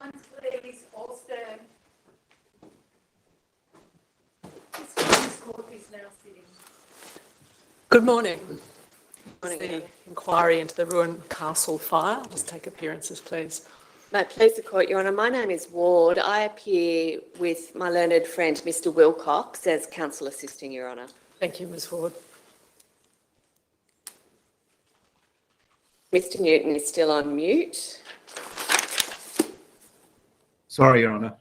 Please all stand. This court is now sitting. Good morning. The inquiry into the Ruan Castle fire. Just take appearances, please. May it please the Court, Your Honour, my name is Ward. I appear with my learned friend, Mr Wilcox, as counsel assisting, Your Honour. Thank you, Ms Ward. Mr Newton is still on mute. Sorry, Your Honour.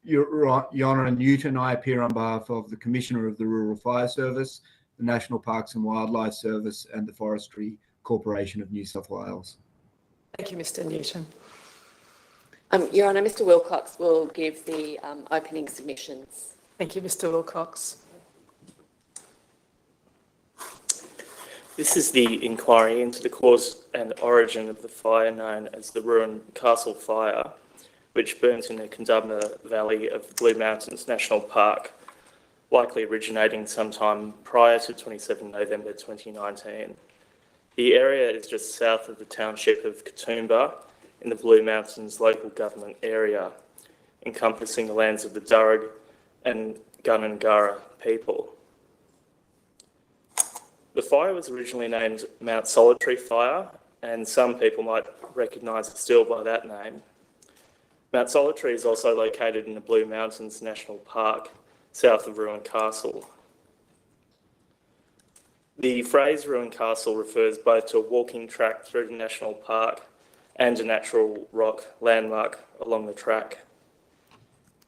Your Honour, Newton, I appear on behalf of the Commissioner of the Rural Fire Service, the National Parks and Wildlife Service and the Forestry Corporation of New South Wales. Thank you, Mr Newton. Your Honour, Mr Wilcox will give the opening submissions. Thank you, Mr Wilcox. This is the inquiry into the cause and origin of the fire known as the Ruan Castle Fire, which burns in the Cundabna Valley of the Blue Mountains National Park, likely originating sometime prior to 27 November 2019. The area is just south of the township of Katoomba in the Blue Mountains local government area, encompassing the lands of the Darug and Gunungurra people. The fire was originally named Mount Solitary Fire, and some people might recognise it still by that name. Mount Solitary is also located in the Blue Mountains National Park, south of Ruan Castle. The phrase Ruan Castle refers both to a walking track through the national park and a natural rock landmark along the track.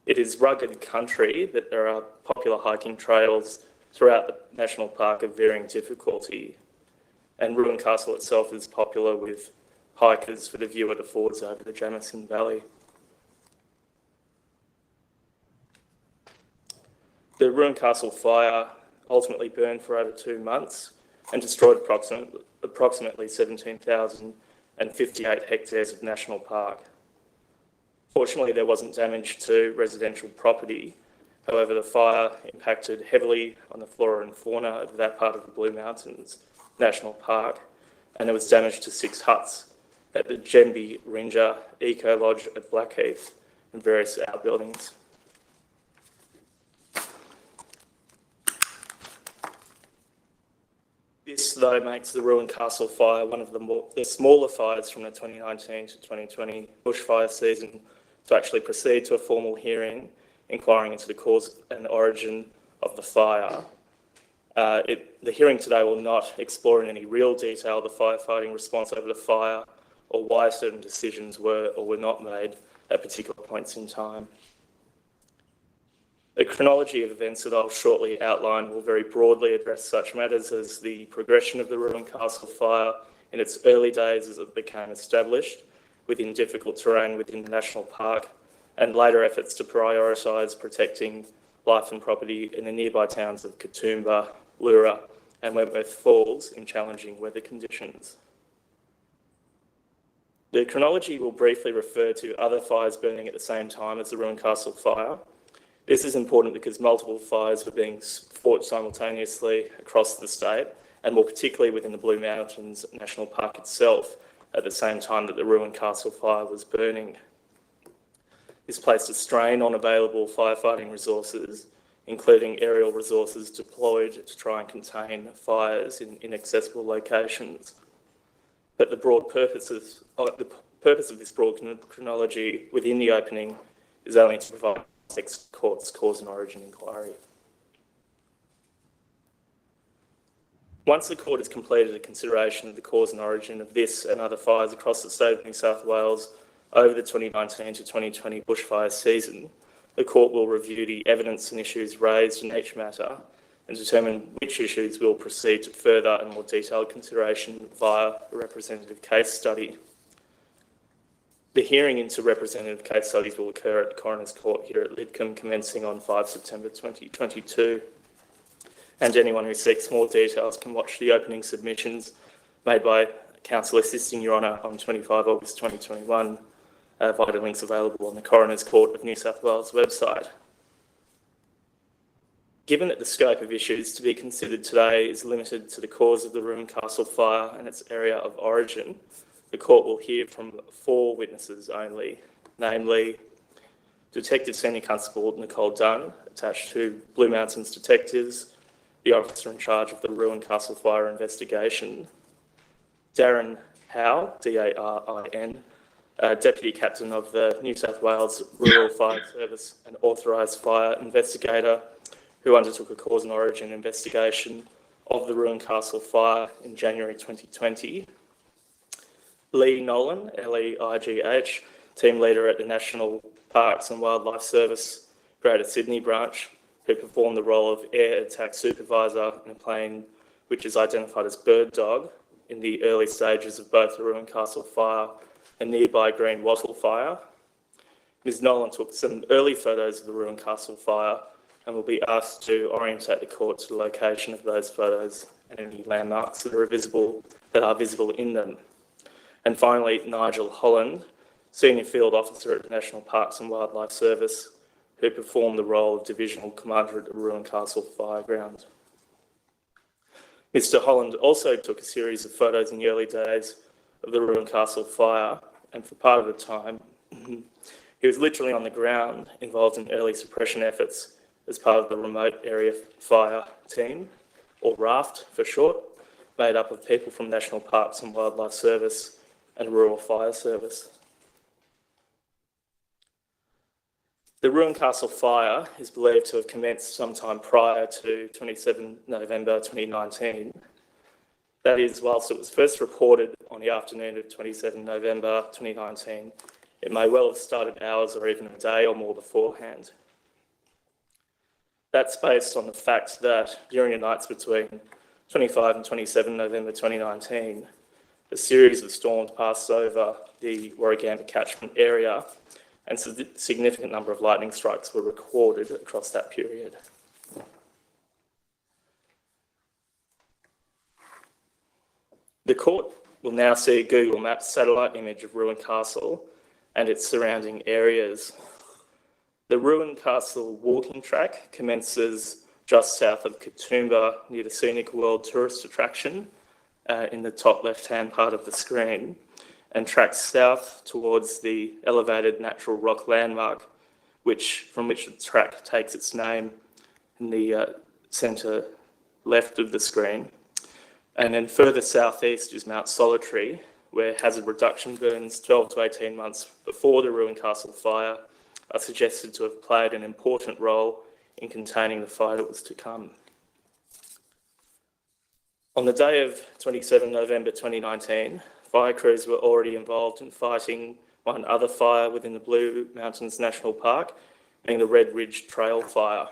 It is rugged country that there are popular hiking trails throughout the national park of varying difficulty, and Ruan Castle itself is popular with hikers for the view it affords over the Jamison Valley. The Ruan Castle fire ultimately burned for over 2 months and destroyed approximately 17,058 hectares of national park. Fortunately, there wasn't damage to residential property. However, the fire impacted heavily on the flora and fauna of that part of the Blue Mountains National Park, and there was damage to 6 huts at the Jemby Rinja Eco Lodge at Blackheath and various outbuildings. This, though, makes the Ruan Castle fire one of the smaller fires from the 2019 to 2020 bushfire season to actually proceed to a formal hearing inquiring into the cause and origin of the fire. The hearing today will not explore in any real detail the firefighting response over the fire or why certain decisions were or were not made at particular points in time. The chronology of events that I'll shortly outline will very broadly address such matters as the progression of the Ruan Castle fire in its early days as it became established within difficult terrain within the National Park, and later efforts to prioritise protecting life and property in the nearby towns of Katoomba, Leura and Wentworth Falls in challenging weather conditions. The chronology will briefly refer to other fires burning at the same time as the Ruan Castle fire. This is important because multiple fires were being fought simultaneously across the state, and more particularly within the Blue Mountains National Park itself, at the same time that the Ruan Castle fire was burning. This placed a strain on available firefighting resources, including aerial resources deployed to try and contain fires in inaccessible locations. But the purpose of this broad chronology within the opening is only to provide court's cause and origin inquiry. Once the court has completed a consideration of the cause and origin of this and other fires across the state of New South Wales over the 2019 to 2020 bushfire season, the court will review the evidence and issues raised in each matter and determine which issues will proceed to further and more detailed consideration via a representative case study. The hearing into representative case studies will occur at the Coroner's Court here at Lidcombe, commencing on 5 September 2022. And anyone who seeks more details can watch the opening submissions made by counsel assisting Your Honour on 25 August 2021 via the links available on the Coroner's Court of New South Wales website. Given that the scope of issues to be considered today is limited to the cause of the Ruan Castle fire and its area of origin, the court will hear from 4 witnesses only. namely Detective Senior Constable Nicole Dunn, attached to Blue Mountains Detectives, the officer in charge of the Ruin Castle Fire investigation, Darren Howe, D-A-R-I-N, Deputy Captain of the New South Wales Rural Fire Service and authorised fire investigator, who undertook a cause and origin investigation of the Ruin Castle fire in January 2020. Lee Nolan, L-E-I-G-H, Team Leader at the National Parks and Wildlife Service, Greater Sydney Branch, who performed the role of Air Attack Supervisor in a plane which is identified as Bird Dog in the early stages of both the Ruin Castle fire and nearby Green Wattle fire. Ms Nolan took some early photos of the Ruin Castle fire and will be asked to orientate the court to the location of those photos and any landmarks that are visible in them. And finally, Nigel Holland, Senior Field Officer at the National Parks and Wildlife Service, who performed the role of Divisional Commander at the Ruin Castle Fireground. Mr Holland also took a series of photos in the early days of the Ruin Castle fire, and for part of the time, he was literally on the ground involved in early suppression efforts as part of the Remote Area Fire Team, or RAFT for short, made up of people from National Parks and Wildlife Service and Rural Fire Service. The Ruin Castle fire is believed to have commenced sometime prior to 27 November 2019. That is, whilst it was first reported on the afternoon of 27 November 2019, it may well have started hours or even a day or more beforehand. That's based on the fact that during the nights between 25 and 27 November 2019, a series of storms passed over the Warragamba catchment area and a significant number of lightning strikes were recorded across that period. The court will now see a Google Maps satellite image of Ruin Castle and its surrounding areas. The Ruin Castle walking track commences just south of Katoomba near the Scenic World tourist attraction in the top left-hand part of the screen, and tracks south towards the elevated natural rock landmark, from which the track takes its name in the centre left of the screen. And then further southeast is Mount Solitary, where hazard reduction burns 12 to 18 months before the Ruin Castle fire are suggested to have played an important role in containing the fire that was to come. On the day of 27 November 2019, fire crews were already involved in fighting one other fire within the Blue Mountains National Park, being the Red Ridge Trail fire.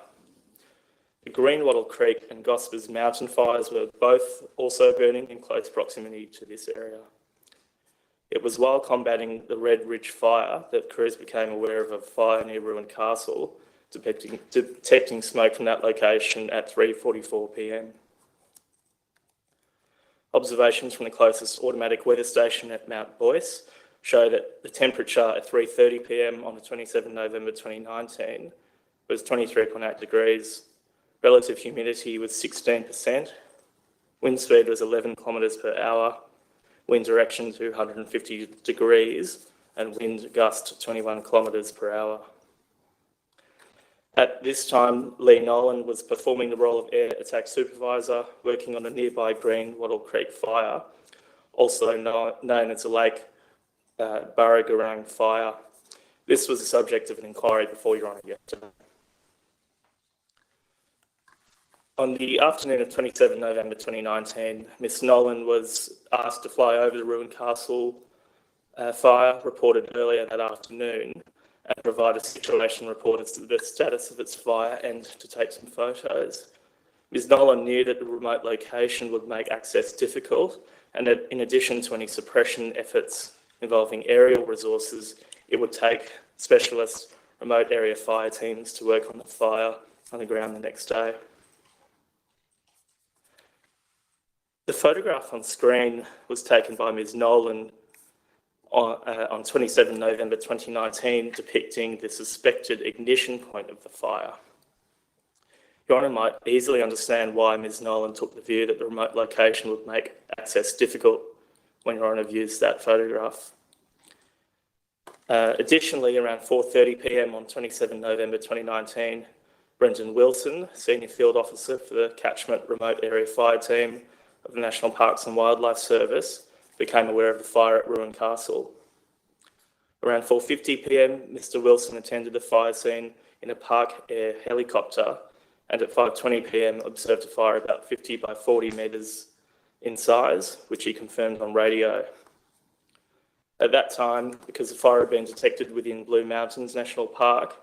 The Greenwattle Creek and Gospers Mountain fires were both also burning in close proximity to this area. It was while combating the Red Ridge fire that crews became aware of a fire near Ruin Castle, detecting smoke from that location at 3:44 p.m. Observations from the closest automatic weather station at Mount Boyce show that the temperature at 3:30 p.m. on the 27 November 2019 was 23.8 degrees, relative humidity was 16%, wind speed was 11 kilometres per hour, wind direction 250 degrees, and wind gust 21 kilometres per hour. At this time, Lee Nolan was performing the role of Air Attack Supervisor, working on a nearby Greenwattle Creek fire, also known as the Lake Burragarang fire. This was the subject of an inquiry before Your Honour yesterday. On the afternoon of 27 November 2019, Ms Nolan was asked to fly over the Ruin Castle fire, reported earlier that afternoon, and provide a situation report as to the status of its fire and to take some photos. Ms Nolan knew that the remote location would make access difficult, and that in addition to any suppression efforts involving aerial resources, it would take specialist remote area fire teams to work on the fire on the ground the next day. The photograph on screen was taken by Ms Nolan on 27 November 2019, depicting the suspected ignition point of the fire. Your Honour might easily understand why Ms Nolan took the view that the remote location would make access difficult when Your Honour views that photograph. Additionally, around 4:30 p.m. on 27 November 2019, Brendan Wilson, Senior Field Officer for the Catchment Remote Area Fire Team of the National Parks and Wildlife Service, became aware of the fire at Ruin Castle. Around 4:50 p.m, Mr Wilson attended the fire scene in a Park Air helicopter, and at 5:20 p.m. observed a fire about 50 by 40 metres in size, which he confirmed on radio. At that time, because the fire had been detected within Blue Mountains National Park,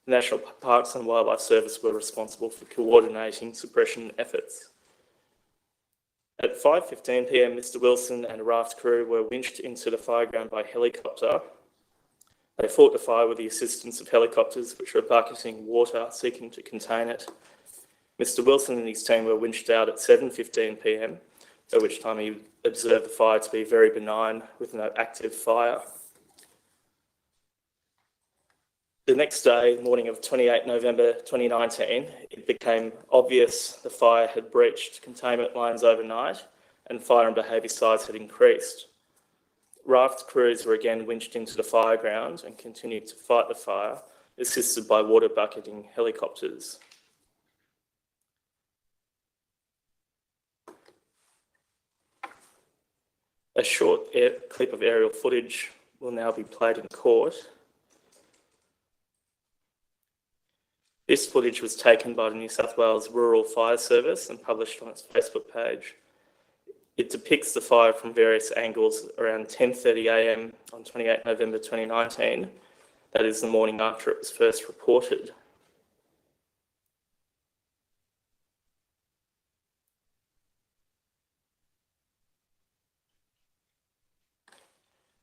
the National Parks and Wildlife Service were responsible for coordinating suppression efforts. At 5:15 p.m, Mr Wilson and a raft crew were winched into the fireground by helicopter. They fought the fire with the assistance of helicopters, which were bucketing water, seeking to contain it. Mr Wilson and his team were winched out at 7:15 p.m, at which time he observed the fire to be very benign, with no active fire. The next day, morning of 28 November 2019, it became obvious the fire had breached containment lines overnight and fire and behaviour size had increased. Raft crews were again winched into the fireground and continued to fight the fire, assisted by water bucketing helicopters. A short clip of aerial footage will now be played in court. This footage was taken by the New South Wales Rural Fire Service and published on its Facebook page. It depicts the fire from various angles around 10:30 a.m. on 28 November 2019, that is the morning after it was first reported.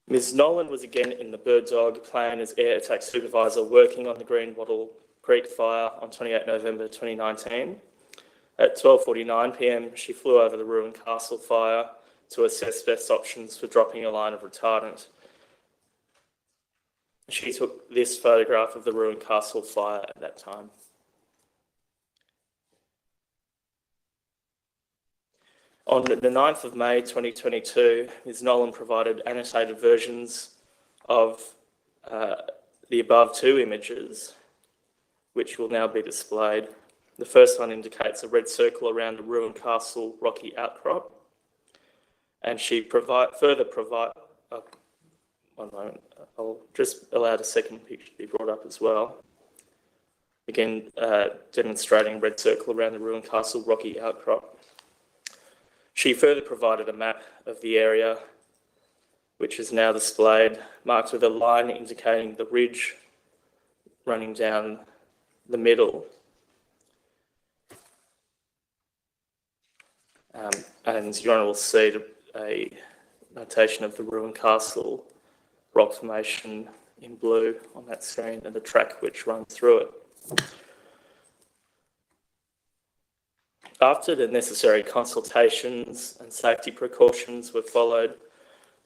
Ms Nolan was again in the Bird Dog plane as air attack supervisor working on the Greenwattle Creek fire on 28 November 2019. At 12:49 p.m, she flew over the Ruin Castle fire to assess best options for dropping a line of retardant. She took this photograph of the Ruin Castle fire at that time. On the 9th of May 2022, Ms Nolan provided annotated versions of the above two images, which will now be displayed. The first one indicates a red circle around the Ruin Castle rocky outcrop, and she further provides, one moment, I'll just allow the second picture to be brought up as well. Again, demonstrating a red circle around the Ruin Castle rocky outcrop. She further provided a map of the area, which is now displayed, marked with a line indicating the ridge running down the middle. And Your Honour will see a notation of the Ruin Castle rock formation in blue on that screen and the track which runs through it. After the necessary consultations and safety precautions were followed,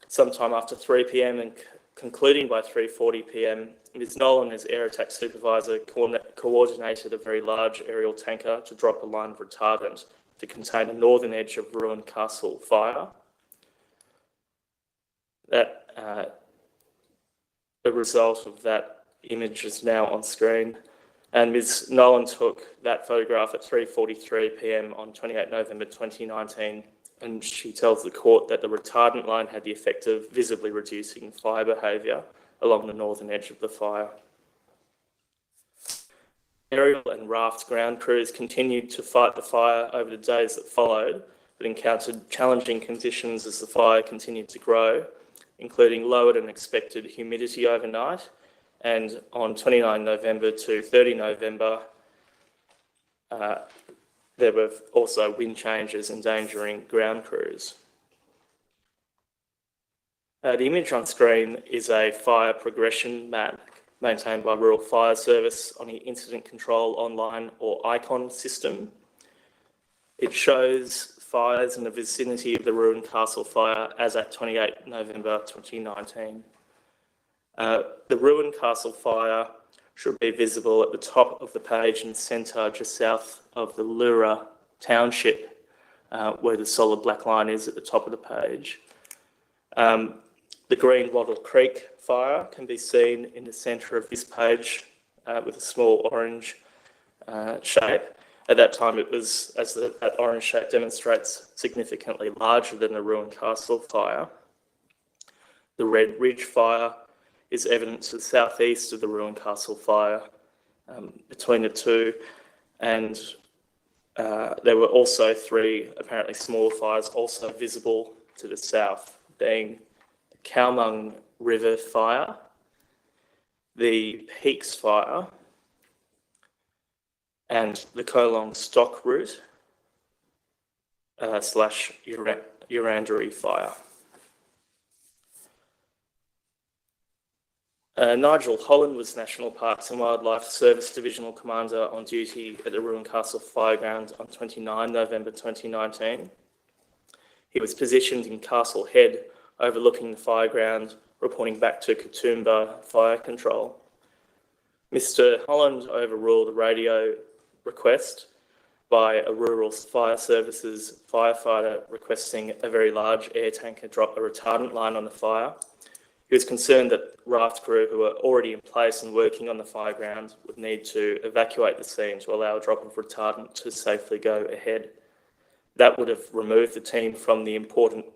sometime after 3 p.m. and concluding by 3:40 p.m, Ms Nolan, as air attack supervisor, coordinated a very large aerial tanker to drop a line of retardant to contain the northern edge of Ruin Castle fire. The result of that image is now on screen, and Ms Nolan took that photograph at 3:43 p.m. on 28 November 2019, and she tells the court that the retardant line had the effect of visibly reducing fire behaviour along the northern edge of the fire. Aerial and raft ground crews continued to fight the fire over the days that followed, but encountered challenging conditions as the fire continued to grow, including lower than expected humidity overnight, and on 29 November to 30 November, there were also wind changes endangering ground crews. The image on screen is a fire progression map maintained by Rural Fire Service on the Incident Control Online or ICON system. It shows fires in the vicinity of the Ruin Castle fire as at 28 November 2019. The Ruin Castle fire should be visible at the top of the page in the centre, just south of the Lura township, where the solid black line is at the top of the page. The Greenwattle Creek fire can be seen in the centre of this page with a small orange shape. At that time, it was, as that orange shape demonstrates, significantly larger than the Ruan Castle fire. The Red Ridge fire is evident to the southeast of the Ruan Castle fire. Between the two, and there were also three apparently small fires also visible to the south, being the Cowmung River fire, the Peaks fire, and the Kolong Stock Route / Urandery fire. Nigel Holland was National Parks and Wildlife Service Divisional Commander on duty at the Ruan Castle Fireground on 29 November 2019. He was positioned in Castle Head, overlooking the fireground, reporting back to Katoomba Fire Control. Mr. Holland overruled a radio request by a Rural Fire Services firefighter requesting a very large air tanker drop a retardant line on the fire. He was concerned that raft crew who were already in place and working on the fireground would need to evacuate the scene to allow a drop of retardant to safely go ahead. That would have removed the team from the important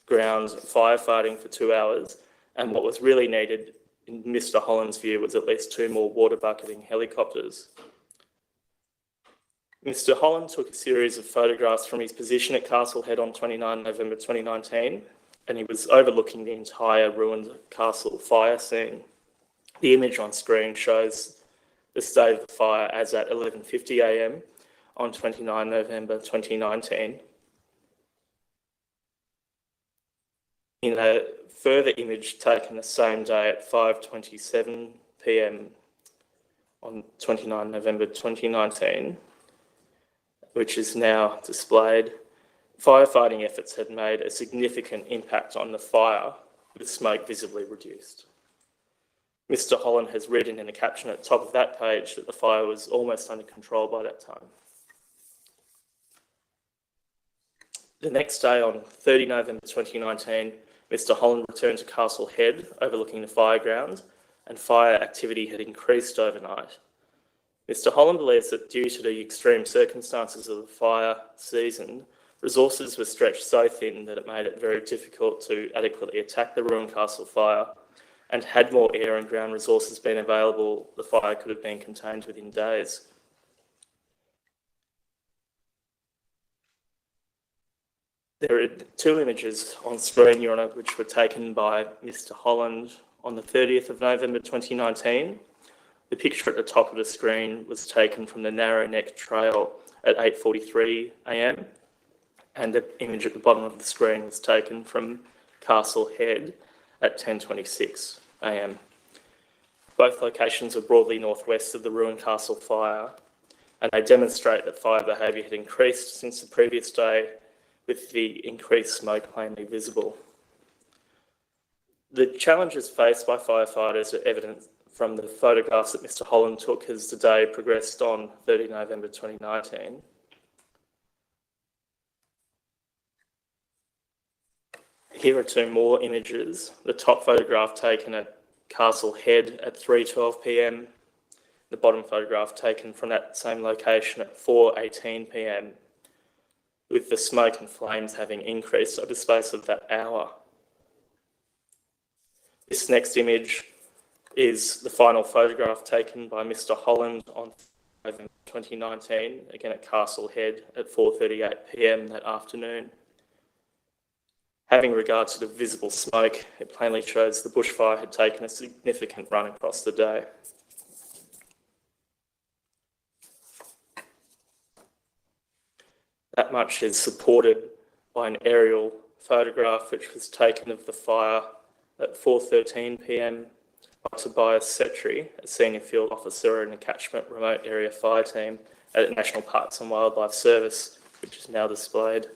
ground firefighting for 2 hours, and what was really needed, in Mr. Holland's view, was at least 2 more water bucketing helicopters. Mr. Holland took a series of photographs from his position at Castle Head on 29 November 2019, and he was overlooking the entire ruined castle fire scene. The image on screen shows the state of the fire as at 11:50 a.m. on 29 November 2019. In a further image taken the same day at 5:27 p.m. on 29 November 2019, which is now displayed, firefighting efforts had made a significant impact on the fire, with smoke visibly reduced. Mr. Holland has written in a caption at the top of that page that the fire was almost under control by that time. The next day, on 30 November 2019, Mr. Holland returned to Castle Head, overlooking the fireground, and fire activity had increased overnight. Mr. Holland believes that due to the extreme circumstances of the fire season, resources were stretched so thin that it made it very difficult to adequately attack the Ruan Castle fire, and had more air and ground resources been available, the fire could have been contained within days. There are 2 images on screen, Your Honour, which were taken by Mr. Holland on the 30th of November 2019. The picture at the top of the screen was taken from the Narrow Neck Trail at 8:43 a.m. and the image at the bottom of the screen was taken from Castle Head at 10:26 a.m. Both locations are broadly northwest of the Ruan Castle fire, and they demonstrate that fire behaviour had increased since the previous day, with the increased smoke plainly visible. The challenges faced by firefighters are evident from the photographs that Mr. Holland took as the day progressed on 30 November 2019. Here are 2 more images. The top photograph taken at Castle Head at 3:12 p.m. The bottom photograph taken from that same location at 4:18 p.m. with the smoke and flames having increased over the space of that hour. This next image is the final photograph taken by Mr. Holland on 2019, again at Castle Head at 4:38 p.m. that afternoon. Having regard to the visible smoke, it plainly shows the bushfire had taken a significant run across the day. That much is supported by an aerial photograph which was taken of the fire at 4:13 p.m. by Tobias Setri, a senior field officer in a catchment remote area fire team at the National Parks and Wildlife Service, which is now displayed.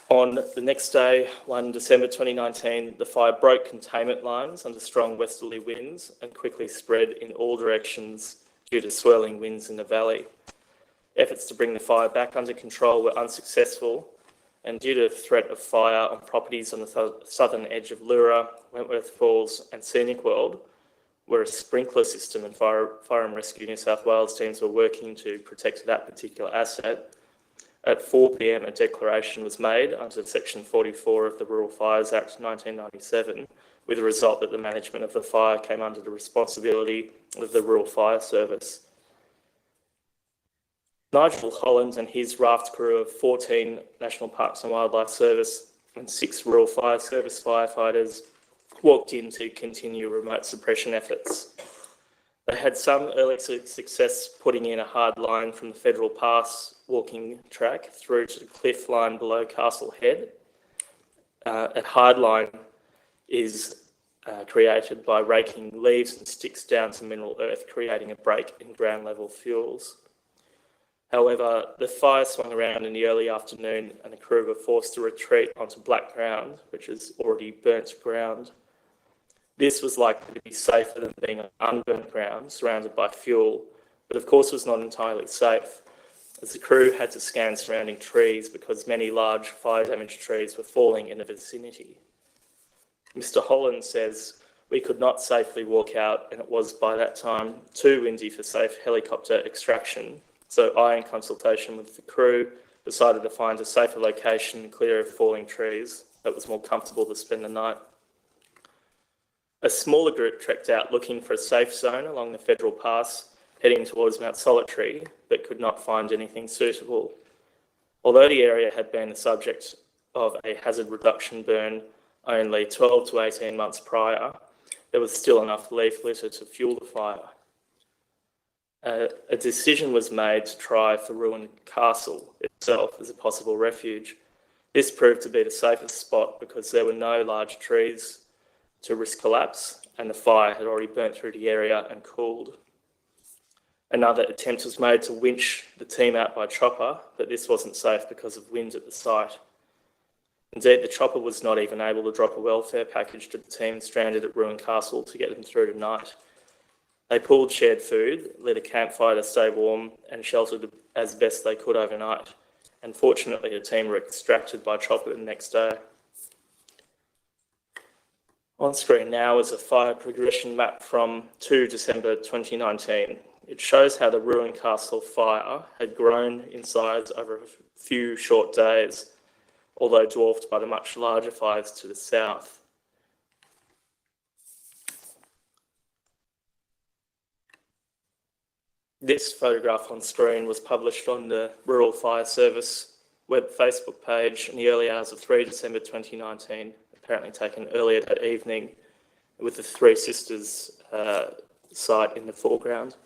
On the next day, 1 December 2019, the fire broke containment lines under strong westerly winds and quickly spread in all directions due to swirling winds in the valley. Efforts to bring the fire back under control were unsuccessful, and due to the threat of fire on properties on the southern edge of Leura, Wentworth Falls and Scenic World, where a sprinkler system and Fire and Rescue New South Wales teams were working to protect that particular asset, at 4 p.m. a declaration was made under Section 44 of the Rural Fires Act 1997, with the result that the management of the fire came under the responsibility of the Rural Fire Service. Nigel Holland and his raft crew of 14 National Parks and Wildlife Service and 6 Rural Fire Service firefighters walked in to continue remote suppression efforts. They had some early success putting in a hard line from the Federal Pass walking track through to the cliff line below Castle Head. A hard line is created by raking leaves and sticks down to mineral earth, creating a break in ground level fuels. However, the fire swung around in the early afternoon and the crew were forced to retreat onto black ground, which is already burnt ground. This was likely to be safer than being on unburnt ground surrounded by fuel, but of course was not entirely safe, as the crew had to scan surrounding trees because many large fire-damaged trees were falling in the vicinity. Mr. Holland says, "We could not safely walk out, and it was by that time too windy for safe helicopter extraction. So I, in consultation with the crew, decided to find a safer location clear of falling trees that was more comfortable to spend the night." A smaller group trekked out looking for a safe zone along the Federal Pass, heading towards Mount Solitary, but could not find anything suitable. Although the area had been the subject of a hazard reduction burn only 12 to 18 months prior, there was still enough leaf litter to fuel the fire. A decision was made to try for ruined castle itself as a possible refuge. This proved to be the safest spot because there were no large trees to risk collapse, and the fire had already burnt through the area and cooled. Another attempt was made to winch the team out by chopper, but this wasn't safe because of wind at the site. Indeed, the chopper was not even able to drop a welfare package to the team stranded at Ruin Castle to get them through the night. They pulled shared food, lit a campfire to stay warm, and sheltered as best they could overnight. And fortunately, the team were extracted by chopper the next day. On screen now is a fire progression map from 2 December 2019. It shows how the Ruin Castle fire had grown in size over a few short days, although dwarfed by the much larger fires to the south. This photograph on screen was published on the Rural Fire Service web Facebook page in the early hours of 3 December 2019, apparently taken earlier that evening, with the Three Sisters site in the foreground.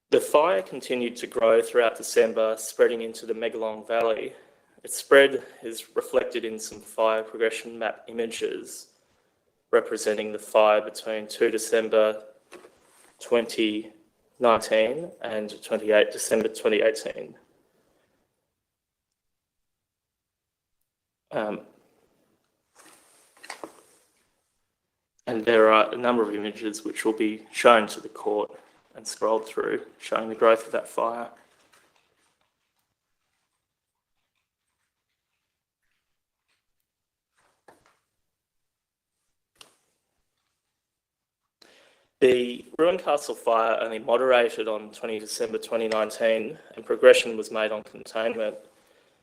The fire continued to grow throughout December, spreading into the Megalong Valley. Its spread is reflected in some fire progression map images representing the fire between 2 December 2019 and 28 December 2018. And there are a number of images which will be shown to the court and scrolled through, showing the growth of that fire. The Ruin Castle fire only moderated on 20 December 2019 and progression was made on containment.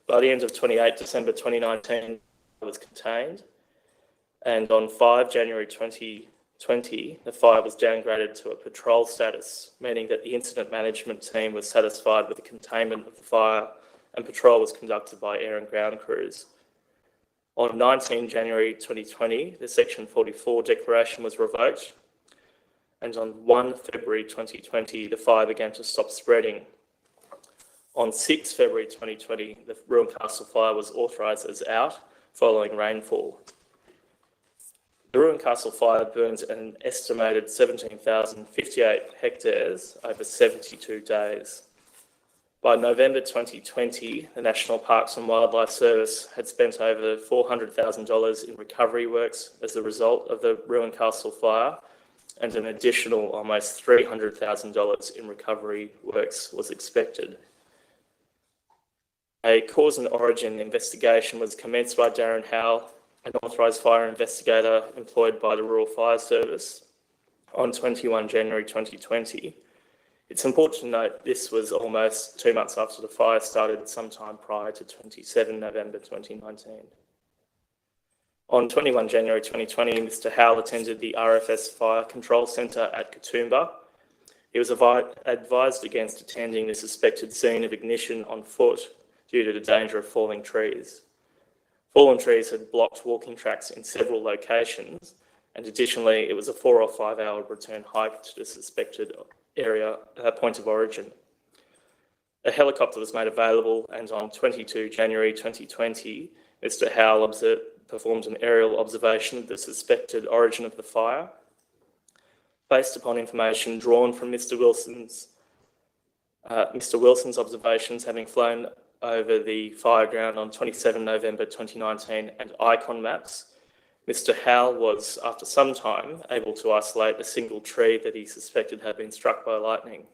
By the end of 28 December 2019, it was contained, and on 5 January 2020, the fire was downgraded to a patrol status, meaning that the incident management team was satisfied with the containment of the fire and patrol was conducted by air and ground crews. On 19 January 2020, the Section 44 declaration was revoked, and on 1 February 2020, the fire began to stop spreading. On 6 February 2020, the Ruin Castle fire was authorised as out following rainfall. The Ruin Castle fire burned an estimated 17,058 hectares over 72 days. By November 2020, the National Parks and Wildlife Service had spent over $400,000 in recovery works as a result of the Ruin Castle fire, and an additional almost $300,000 in recovery works was expected. A cause and origin investigation was commenced by Darren Howell, an authorised fire investigator employed by the Rural Fire Service, on 21 January 2020. It's important to note this was almost 2 months after the fire started, sometime prior to 27 November 2019. On 21 January 2020, Mr. Howell attended the RFS Fire Control Centre at Katoomba. He was advised against attending the suspected scene of ignition on foot due to the danger of falling trees. Fallen trees had blocked walking tracks in several locations, and additionally, it was a 4 or 5 hour return hike to the suspected area, point of origin. A helicopter was made available, and on 22 January 2020, Mr. Howell performed an aerial observation of the suspected origin of the fire. Based upon information drawn from Mr. Wilson's observations, having flown over the fire ground on 27 November 2019 and icon maps, Mr. Howell was, after some time, able to isolate a single tree that he suspected had been struck by lightning.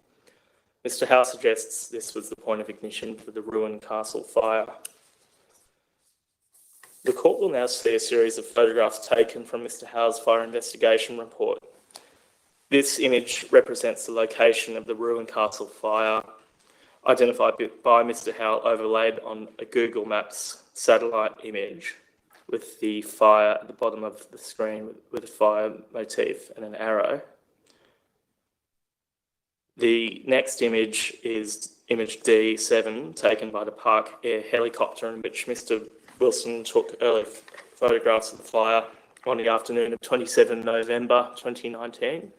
Mr. Howell suggests this was the point of ignition for the Ruin Castle fire. The court will now see a series of photographs taken from Mr. Howell's fire investigation report. This image represents the location of the Ruin Castle fire, identified by Mr. Howell, overlaid on a Google Maps satellite image with the fire at the bottom of the screen with a fire motif and an arrow. The next image is image D7, taken by the Park Air helicopter, in which Mr. Wilson took early photographs of the fire on the afternoon of 27 November 2019.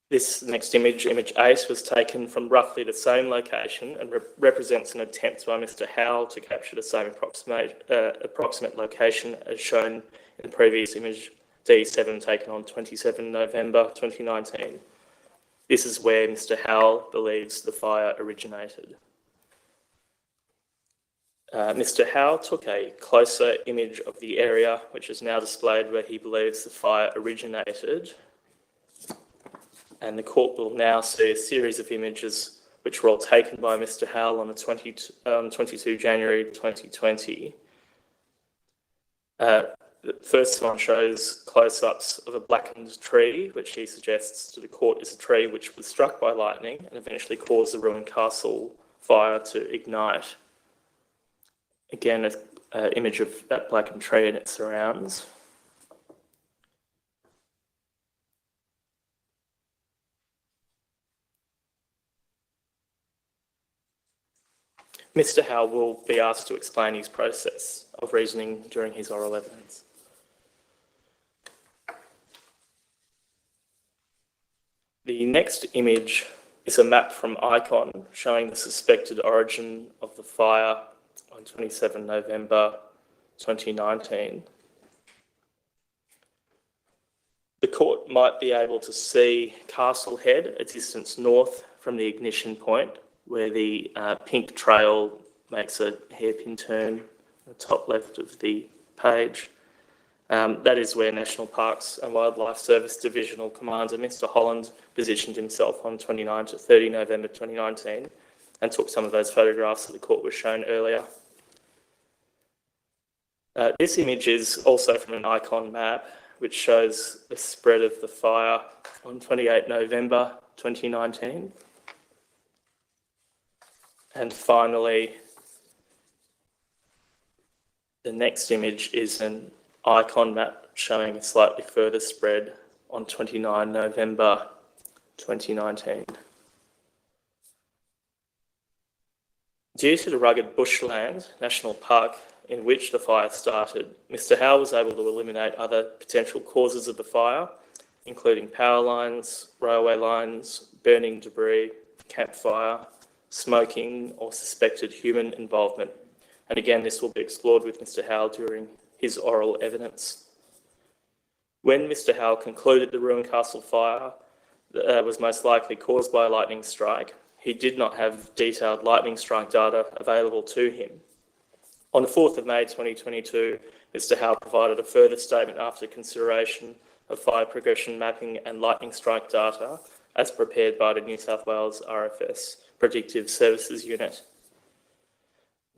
This next image, image 8, was taken from roughly the same location and represents an attempt by Mr. Howell to capture the same approximate location as shown in the previous image D7, taken on 27 November 2019. This is where Mr. Howell believes the fire originated. Mr. Howell took a closer image of the area, which is now displayed, where he believes the fire originated. And the court will now see a series of images which were all taken by Mr. Howell on 22 January 2020. The first one shows close-ups of a blackened tree, which he suggests to the court is a tree which was struck by lightning and eventually caused the Ruin Castle fire to ignite. Again, an image of that blackened tree and its surrounds. Mr. Howell will be asked to explain his process of reasoning during his oral evidence. The next image is a map from ICON showing the suspected origin of the fire on 27 November 2019. The court might be able to see Castle Head, a distance north from the ignition point, where the pink trail makes a hairpin turn at the top left of the page. That is where National Parks and Wildlife Service Divisional Commander Mr. Holland positioned himself on 29 to 30 November 2019 and took some of those photographs that the court was shown earlier. This image is also from an ICON map, which shows the spread of the fire on 28 November 2019. And finally, the next image is an ICON map showing a slightly further spread on 29 November 2019. Due to the rugged bushland national park in which the fire started, Mr. Howell was able to eliminate other potential causes of the fire, including power lines, railway lines, burning debris, campfire, smoking, or suspected human involvement. And again, this will be explored with Mr. Howell during his oral evidence. When Mr. Howell concluded the Ruin Castle fire was most likely caused by a lightning strike, he did not have detailed lightning strike data available to him. On the 4th of May 2022, Mr. Howell provided a further statement after consideration of fire progression mapping and lightning strike data as prepared by the New South Wales RFS Predictive Services Unit.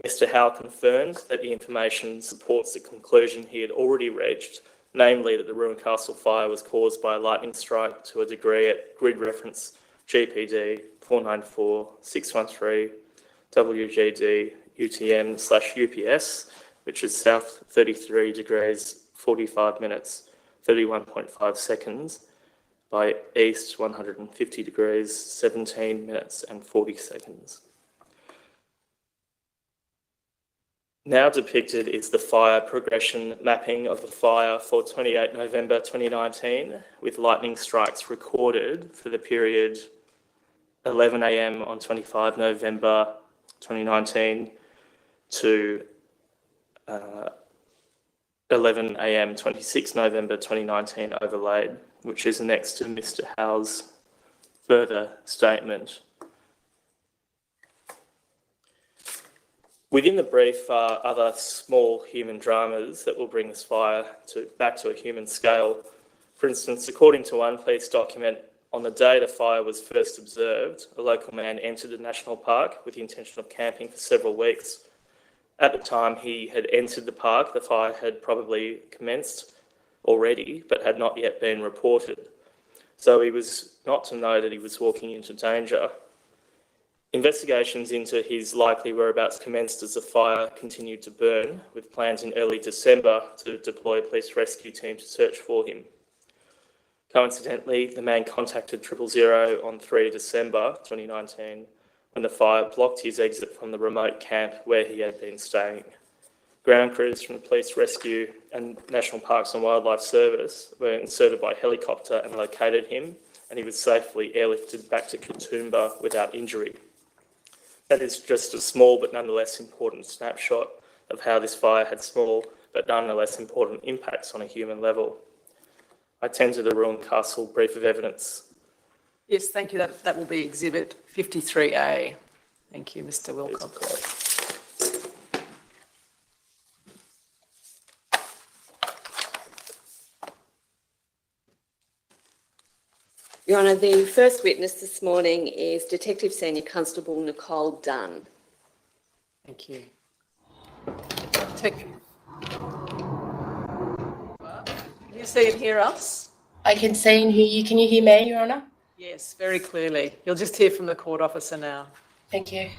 Mr. Howe confirmed that the information supports the conclusion he had already reached, namely that the Ruin Castle fire was caused by a lightning strike to a degree at grid reference GPD 494-613 WGD UTM/UPS, which is south 33 degrees 45 minutes 31.5 seconds by east 150 degrees 17 minutes and 40 seconds. Now depicted is the fire progression mapping of the fire for 28 November 2019, with lightning strikes recorded for the period 11 a.m. on 25 November 2019 to 11 a.m. 26 November 2019 overlaid, which is next to Mr. Howe's further statement. Within the brief are other small human dramas that will bring this fire back to a human scale. For instance, according to one police document, on the day the fire was first observed, a local man entered a national park with the intention of camping for several weeks. At the time he had entered the park, the fire had probably commenced already, but had not yet been reported. So he was not to know that he was walking into danger. Investigations into his likely whereabouts commenced as the fire continued to burn, with plans in early December to deploy a police rescue team to search for him. Coincidentally, the man contacted 000 on 3 December 2019 when the fire blocked his exit from the remote camp where he had been staying. Ground crews from the Police Rescue and National Parks and Wildlife Service were inserted by helicopter and located him, and he was safely airlifted back to Katoomba without injury. That is just a small but nonetheless important snapshot of how this fire had small but nonetheless important impacts on a human level. I tend to the Ruin Castle brief of evidence. Yes, thank you. That will be Exhibit 53A. Thank you, Mr. Wilcox. Your Honour, the first witness this morning is Detective Senior Constable Nicole Dunn. Thank you. Can you see and hear us? I can see and hear you. Can you hear me, Your Honour? Yes, very clearly. You'll just hear from the court officer now. Thank you.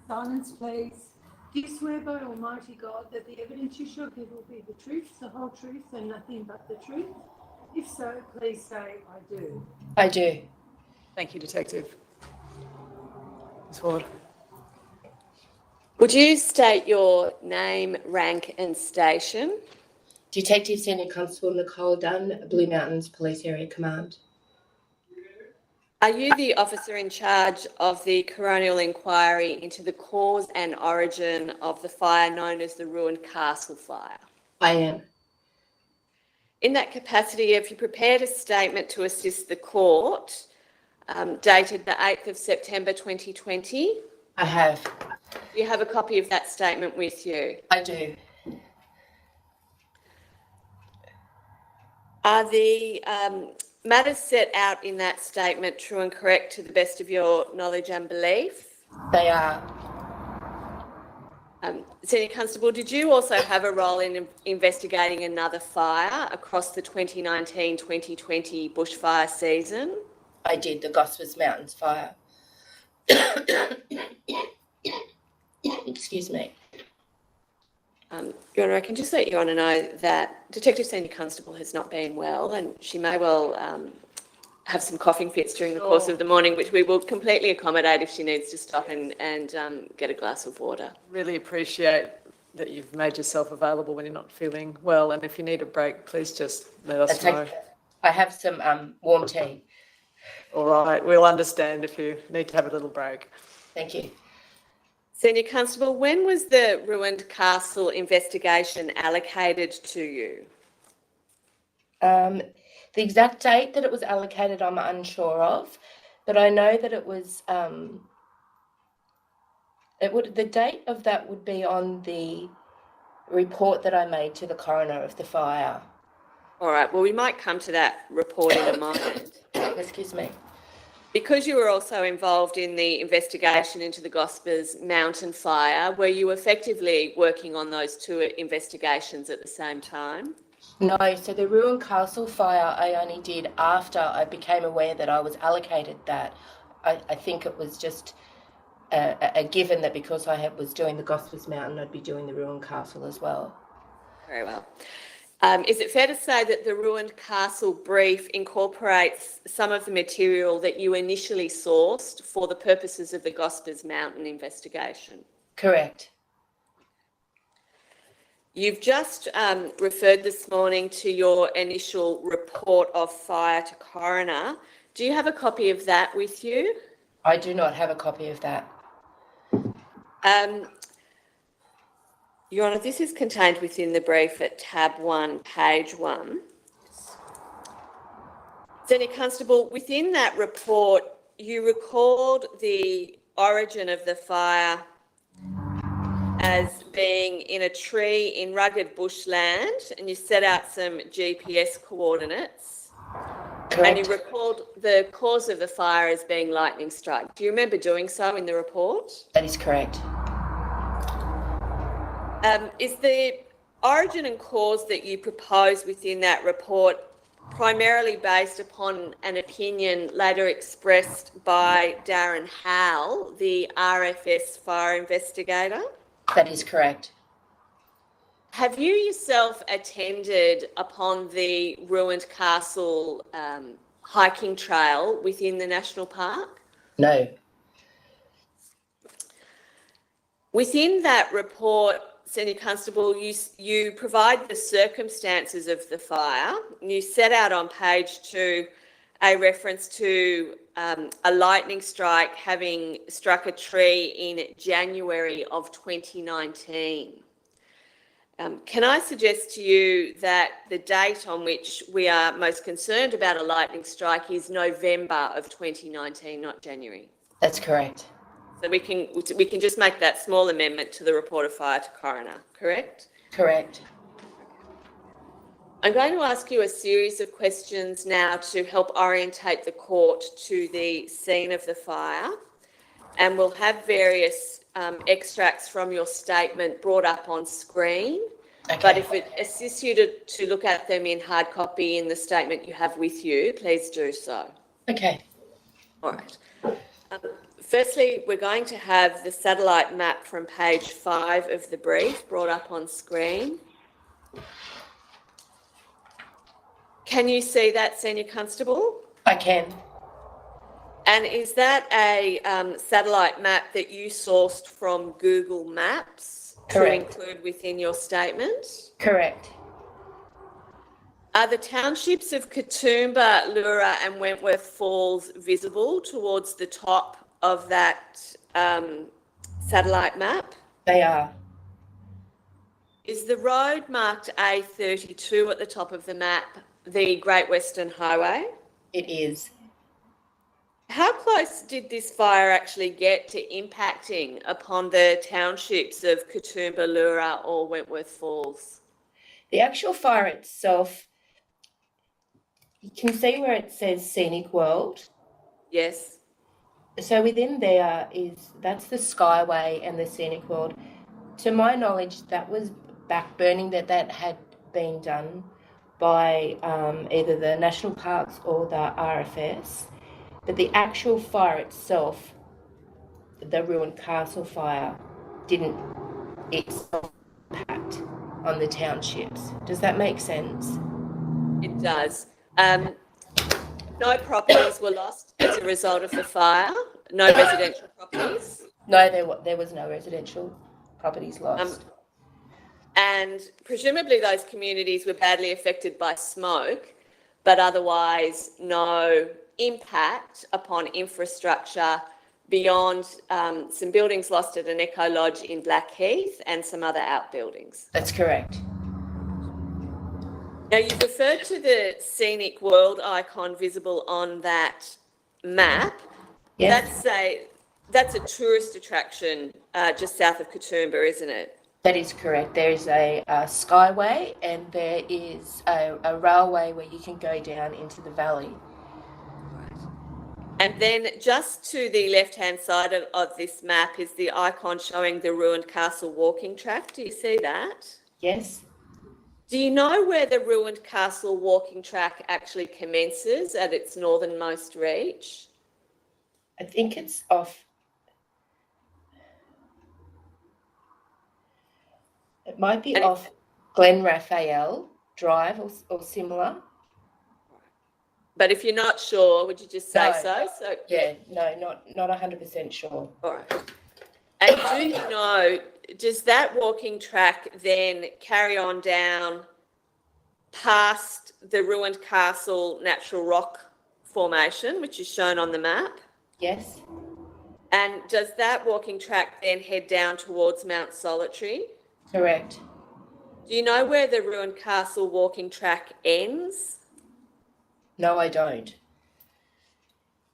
Silence, please. Do you swear by Almighty God that the evidence you shall give will be the truth, the whole truth, and nothing but the truth? If so, please say, I do. I do. Thank you, Detective. Ms. Ward. Would you state your name, rank and station? Detective Senior Constable Nicole Dunn, Blue Mountains Police Area Command. Are you the officer in charge of the coronial inquiry into the cause and origin of the fire known as the Ruin Castle fire? I am. In that capacity, have you prepared a statement to assist the court dated the 8th of September 2020? I have. Do you have a copy of that statement with you? I do. Are the matters set out in that statement true and correct to the best of your knowledge and belief? They are. Senior Constable, did you also have a role in investigating another fire across the 2019-2020 bushfire season? I did, the Gosford Mountains fire. Excuse me. Your Honour, I can just let you know that Detective Senior Constable has not been well, and she may well have some coughing fits during the course of the morning, which we will completely accommodate if she needs to stop and get a glass of water. Really appreciate that you've made yourself available when you're not feeling well, and if you need a break, please just let us know. I have some warm tea. All right, we'll understand if you need to have a little break. Thank you. Senior Constable, when was the Ruined Castle investigation allocated to you? The exact date that it was allocated, I'm unsure of, but I know that it was. The date of that would be on the report that I made to the coroner of the fire. All right, well, we might come to that report in a moment. Excuse me. Because you were also involved in the investigation into the Gospers Mountain fire, were you effectively working on those two investigations at the same time? No, so the Ruin Castle fire I only did after I became aware that I was allocated that. I think it was just a given that because I was doing the Gospers Mountain, I'd be doing the Ruin Castle as well. Very well. Is it fair to say that the Ruined Castle brief incorporates some of the material that you initially sourced for the purposes of the Gospers Mountain investigation? Correct. You've just referred this morning to your initial report of fire to coroner. Do you have a copy of that with you? I do not have a copy of that. Your Honour, this is contained within the brief at tab 1, page 1. Senior Constable, within that report, you recalled the origin of the fire as being in a tree in rugged bushland, and you set out some GPS coordinates. Correct. And you recalled the cause of the fire as being lightning strike. Do you remember doing so in the report? That is correct. Is the origin and cause that you propose within that report primarily based upon an opinion later expressed by Darren Howell, the RFS fire investigator? That is correct. Have you yourself attended upon the Ruined Castle hiking trail within the national park? No. Within that report, Senior Constable, you provide the circumstances of the fire. You set out on page 2 a reference to a lightning strike having struck a tree in January of 2019. Can I suggest to you that the date on which we are most concerned about a lightning strike is November of 2019, not January? That's correct. So we can just make that small amendment to the report of fire to coroner, correct? Correct. I'm going to ask you a series of questions now to help orientate the court to the scene of the fire, and we'll have various extracts from your statement brought up on screen. Okay. But if it assists you to look at them in hard copy in the statement you have with you, please do so. Okay. All right. Firstly, we're going to have the satellite map from page 5 of the brief brought up on screen. Can you see that, Senior Constable? I can. And is that a satellite map that you sourced from Google Maps Correct. to include within your statement? Correct. Are the townships of Katoomba, Leura and Wentworth Falls visible towards the top of that satellite map? They are. Is the road marked A32 at the top of the map the Great Western Highway? It is. How close did this fire actually get to impacting upon the townships of Katoomba, Leura or Wentworth Falls? The actual fire itself, you can see where it says Scenic World. Yes. So within there that's the Skyway and the Scenic World. To my knowledge, that was backburning that had been done by either the national parks or the RFS. But the actual fire itself, the Ruined Castle fire, didn't itself impact on the townships. Does that make sense? It does. No properties were lost as a result of the fire, no residential properties. No, there was no residential properties lost. And presumably those communities were badly affected by smoke, but otherwise no impact upon infrastructure beyond some buildings lost at an Echo Lodge in Blackheath and some other outbuildings. That's correct. Now, you've referred to the Scenic World icon visible on that map. Yes. That's a tourist attraction just south of Katoomba, isn't it? That is correct. There is a skyway and there is a railway where you can go down into the valley. And then just to the left-hand side of this map is the icon showing the ruined castle walking track. Do you see that? Yes. Do you know where the ruined castle walking track actually commences at its northernmost reach? I think it's off. It might be off Glen Raphael Drive or similar. But if you're not sure, would you just say No. so? Yeah, no, not 100% sure. All right. And do you know, does that walking track then carry on down past the ruined castle natural rock formation, which is shown on the map? Yes. And does that walking track then head down towards Mount Solitary? Correct. Do you know where the ruined castle walking track ends? No, I don't.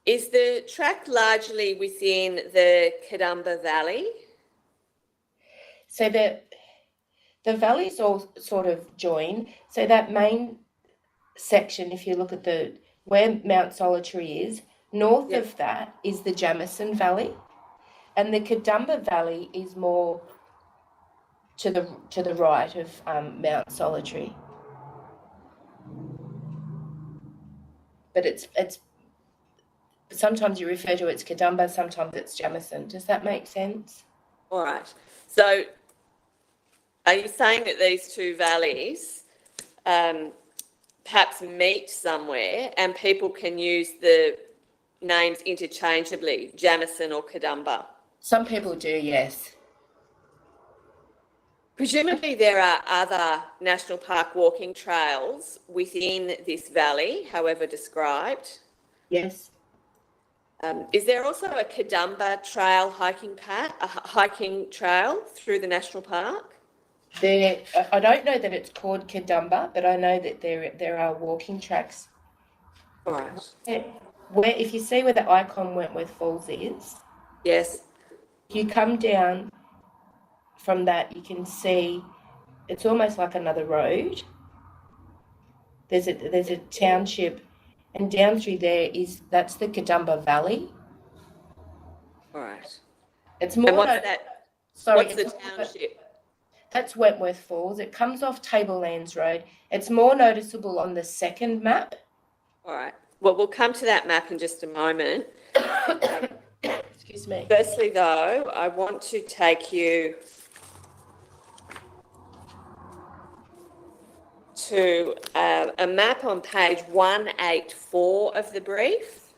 Is the track largely within the Kadumba Valley? So the valleys all sort of join. So that main section, if you look at where Mount Solitary is, north of that is the Jamison Valley, and the Kadumba Valley is more to the right of Mount Solitary. But it's sometimes you refer to it as Kadumba, sometimes it's Jamison. Does that make sense? All right. So are you saying that these two valleys perhaps meet somewhere and people can use the names interchangeably, Jamison or Kadumba? Some people do, yes. Presumably there are other national park walking trails within this valley, however described. Yes. Is there also a Kadumba trail hiking trail through the national park? I don't know that it's called Kadumba, but I know that there are walking tracks. All right. Where, if you see where the icon Wentworth Falls is, Yes. if you come down from that, you can see it's almost like another road. There's a township, and down through that's the Kadumba Valley. All right. It's more. And what's that? Sorry, What's the township? That's Wentworth Falls. It comes off Tablelands Road. It's more noticeable on the second map. All right. Well, we'll come to that map in just a moment. Excuse me. Firstly, though, I want to take you to a map on page 184 of the brief.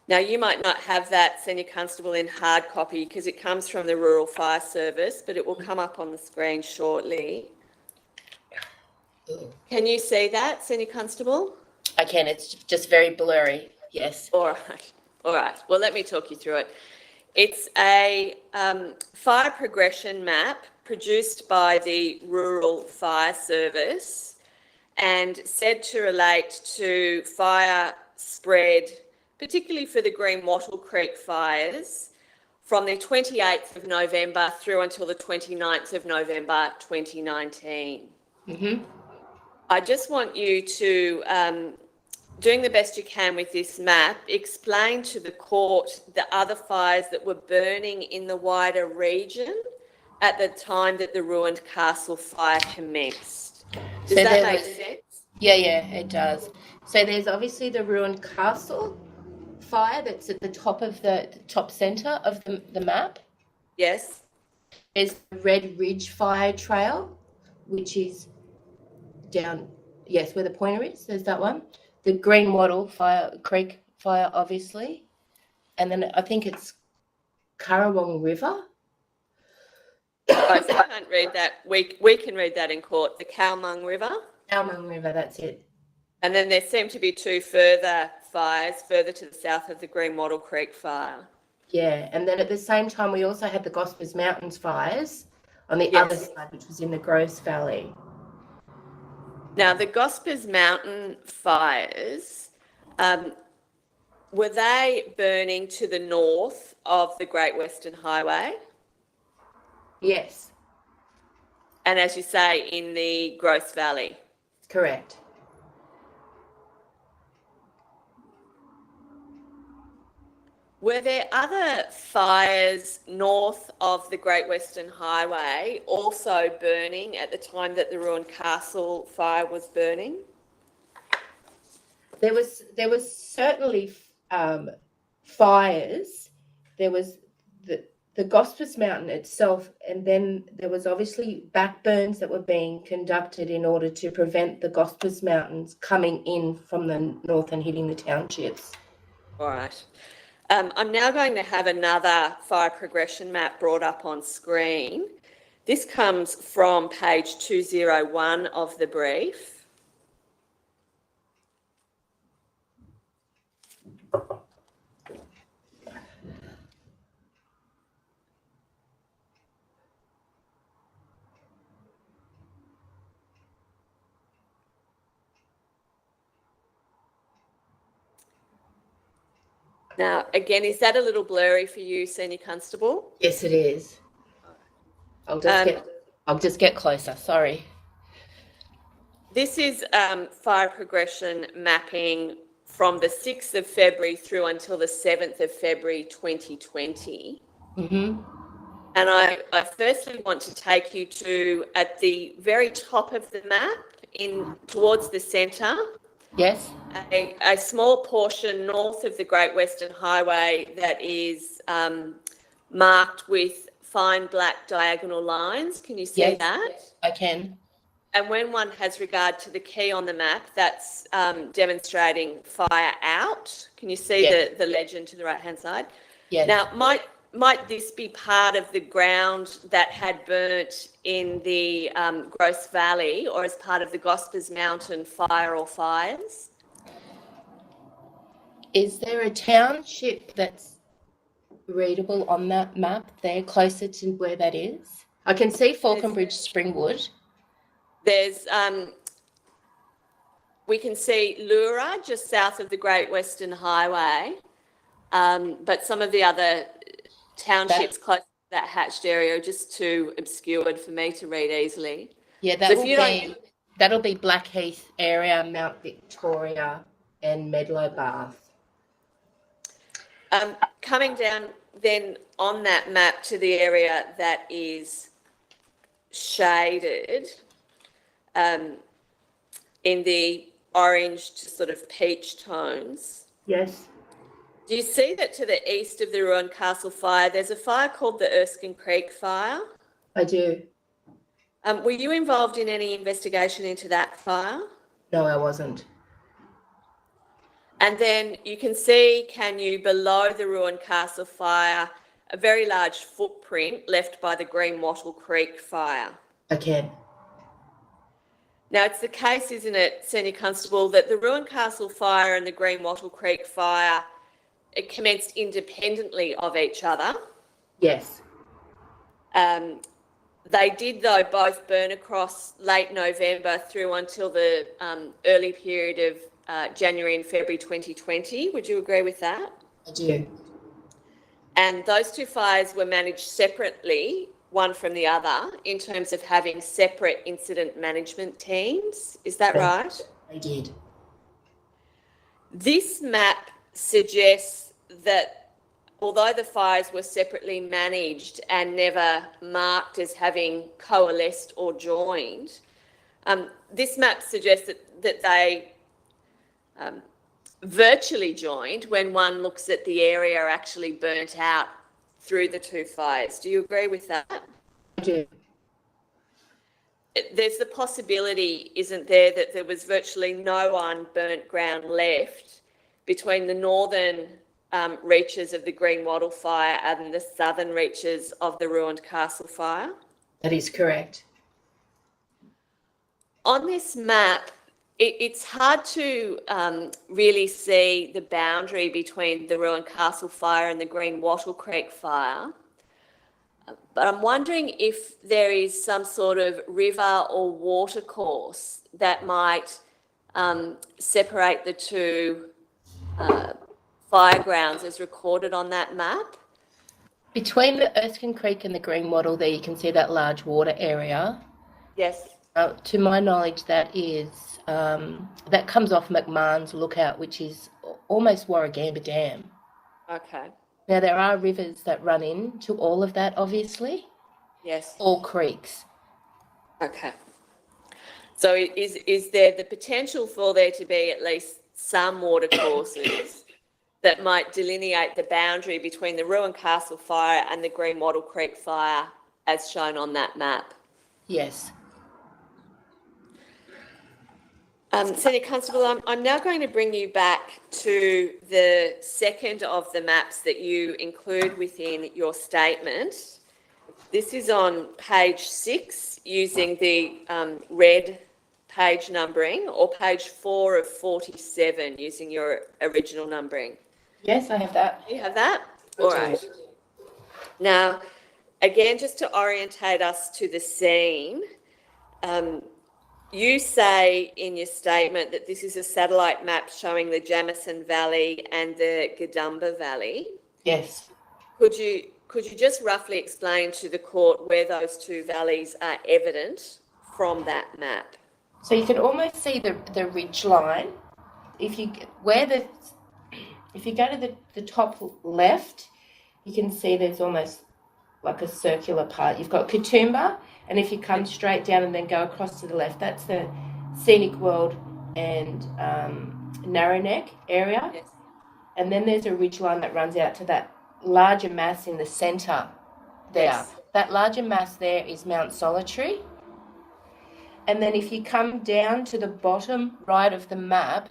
Now, you might not have that, Senior Constable, in hard copy because it comes from the Rural Fire Service, but it will come up on the screen shortly. Can you see that, Senior Constable? I can. It's just very blurry. Yes. All right. All right. Well, let me talk you through it. It's a fire progression map produced by the Rural Fire Service and said to relate to fire spread, particularly for the Green Wattle Creek fires, from the 28th of November through until the 29th of November 2019. Mm-hmm. I just want you to, doing the best you can with this map, explain to the court the other fires that were burning in the wider region at the time that the ruined castle fire commenced. Does that make sense? Yeah, it does. So there's obviously the ruined castle fire that's at the top of the top centre of the map. Yes. There's the Red Ridge Fire Trail, which is down, yes, where the pointer is. There's that one. The Green Wattle Creek fire, obviously. And then I think it's Currawong River. I can't read that. We can read that in court. The Cowmung River. Cowmung River, that's it. And then there seem to be two further fires further to the south of the Green Wattle Creek fire. Yeah, and then at the same time, we also had the Gospers Mountains fires on the other side, which was in the Gross Valley. Now, the Gospers Mountain fires, were they burning to the north of the Great Western Highway? Yes, And as you say, in the Growth Valley. correct. Were there other fires north of the Great Western Highway also burning at the time that the Ruined Castle fire was burning? There was certainly fires. There was the Gospers Mountain itself, and then there was obviously backburns that were being conducted in order to prevent the Gospers Mountains coming in from the north and hitting the townships. All right. I'm now going to have another fire progression map brought up on screen. This comes from page 201 of the brief. Now, again, is that a little blurry for you, Senior Constable? Yes, it is. I'll just get closer. Sorry. This is fire progression mapping from the 6th of February through until the 7th of February 2020. Mm-hmm. And I firstly want to take you to, at the very top of the map, in towards the centre, Yes. a small portion north of the Great Western Highway that is marked with fine black diagonal lines. Can you see Yes. that? I can. And when one has regard to the key on the map, that's demonstrating fire out. Can you see Yes. the legend to the right-hand side? Yes. Now, might this be part of the ground that had burnt in the Growth Valley, or as part of the Gospers Mountain fire or fires? Is there a township that's readable on that map there, closer to where that is? I can see Falconbridge, Springwood. There's, we can see Lura just south of the Great Western Highway, but some of the other townships close to that hatched area are just too obscured for me to read easily. Yeah, So if you that'll be Blackheath area, Mount Victoria, and Medlow Bath. Coming down then on that map to the area that is shaded in the orange to sort of peach tones. Yes. Do you see that to the east of the Ruined Castle fire, there's a fire called the Erskine Creek fire? I do. Were you involved in any investigation into that fire? No, I wasn't. And then you can see, can you, below the Ruined Castle fire, a very large footprint left by the Green Wattle Creek fire. I can. Now, it's the case, isn't it, Senior Constable, that the Ruined Castle fire and the Green Wattle Creek fire, it commenced independently of each other. Yes. They did, though, both burn across late November through until the early period of January and February 2020. Would you agree with that? I do. And those two fires were managed separately, one from the other, in terms of having separate incident management teams. Is that right? I did. This map suggests that although the fires were separately managed and never marked as having coalesced or joined, this map suggests that they virtually joined when one looks at the area actually burnt out through the two fires. Do you agree with that? I do. There's the possibility, isn't there, that there was virtually no unburnt ground left between the northern reaches of the Green Wattle fire and the southern reaches of the Ruined Castle fire? That is correct. On this map, it's hard to really see the boundary between the Ruined Castle fire and the Green Wattle Creek fire. But I'm wondering if there is some sort of river or water course that might separate the two fire grounds as recorded on that map. Between the Erskine Creek and the Green Wattle there, you can see that large water area. Yes. To my knowledge, that comes off McMahon's Lookout, which is almost Warragamba Dam. Okay. Now, there are rivers that run into all of that, obviously, Yes. or creeks. Okay. So is there the potential for there to be at least some water courses that might delineate the boundary between the Ruin Castle fire and the Green Wattle Creek fire as shown on that map? Yes. Senior Constable, I'm now going to bring you back to the second of the maps that you include within your statement. This is on page 6 using the red page numbering, or page 4 of 47 using your original numbering. Yes, I have that. You have that? All right. Now, again, just to orientate us to the scene, you say in your statement that this is a satellite map showing the Jamison Valley and the Gadumba Valley. Yes. Could you just roughly explain to the court where those two valleys are evident from that map? So you can almost see the ridge line. If you go to the top left, you can see there's almost like a circular part. You've got Katoomba, and if you come straight down and then go across to the left, that's the Scenic World and Narrow Neck area. Yes. And then there's a ridge line that runs out to that larger mass in the centre there. Yes. That larger mass there is Mount Solitary. And then if you come down to the bottom right of the map,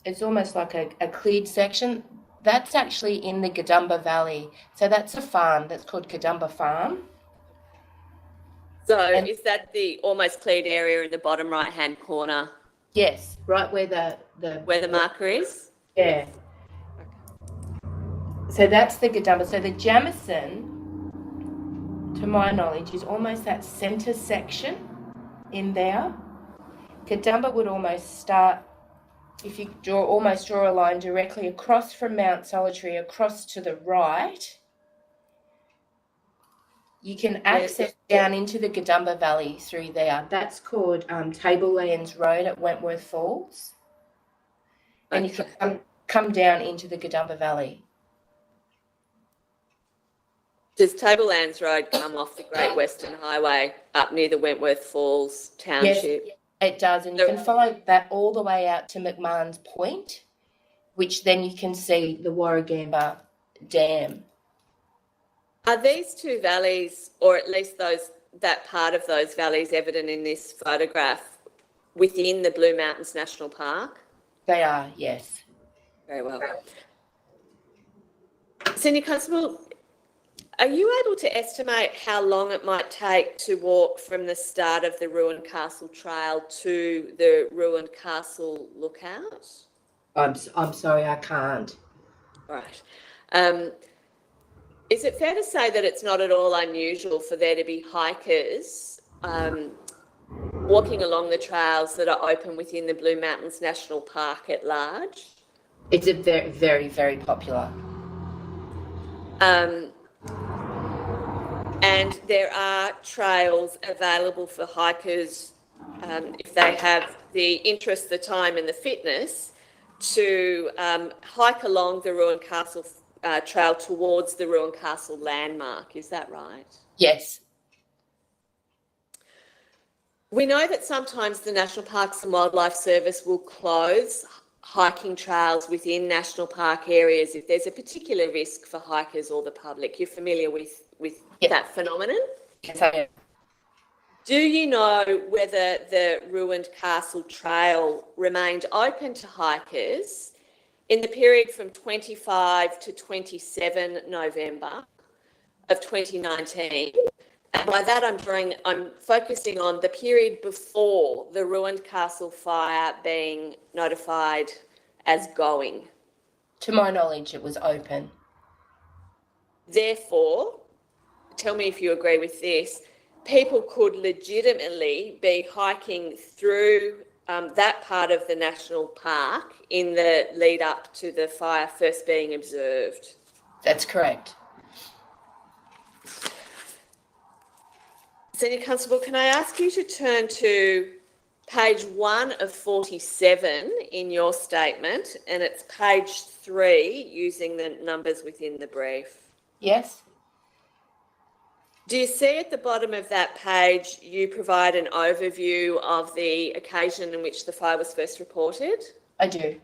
it's almost like a cleared section. That's actually in the Gadumba Valley. So that's a farm that's called Gadumba Farm. So is that the almost cleared area in the bottom right-hand corner? Yes, right where Where the marker is? Yeah. So that's the Gadumba. So the Jamison, to my knowledge, is almost that centre section in there. Gadumba would almost start, if you draw a line directly across from Mount Solitary across to the right, you can access down into the Gadumba Valley through there. That's called Tablelands Road at Wentworth Falls. And you can come down into the Gadumba Valley. Does Tablelands Road come off the Great Western Highway up near the Wentworth Falls Township? Yes, it does. And you can follow that all the way out to McMahon's Point, which then you can see the Warragamba Dam. Are these two valleys, or at least that part of those valleys, evident in this photograph within the Blue Mountains National Park? They are, yes. Very well. Senior Constable, are you able to estimate how long it might take to walk from the start of the Ruin Castle Trail to the Ruin Castle Lookout? I'm sorry, I can't. Right. Is it fair to say that it's not at all unusual for there to be hikers walking along the trails that are open within the Blue Mountains National Park at large? It's a very, very, very popular. And there are trails available for hikers if they have the interest, the time and the fitness to hike along the Ruin Castle trail towards the Ruin Castle landmark. Is that right? Yes. We know that sometimes the National Parks and Wildlife Service will close hiking trails within national park areas if there's a particular risk for hikers or the public. You're familiar with that phenomenon? Yes, I am. Do you know whether the Ruined Castle Trail remained open to hikers in the period from 25 to 27 November of 2019? And by that I'm focusing on the period before the Ruined Castle fire being notified as going. To my knowledge, it was open. Therefore, tell me if you agree with this, people could legitimately be hiking through that part of the national park in the lead up to the fire first being observed. That's correct. Senior Constable, can I ask you to turn to page 1 of 47 in your statement, and it's page 3 using the numbers within the brief. Yes, Do you see at the bottom of that page, you provide an overview of the occasion in which the fire was first reported? I do.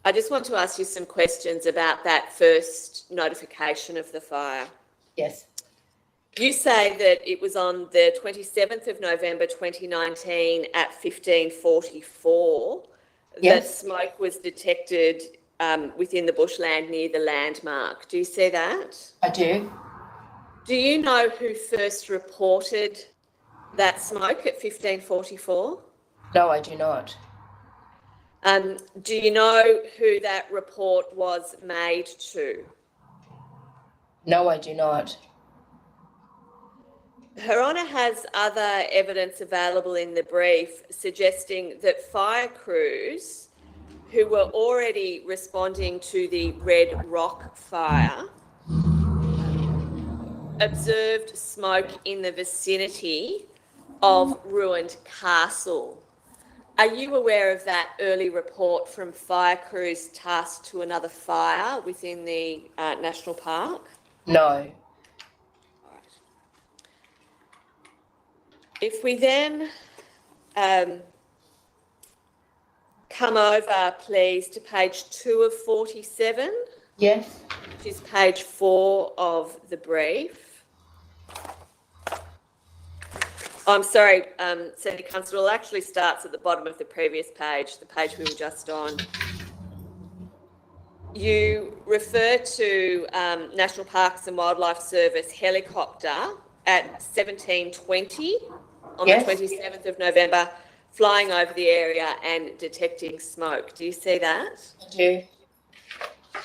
I just want to ask you some questions about that first notification of the fire. Yes, You say that it was on the 27th of November 2019 at 15:44 that Yes. smoke was detected within the bushland near the landmark. Do you see that? I do. Do you know who first reported that smoke at 15:44? No, I do not. Do you know who that report was made to? No, I do not. Her Honour has other evidence available in the brief suggesting that fire crews who were already responding to the Red Rock fire observed smoke in the vicinity of ruined castle. Are you aware of that early report from fire crews tasked to another fire within the national park? No. If we then come over, please, to page 2 of 47, Yes. which is page 4 of the brief. I'm sorry, Senior Constable, it actually starts at the bottom of the previous page, the page we were just on. You refer to National Parks and Wildlife Service helicopter at 17:20 on Yes. the 27th of November, flying over the area and detecting smoke. Do you see that? I do.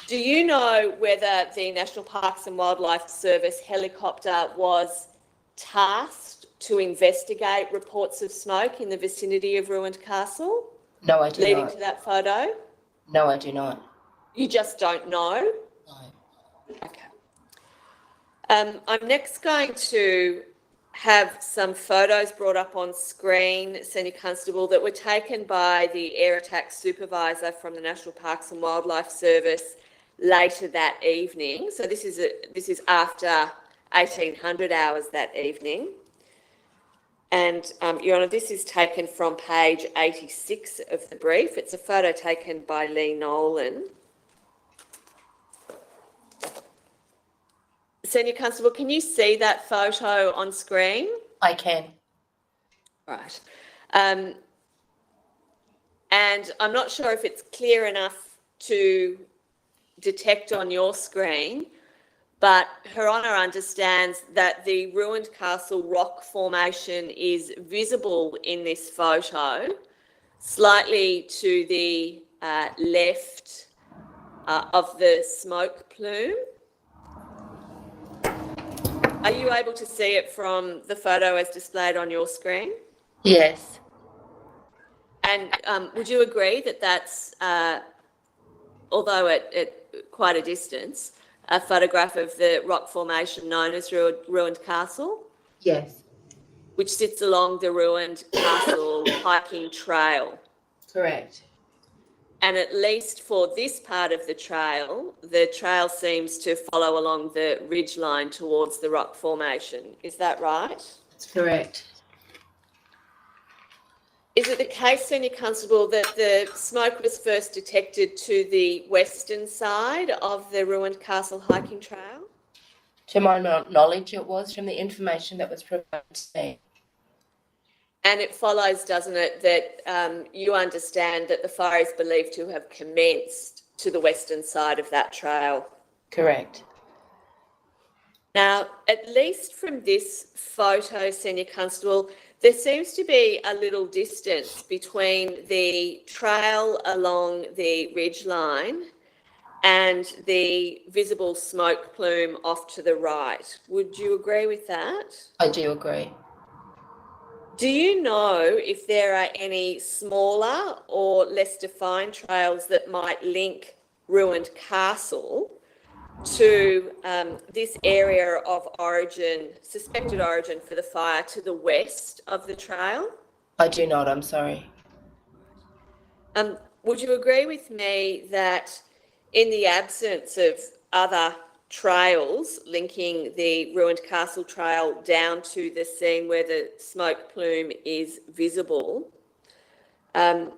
Do you know whether the National Parks and Wildlife Service helicopter was tasked to investigate reports of smoke in the vicinity of ruined castle No, I do leading not. to that photo? No, I do not. You just don't know? No. Okay. I'm next going to have some photos brought up on screen, Senior Constable, that were taken by the air attack supervisor from the National Parks and Wildlife Service later that evening. So this is after 1800 hours that evening. And Your Honour, this is taken from page 86 of the brief. It's a photo taken by Lee Nolan. Senior Constable, can you see that photo on screen? I can. Right. And I'm not sure if it's clear enough to detect on your screen, but Her Honour understands that the ruined castle rock formation is visible in this photo, slightly to the left of the smoke plume. Are you able to see it from the photo as displayed on your screen? Yes. And would you agree that that's, although at quite a distance, a photograph of the rock formation known as Ruined Castle, Yes. which sits along the Ruined Castle hiking trail? Correct. And at least for this part of the trail seems to follow along the ridge line towards the rock formation. Is that right? That's correct. Is it the case, Senior Constable, that the smoke was first detected to the western side of the Ruined Castle hiking trail? To my knowledge, it was from the information that was provided to me. And it follows, doesn't it, that you understand that the fire is believed to have commenced to the western side of that trail? Correct. Now, at least from this photo, Senior Constable, there seems to be a little distance between the trail along the ridge line and the visible smoke plume off to the right. Would you agree with that? I do agree. Do you know if there are any smaller or less defined trails that might link Ruined Castle to this area of origin, suspected origin for the fire to the west of the trail? I do not, I'm sorry. Would you agree with me that in the absence of other trails linking the ruined castle trail down to the scene where the smoke plume is visible, a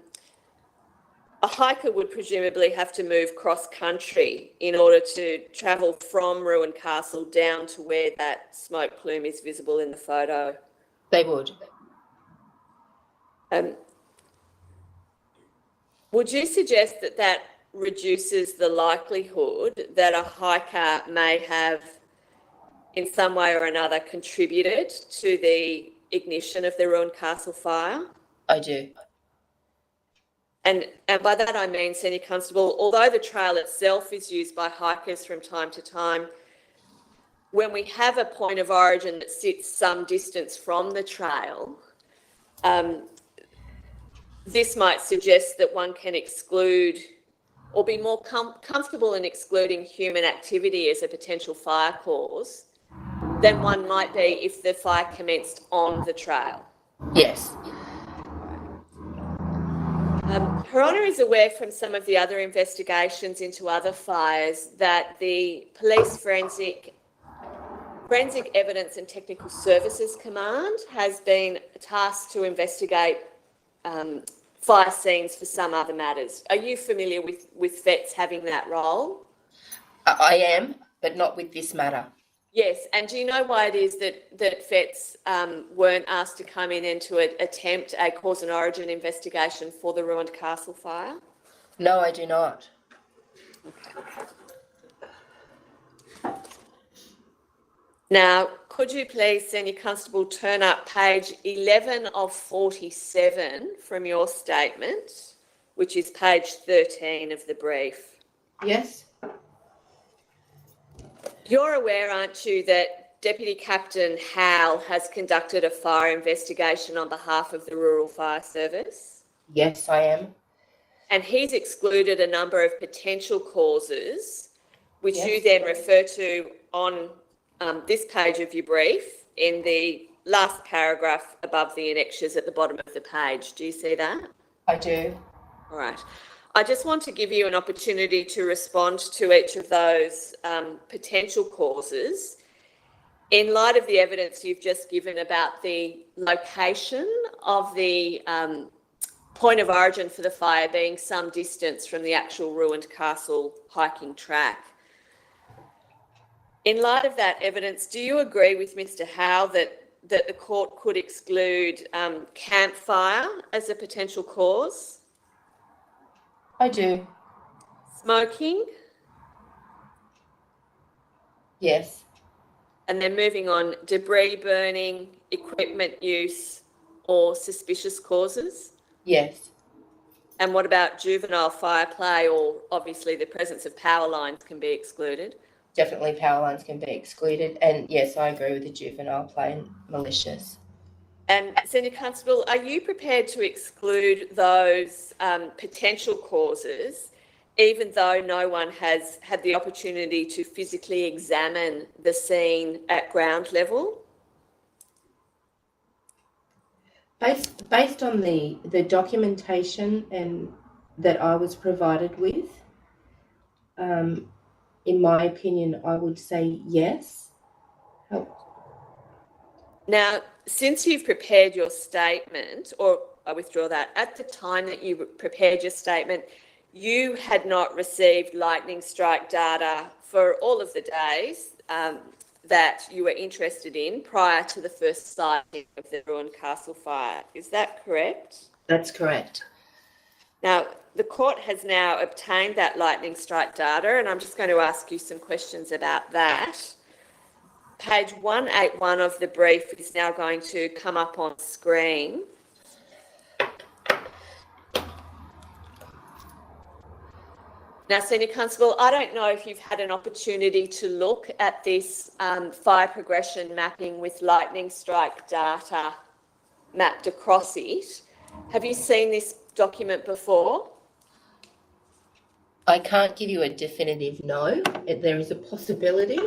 hiker would presumably have to move cross country in order to travel from ruined castle down to where that smoke plume is visible in the photo? They would. Would you suggest that that reduces the likelihood that a hiker may have in some way or another contributed to the ignition of the ruined castle fire? I do. And by that I mean, Senior Constable, although the trail itself is used by hikers from time to time, when we have a point of origin that sits some distance from the trail, this might suggest that one can exclude or be more comfortable in excluding human activity as a potential fire cause than one might be if the fire commenced on the trail. Yes. Her Honour is aware from some of the other investigations into other fires that the Police Forensic Evidence and Technical Services Command has been tasked to investigate fire scenes for some other matters. Are you familiar with vets having that role? I am, but not with this matter. Yes, and do you know why it is that vets weren't asked to come in and to attempt a cause and origin investigation for the ruined castle fire? No, I do not. Now, could you please, Senior Constable, turn up page 11 of 47 from your statement, which is page 13 of the brief? Yes. You're aware, aren't you, that Deputy Captain Howell has conducted a fire investigation on behalf of the Rural Fire Service? Yes, I am. And he's excluded a number of potential causes, which Yes. you then refer to on this page of your brief in the last paragraph above the annexures at the bottom of the page. Do you see that? I do. All right. I just want to give you an opportunity to respond to each of those potential causes in light of the evidence you've just given about the location of the point of origin for the fire being some distance from the actual ruined castle hiking track. In light of that evidence, do you agree with Mr. Howell that the court could exclude campfire as a potential cause? I do. Smoking? Yes. And then moving on, debris burning, equipment use, or suspicious causes? Yes. And what about juvenile fire play, or obviously the presence of power lines can be excluded? Definitely power lines can be excluded. And yes, I agree with the juvenile play and malicious. And Senior Constable, are you prepared to exclude those potential causes, even though no one has had the opportunity to physically examine the scene at ground level? Based on the documentation and that I was provided with, in my opinion, I would say yes. Now, since you've prepared your statement, or I withdraw that, at the time that you prepared your statement, you had not received lightning strike data for all of the days that you were interested in prior to the first sighting of the ruined castle fire. Is that correct? That's correct. Now, the court has now obtained that lightning strike data, and I'm just going to ask you some questions about that. Page 181 of the brief is now going to come up on screen. Now, Senior Constable, I don't know if you've had an opportunity to look at this fire progression mapping with lightning strike data mapped across it. Have you seen this document before? I can't give you a definitive no. There is a possibility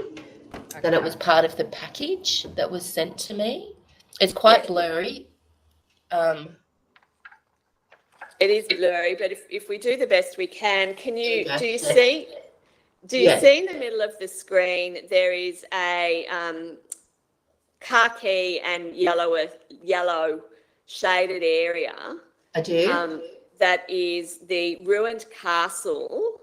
that it was part of the package that was sent to me. It's quite blurry. It is blurry, but if we do the best we can, do you Okay. see, Yeah. see in the middle of the screen, there is a khaki and yellow shaded area I do. that is the ruined castle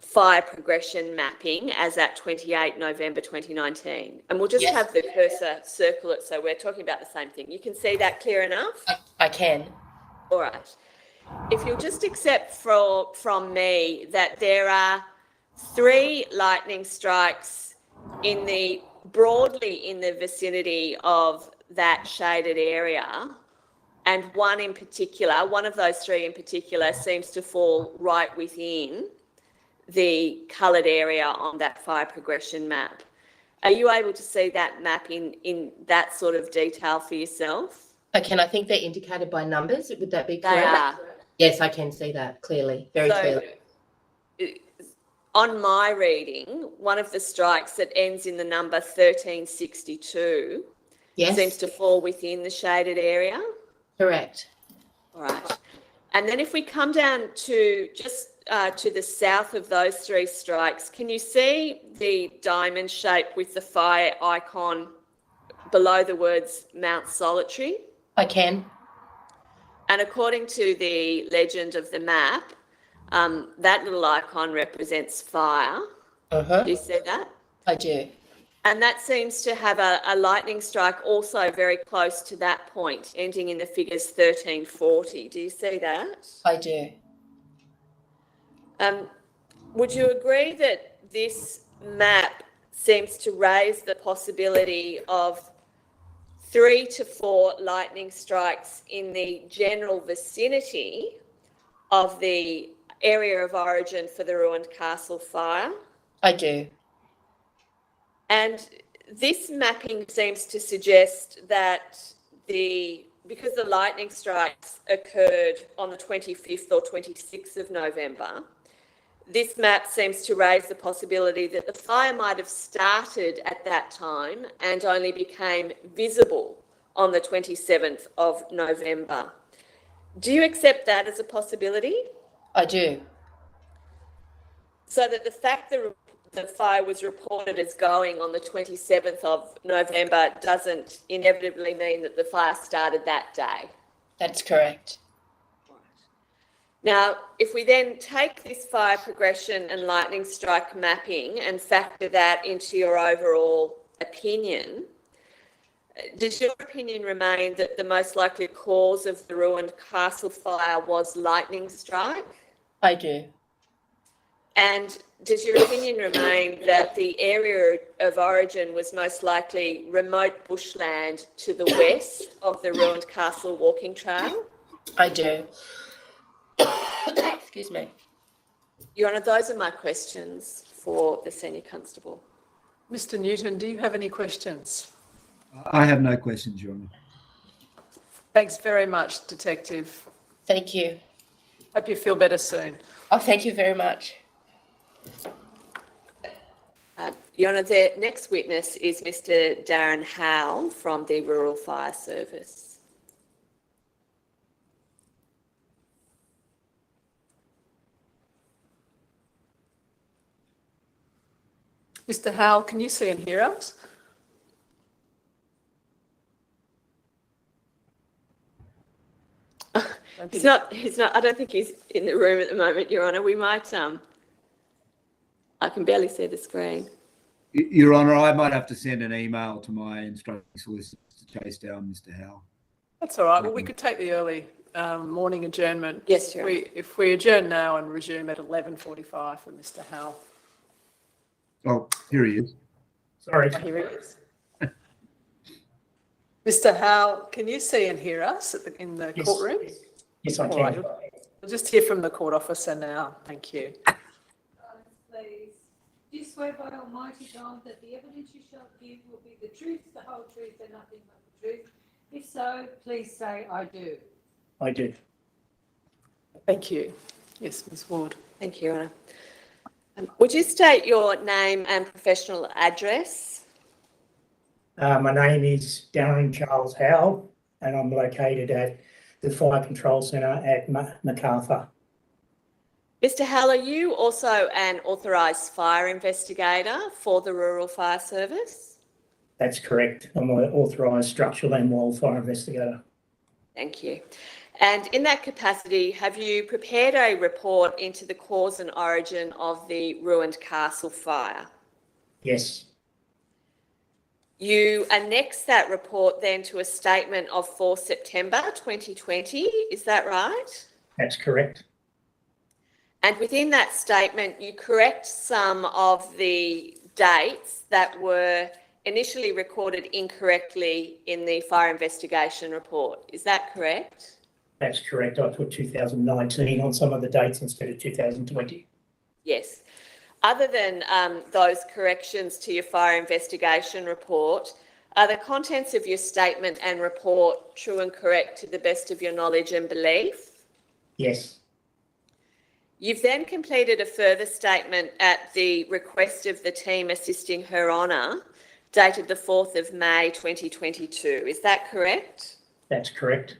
fire progression mapping as at 28 November 2019. And we'll just Yes. have the cursor circle it so we're talking about the same thing. You can see that clear enough? I can. All right. If you'll just accept from me that there are 3 lightning strikes broadly in the vicinity of that shaded area, and one of those 3 in particular seems to fall right within the coloured area on that fire progression map. Are you able to see that map in that sort of detail for yourself? I can. I think they're indicated by numbers. Would that be They correct? are. Yes, I can see that clearly, very clearly. On my reading, one of the strikes that ends in the number 1362 Yes, seems to fall within the shaded area. correct. All right. And then if we come down to just to the south of those 3 strikes, can you see the diamond shape with the fire icon below the words Mount Solitary? I can. And according to the legend of the map, that little icon represents fire. Uh-huh. Do you see that? I do. And that seems to have a lightning strike also very close to that point, ending in the figures 1340. Do you see that? I do. Would you agree that this map seems to raise the possibility of 3 to 4 lightning strikes in the general vicinity of the area of origin for the ruined castle fire? I do. And this mapping seems to suggest that because the lightning strikes occurred on the 25th or 26th of November, this map seems to raise the possibility that the fire might have started at that time and only became visible on the 27th of November. Do you accept that as a possibility? I do. So that the fact that the fire was reported as going on the 27th of November doesn't inevitably mean that the fire started that day. That's correct. Now, if we then take this fire progression and lightning strike mapping and factor that into your overall opinion, does your opinion remain that the most likely cause of the ruined castle fire was lightning strike? I do. And does your opinion remain that the area of origin was most likely remote bushland to the west of the ruined castle walking trail? I do. Excuse me. Your Honour, those are my questions for the Senior Constable. Mr. Newton, do you have any questions? I have no questions, Your Honour. Thanks very much, Detective. Thank you. Hope you feel better soon. Oh, thank you very much. Your Honour, the next witness is Mr. Darren Howell from the Rural Fire Service. Mr. Howell, can you see and hear us? He's not, I don't think he's in the room at the moment, Your Honour. We might, I can barely see the screen. Your Honour, I might have to send an email to my instructing solicitor to chase down Mr. Howell. That's all right. Well, we could take the early morning adjournment. Yes, Your Honour. If we adjourn now and resume at 11:45 for Mr. Howell. Oh, here he is. Sorry. Here he is. Mr. Howell, can you see and hear us in the Yes. courtroom? Yes, I All right. can. We'll just hear from the court officer now. Thank you. Please. Do you swear by Almighty God that the evidence you shall give will be the truth, the whole truth, and nothing but the truth? If so, please say, I do. I do. Thank you. Yes, Ms Ward. Thank you, Your Honour. Would you state your name and professional address? My name is Darren Charles Howell, and I'm located at the Fire Control Centre at Macarthur. Mr Howell, are you also an authorised fire investigator for the Rural Fire Service? That's correct. I'm an authorised structural and wildfire investigator. Thank you. And in that capacity, have you prepared a report into the cause and origin of the ruined castle fire? Yes, You annex that report then to a statement of 4 September 2020, is that right? that's correct. And within that statement, you correct some of the dates that were initially recorded incorrectly in the fire investigation report. Is that correct? That's correct. I put 2019 on some of the dates instead of 2020. Yes. Other than those corrections to your fire investigation report, are the contents of your statement and report true and correct to the best of your knowledge and belief? Yes, You've then completed a further statement at the request of the team assisting Her Honour, dated the 4th of May 2022. Is that correct? that's correct.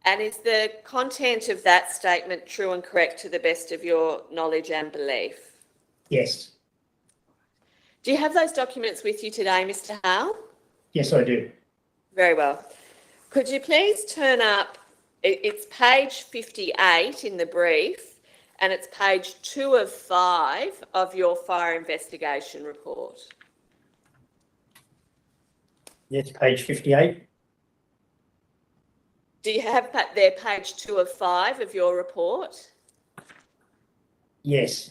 And is the content of that statement true and correct to the best of your knowledge and belief? Yes, Do you have those documents with you today, Mr. Howell? yes, I do. Very well. Could you please turn up, it's page 58 in the brief, and it's page 2 of 5 of your fire investigation report. Yes, page 58. Do you have there page 2 of 5 of your report? Yes.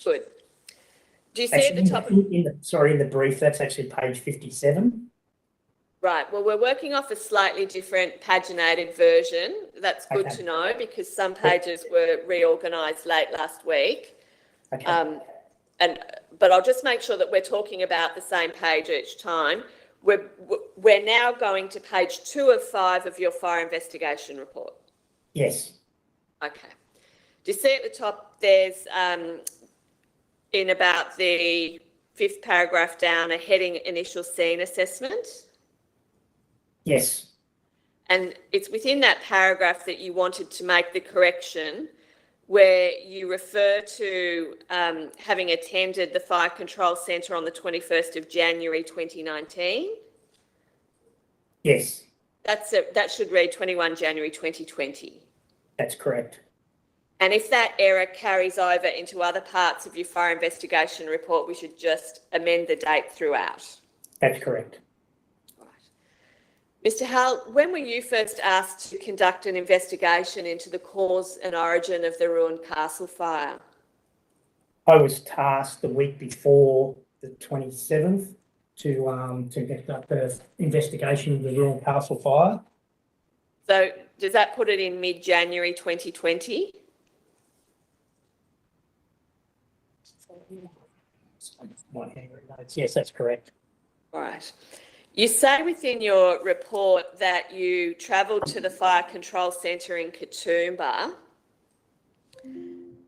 Good. Do you see at the top? In the brief, that's actually page 57. Right. Well, we're working off a slightly different paginated version. That's good Okay. to know because some pages were reorganised late last week. Okay. But I'll just make sure that we're talking about the same page each time. We're now going to page 2 of 5 of your fire investigation report. Yes, Okay. Do you see at the top there's, in about the 5th paragraph down, a heading initial scene assessment? yes, And it's within that paragraph that you wanted to make the correction where you refer to having attended the Fire Control Centre on the 21st of January 2019. yes, That should read 21 January 2020. that's correct. And if that error carries over into other parts of your fire investigation report, we should just amend the date throughout. That's correct. Mr. Howell, when were you first asked to conduct an investigation into the cause and origin of the ruined castle fire? I was tasked the week before the 27th to conduct an investigation of the ruined castle fire. So does that put it in mid-January 2020? My handwritten notes. Yes, that's correct. All right. You say within your report that you travelled to the Fire Control Centre in Katoomba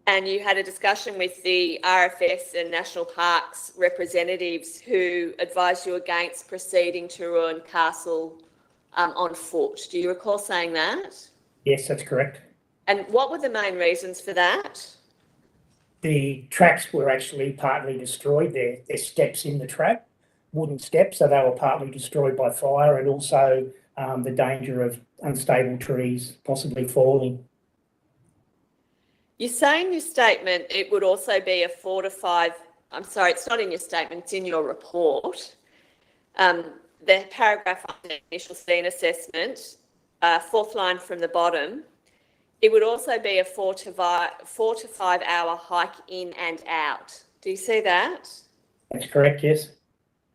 and you had a discussion with the RFS and National Parks representatives who advised you against proceeding to ruin Castle on foot. Do you recall saying that? Yes, that's correct. And what were the main reasons for that? The tracks were actually partly destroyed. There's steps in the track, wooden steps, so they were partly destroyed by fire, and also the danger of unstable trees possibly falling. You say in your statement it would also be a 4 to 5, I'm sorry, it's not in your statement, it's in your report. The paragraph on the initial scene assessment, 4th line from the bottom, it would also be a 4 to 5 hour hike in and out. Do you see that? That's correct, yes.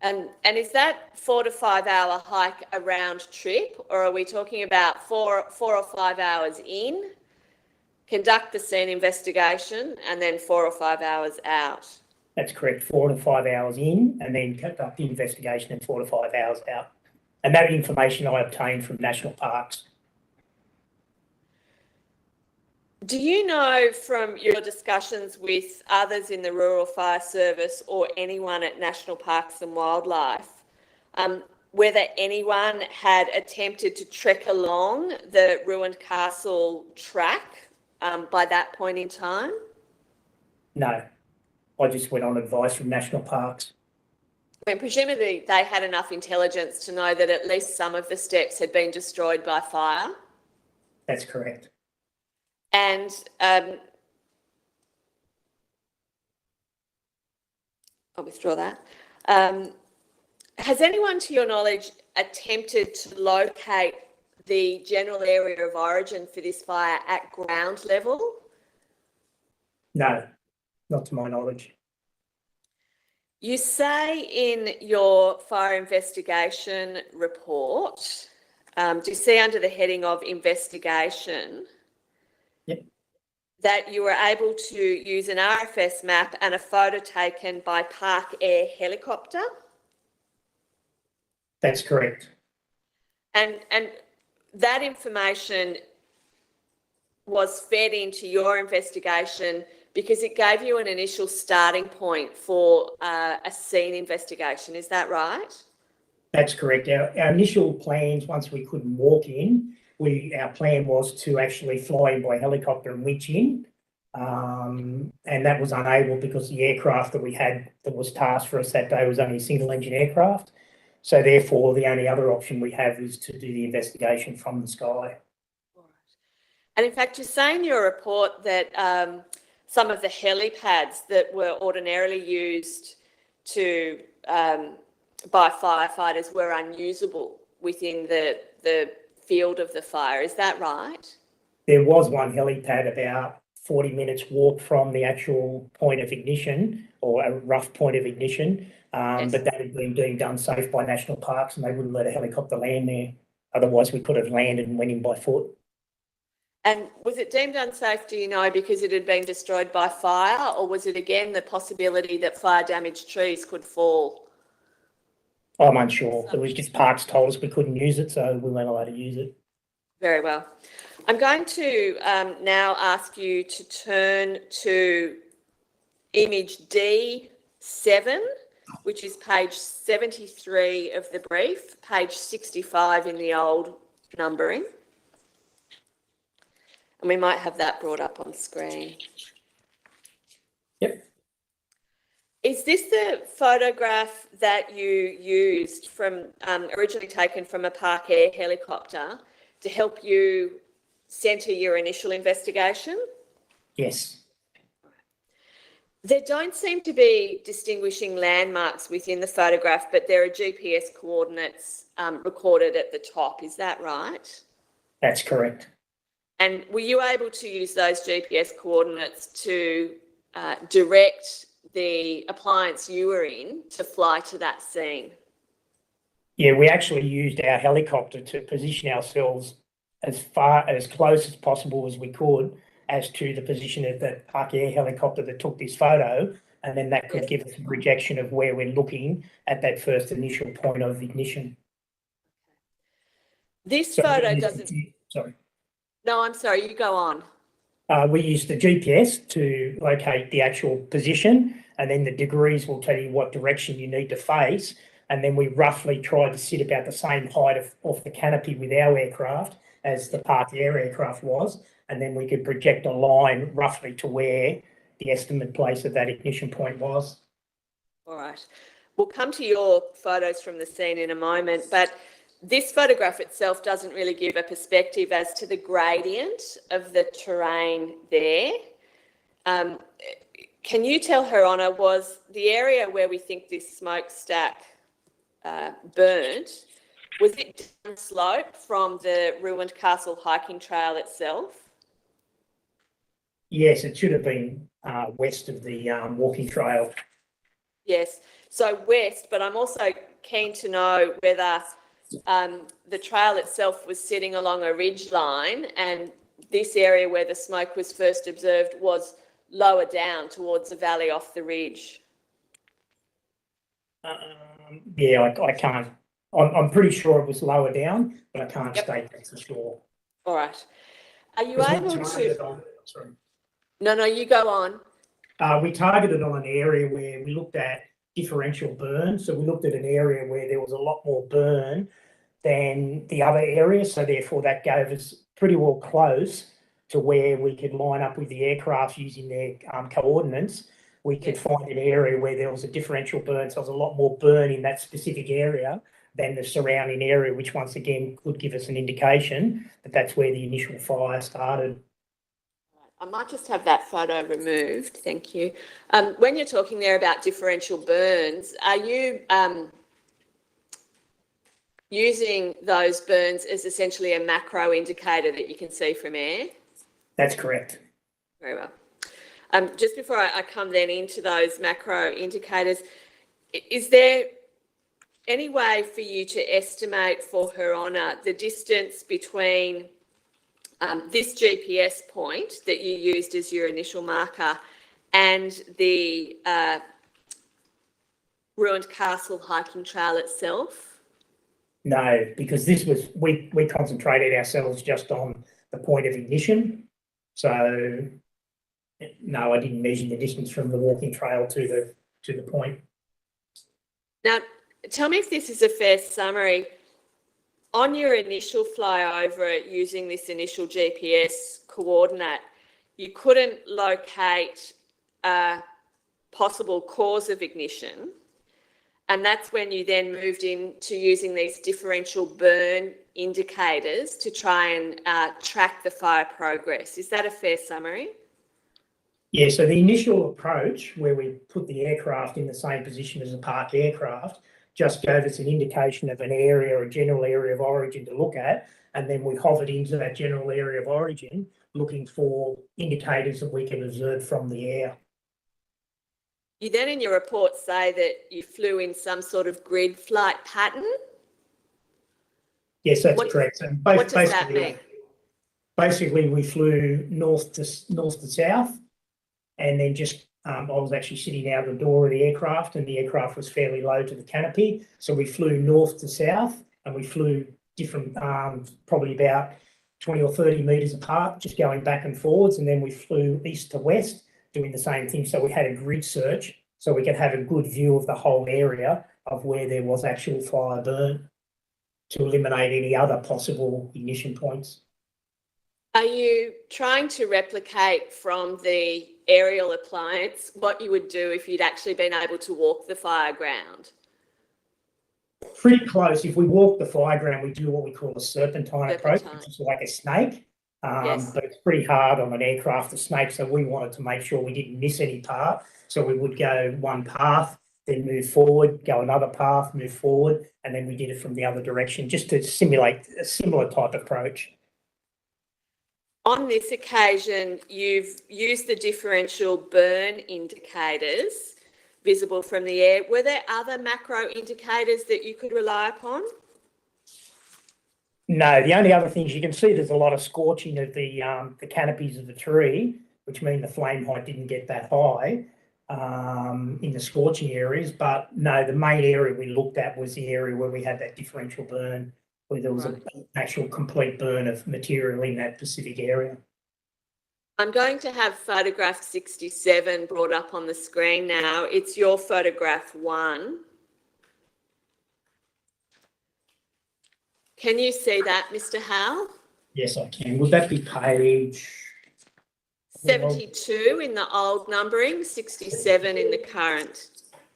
And is that 4 to 5 hour hike a round trip, or are we talking about 4 or 5 hours in, conduct the scene investigation, and then 4 or 5 hours out? That's correct, 4 to 5 hours in, and then conduct the investigation and 4 to 5 hours out. And that information I obtained from National Parks. Do you know from your discussions with others in the Rural Fire Service or anyone at National Parks and Wildlife, whether anyone had attempted to trek along the ruined castle track by that point in time? No, I just went on advice from National Parks. I mean, presumably they had enough intelligence to know that at least some of the steps had been destroyed by fire. That's correct. And I'll withdraw that. Has anyone, to your knowledge, attempted to locate the general area of origin for this fire at ground level? No, not to my knowledge. You say in your fire investigation report, do you see under the heading of investigation, Yep, that you were able to use an RFS map and a photo taken by Park Air helicopter? that's correct. And that information was fed into your investigation because it gave you an initial starting point for a scene investigation. Is that right? That's correct. Our initial plans, once we couldn't walk in, our plan was to actually fly in by helicopter and winch in. And that was unable because the aircraft that we had that was tasked for us that day was only a single engine aircraft. So therefore, the only other option we have is to do the investigation from the sky. And in fact, you say in your report that some of the helipads that were ordinarily used to by firefighters were unusable within the field of the fire. Is that right? There was one helipad about 40 minutes walk from the actual point of ignition, or a rough point of ignition, Yes. but that had been deemed unsafe by National Parks and they wouldn't let a helicopter land there. Otherwise, we could have landed and went in by foot. And was it deemed unsafe, do you know, because it had been destroyed by fire, or was it again the possibility that fire damaged trees could fall? I'm unsure. It was just Parks told us we couldn't use it, so we weren't allowed to use it. Very well. I'm going to now ask you to turn to image D7, which is page 73 of the brief, page 65 in the old numbering. And we might have that brought up on screen. Yep. Is this the photograph that you used from, originally taken from a Park Air helicopter to help you centre your initial investigation? Yes. There don't seem to be distinguishing landmarks within the photograph, but there are GPS coordinates recorded at the top. Is that right? That's correct. And were you able to use those GPS coordinates to direct the appliance you were in to fly to that scene? Yeah, we actually used our helicopter to position ourselves as close as possible as we could as to the position of the Park Air helicopter that took this photo, and then that could give us a projection of where we're looking at that first initial point of ignition. This So photo we- doesn't... Sorry. No, I'm sorry, you go on. We use the GPS to locate the actual position, and then the degrees will tell you what direction you need to face. And then we roughly try to sit about the same height off the canopy with our aircraft as the Park Air aircraft was. And then we could project a line roughly to where the estimate place of that ignition point was. All right. We'll come to your photos from the scene in a moment, but this photograph itself doesn't really give a perspective as to the gradient of the terrain there. Can you tell Her Honour, was the area where we think this smokestack burnt, was it down slope from the ruined castle hiking trail itself? Yes, it should have been west of the walking trail. Yes, so west, but I'm also keen to know whether the trail itself was sitting along a ridge line and this area where the smoke was first observed was lower down towards the valley off the ridge. Yeah, I can't. I'm pretty sure it was lower down, but I can't state that for sure. All right. Are you able to... Sorry. No, you go on. We targeted on an area where we looked at differential burn. So we looked at an area where there was a lot more burn than the other areas. So therefore that gave us pretty well close to where we could line up with the aircraft using their coordinates. We could find an area where there was a differential burn. So there was a lot more burn in that specific area than the surrounding area, which once again could give us an indication that that's where the initial fire started. I might just have that photo removed. Thank you. When you're talking there about differential burns, are you using those burns as essentially a macro indicator that you can see from air? That's correct. Very well. Just before I come then into those macro indicators, is there any way for you to estimate for Her Honour the distance between this GPS point that you used as your initial marker and the ruined castle hiking trail itself? No, because this was, we concentrated ourselves just on the point of ignition. So no, I didn't measure the distance from the walking trail to the point. Now, tell me if this is a fair summary. On your initial flyover using this initial GPS coordinate, you couldn't locate a possible cause of ignition. And that's when you then moved into using these differential burn indicators to try and track the fire progress. Is that a fair summary? Yeah, so the initial approach where we put the aircraft in the same position as a parked aircraft just gave us an indication of an area or a general area of origin to look at, and then we hovered into that general area of origin looking for indicators that we can observe from the air. You then in your report say that you flew in some sort of grid flight pattern. Yes, that's correct. So What does that mean? Basically, we flew north to south, and then just I was actually sitting out the door of the aircraft, and the aircraft was fairly low to the canopy. So we flew north to south, and we flew different, probably about 20 or 30 metres apart, just going back and forwards. And then we flew east to west, doing the same thing. So we had a grid search, so we could have a good view of the whole area of where there was actual fire burn to eliminate any other possible ignition points. Are you trying to replicate from the aerial appliance what you would do if you'd actually been able to walk the fire ground? Pretty close. If we walk the fire ground, we do what we call a serpentine approach, which is like a snake. Yes. But it's pretty hard on an aircraft, a snake, so we wanted to make sure we didn't miss any part. So we would go one path, then move forward, go another path, move forward, and then we did it from the other direction, just to simulate a similar type approach. On this occasion, you've used the differential burn indicators visible from the air. Were there other macro indicators that you could rely upon? No, the only other things you can see, there's a lot of scorching of the canopies of the tree, which mean the flame height didn't get that high in the scorching areas. But no, the main area we looked at was the area where we had that differential burn, where there was an actual complete burn of material in that specific area. I'm going to have photograph 67 brought up on the screen now. It's your photograph 1. Can you see that, Mr. Howell? Yes, I can. Would that be page 72 in the old numbering, 67 in the current.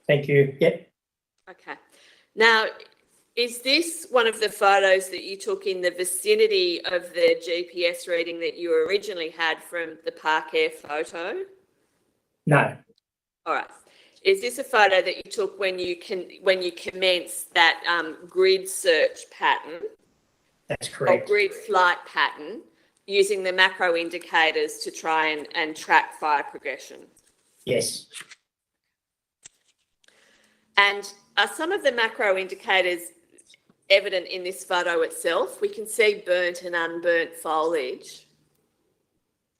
Thank you. Yep. Okay. Now, is this one of the photos that you took in the vicinity of the GPS reading that you originally had from the Park Air photo? No. All right. Is this a photo that you took when you commenced that grid search pattern? That's correct. Or grid flight pattern, using the macro indicators to try and track fire progression? Yes. And are some of the macro indicators evident in this photo itself? We can see burnt and unburnt foliage.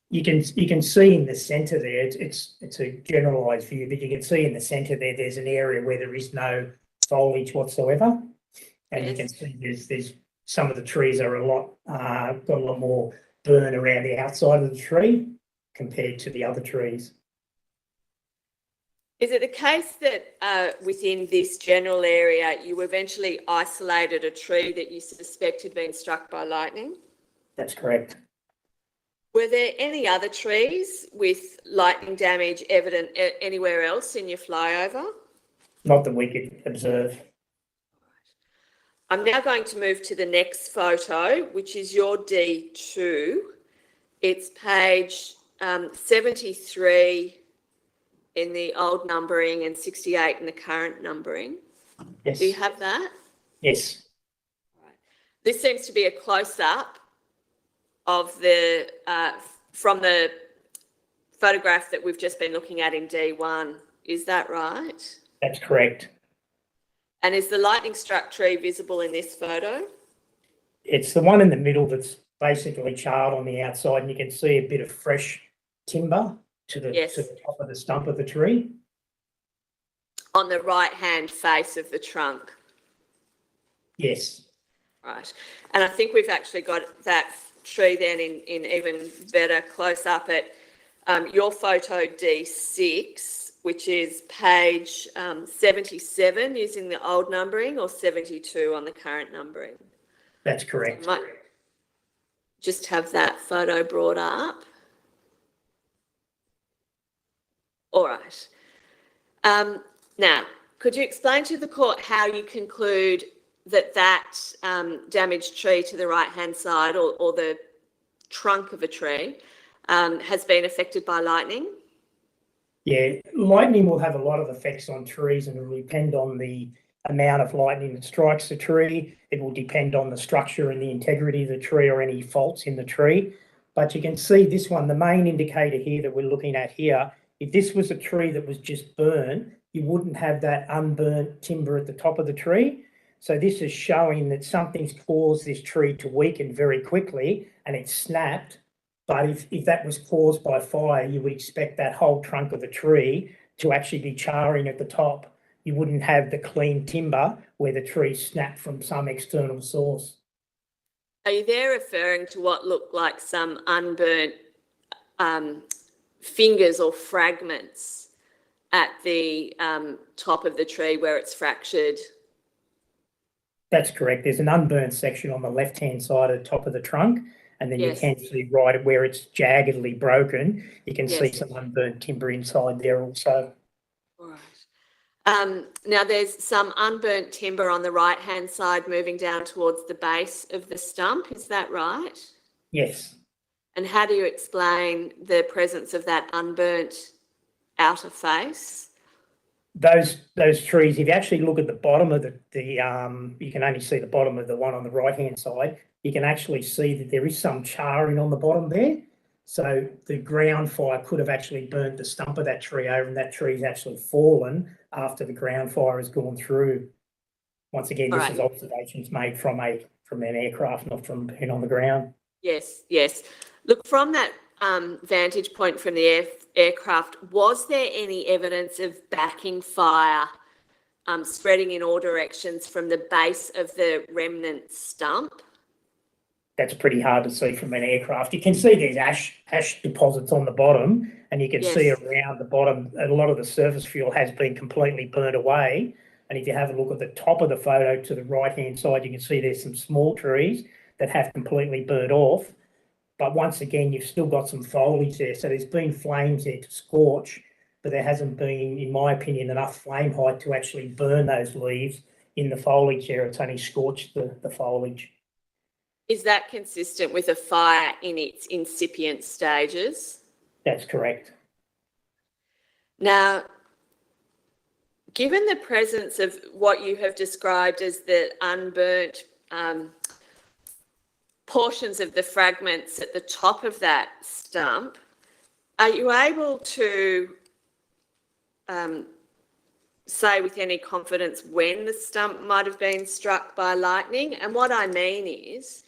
You can see in the centre there, it's a generalised view, but you can see in the centre there, there's an area where there is no foliage whatsoever. And you can see there's some of the trees are got a lot more burn around the outside of the tree. compared to the other trees. Is it the case that within this general area, you eventually isolated a tree that you suspect had been struck by lightning? That's correct. Were there any other trees with lightning damage evident anywhere else in your flyover? Not that we could observe. I'm now going to move to the next photo, which is your D2. It's page 73 in the old numbering and 68 in the current numbering. Yes. Do you have that? Yes. This seems to be a close-up of the from the photograph that we've just been looking at in D1. Is that right? That's correct. And is the lightning struck tree visible in this photo? It's the one in the middle that's basically charred on the outside, and you can see a bit of fresh timber to the top of the stump of the tree. On the right-hand face of the trunk. Yes. Right. And I think we've actually got that tree then in even better close up at your photo D6, which is page 77 using the old numbering, or 72 on the current numbering. That's correct. Might just have that photo brought up. All right. Now, could you explain to the court how you conclude that damaged tree to the right-hand side, or the trunk of a tree, has been affected by lightning? Yeah, lightning will have a lot of effects on trees, and it will depend on the amount of lightning that strikes the tree. It will depend on the structure and the integrity of the tree or any faults in the tree. But you can see this one, the main indicator here that we're looking at here, if this was a tree that was just burned, you wouldn't have that unburnt timber at the top of the tree. So this is showing that something's caused this tree to weaken very quickly and it snapped. But if that was caused by fire, you would expect that whole trunk of the tree to actually be charring at the top. You wouldn't have the clean timber where the tree snapped from some external source. Are you there referring to what looked like some unburnt fingers or fragments at the top of the tree where it's fractured? That's correct. There's an unburnt section on the left-hand side at the top of the trunk, and then Yes. you can see right where it's jaggedly broken, you can see Yes. some unburnt timber inside there also. All right. Now there's some unburnt timber on the right-hand side moving down towards the base of the stump. Is that right? Yes. And how do you explain the presence of that unburnt outer face? Those trees, if you actually look at the bottom of you can only see the bottom of the one on the right-hand side, you can actually see that there is some charring on the bottom there. So the ground fire could have actually burnt the stump of that tree over, and that tree's actually fallen after the ground fire has gone through. Once again, this is observations made from an aircraft, not from being on the ground. Yes, yes. Look, from that vantage point from the aircraft, was there any evidence of backing fire spreading in all directions from the base of the remnant stump? That's pretty hard to see from an aircraft. You can see there's ash deposits on the bottom, and you can see around the bottom, a lot of the surface fuel has been completely burnt away. And if you have a look at the top of the photo to the right-hand side, you can see there's some small trees that have completely burnt off. But once again, you've still got some foliage there. So there's been flames there to scorch, but there hasn't been, in my opinion, enough flame height to actually burn those leaves in the foliage there. It's only scorched the foliage. Is that consistent with a fire in its incipient stages? That's correct. Now, given the presence of what you have described as the unburnt portions of the fragments at the top of that stump, are you able to say with any confidence when the stump might have been struck by lightning? And what I mean is,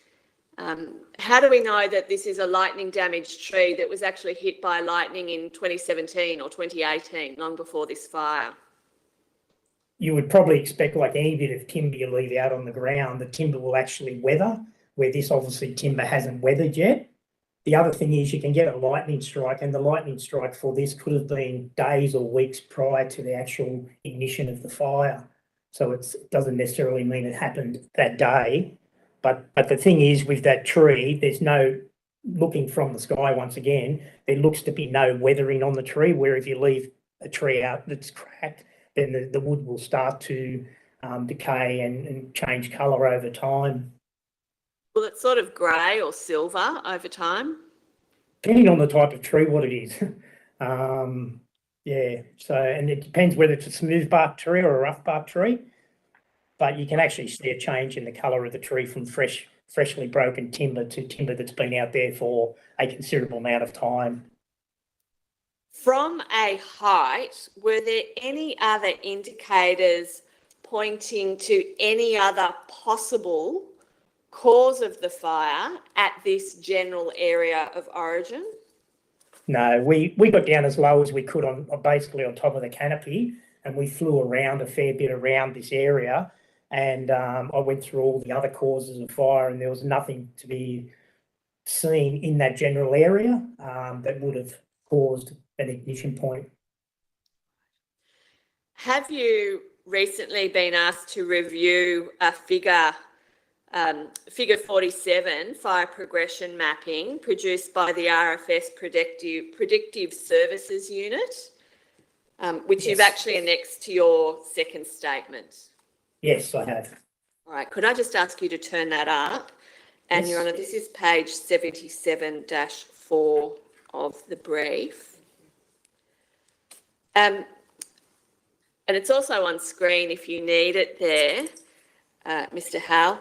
how do we know that this is a lightning damaged tree that was actually hit by lightning in 2017 or 2018, long before this fire? You would probably expect, like any bit of timber you leave out on the ground, the timber will actually weather, where this obviously timber hasn't weathered yet. The other thing is you can get a lightning strike, and the lightning strike for this could have been days or weeks prior to the actual ignition of the fire. So it doesn't necessarily mean it happened that day. But the thing is, with that tree, there's no, looking from the sky once again, there looks to be no weathering on the tree, where if you leave a tree out that's cracked, then the wood will start to decay and change colour over time. Well, it's sort of grey or silver over time. Depending on the type of tree, what it is. Yeah, so, and it depends whether it's a smooth bark tree or a rough bark tree, but you can actually see a change in the colour of the tree from freshly broken timber to timber that's been out there for a considerable amount of time. From a height, were there any other indicators pointing to any other possible cause of the fire at this general area of origin? No, we got down as low as we could on basically on top of the canopy, and we flew around a fair bit around this area, and I went through all the other causes of fire, and there was nothing to be seen in that general area that would have caused an ignition point. Have you recently been asked to review a figure 47 fire progression mapping produced by the RFS Predictive Services Unit, which you've actually annexed to your second statement? Yes, I have. All right, could I just ask you to turn that up? And Yes. Your Honour, this is page 77-4 of the brief. And it's also on screen if you need it there, Mr. Howell.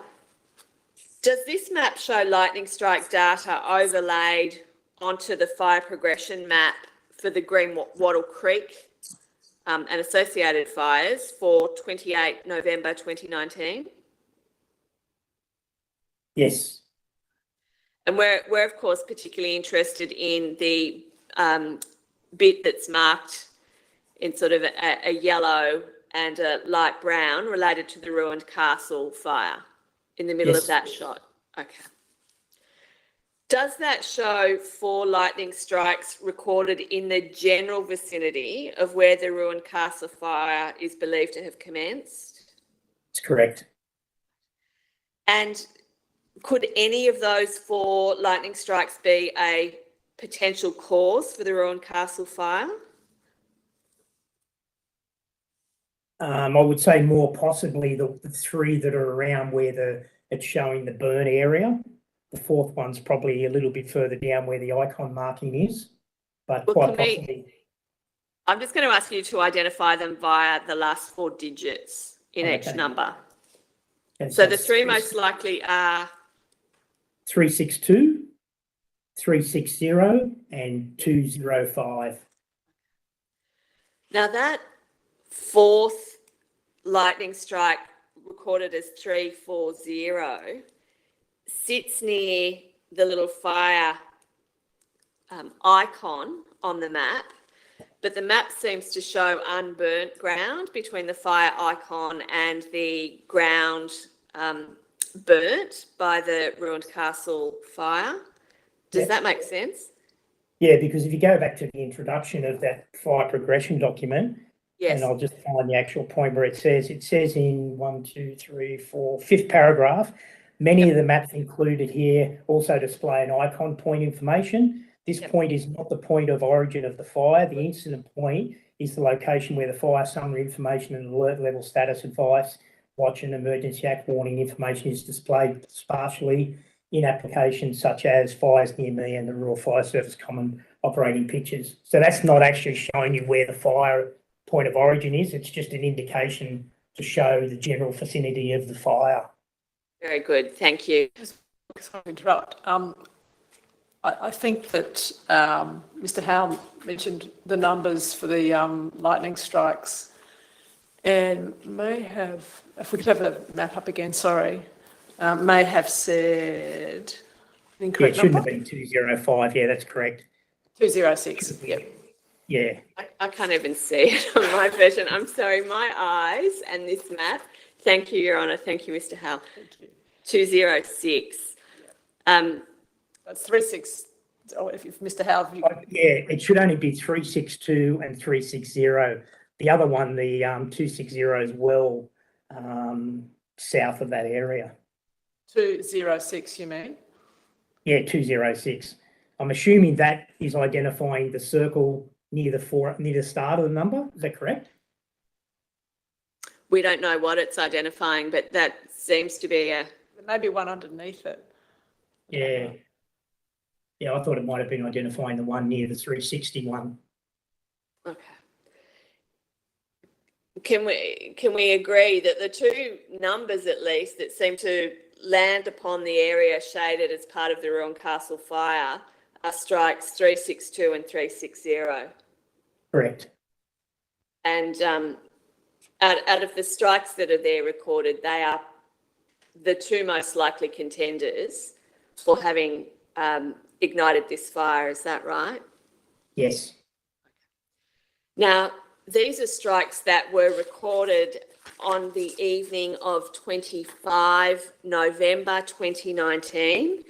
Does this map show lightning strike data overlaid onto the fire progression map for the Green Wattle Creek and associated fires for 28 November 2019? Yes. And we're of course particularly interested in the bit that's marked in sort of a yellow and a light brown related to the ruined castle fire in the middle Yes. of that shot. Okay. Does that show 4 lightning strikes recorded in the general vicinity of where the ruined castle fire is believed to have commenced? That's correct. And could any of those 4 lightning strikes be a potential cause for the ruined castle fire? I would say more possibly the 3 that are around where it's showing the burn area. The 4th one's probably a little bit further down where the icon marking is, but Well, quite can we- possibly. I'm just going to ask you to identify them via the last 4 digits in each Okay. number. And So the it's 3 most likely are 362, 360, and 205. now that 4th lightning strike recorded as 340 sits near the little fire icon on the map, but the map seems to show unburnt ground between the fire icon and the ground burnt by the ruined castle fire. Does Yeah. that make sense? Yeah, because if you go back to the introduction of that fire progression document, Yes. and I'll just find the actual point where it says in 1, 2, 3, 4, 5th paragraph, many of the maps included here also display an icon point information. This Yep. point is not the point of origin of the fire. The incident point is the location where the fire summary information and alert level status advice, watch and emergency act warning information is displayed spatially in applications such as Fires Near Me and the Rural Fire Service Common Operating Pictures. So that's not actually showing you where the fire point of origin is. It's just an indication to show the general vicinity of the fire. Very good. Thank you. Sorry to interrupt. I think that Mr. Howell mentioned the numbers for the lightning strikes, and may have, if we could have the map up again, sorry, may have said the Yeah, incorrect it shouldn't number. have been 205. Yeah, that's correct. 206. Yep. Yeah. I can't even see it on my version. I'm sorry, my eyes and this map. Thank you, Your Honour. Thank you, Mr. Howell. Thank you. 206. That's 360 So if Mr. Howe, if you, Yeah, it should only be 362 and 360. The other one, the 260 is well south of that area. 206, you mean? Yeah, 206. I'm assuming that is identifying the circle near the start of the number. Is that correct? We don't know what it's identifying, but that seems to be a, There may be one underneath it. Yeah. Yeah, I thought it might have been identifying the one near the 361. okay. Can we agree that the two numbers at least that seem to land upon the area shaded as part of the Ruan Castle fire are strikes 362 and 360? Correct. And out of the strikes that are there recorded, they are the two most likely contenders for having ignited this fire. Is that right? Yes. Now, these are strikes that were recorded on the evening of 25 November 2019,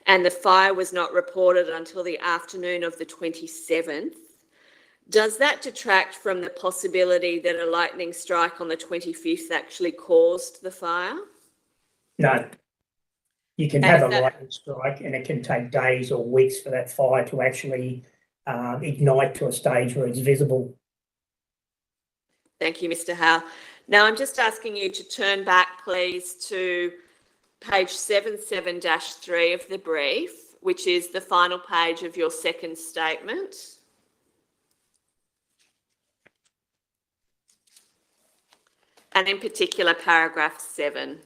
and the fire was not reported until the afternoon of the 27th. Does that detract from the possibility that a lightning strike on the 25th actually caused the fire? No. You can And have is a that- lightning strike and it can take days or weeks for that fire to actually ignite to a stage where it's visible. Thank you, Mr. Howe. Now, I'm just asking you to turn back, please, to page 77-3 of the brief, which is the final page of your second statement. And in particular, paragraph 7.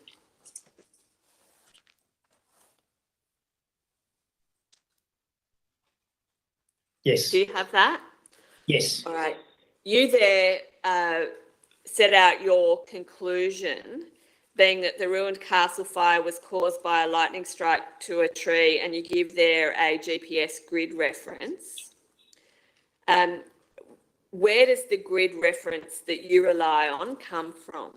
Yes. Do you have that? Yes. All right. You there set out your conclusion being that the ruined castle fire was caused by a lightning strike to a tree, and you give there a GPS grid reference. Where does the grid reference that you rely on come from?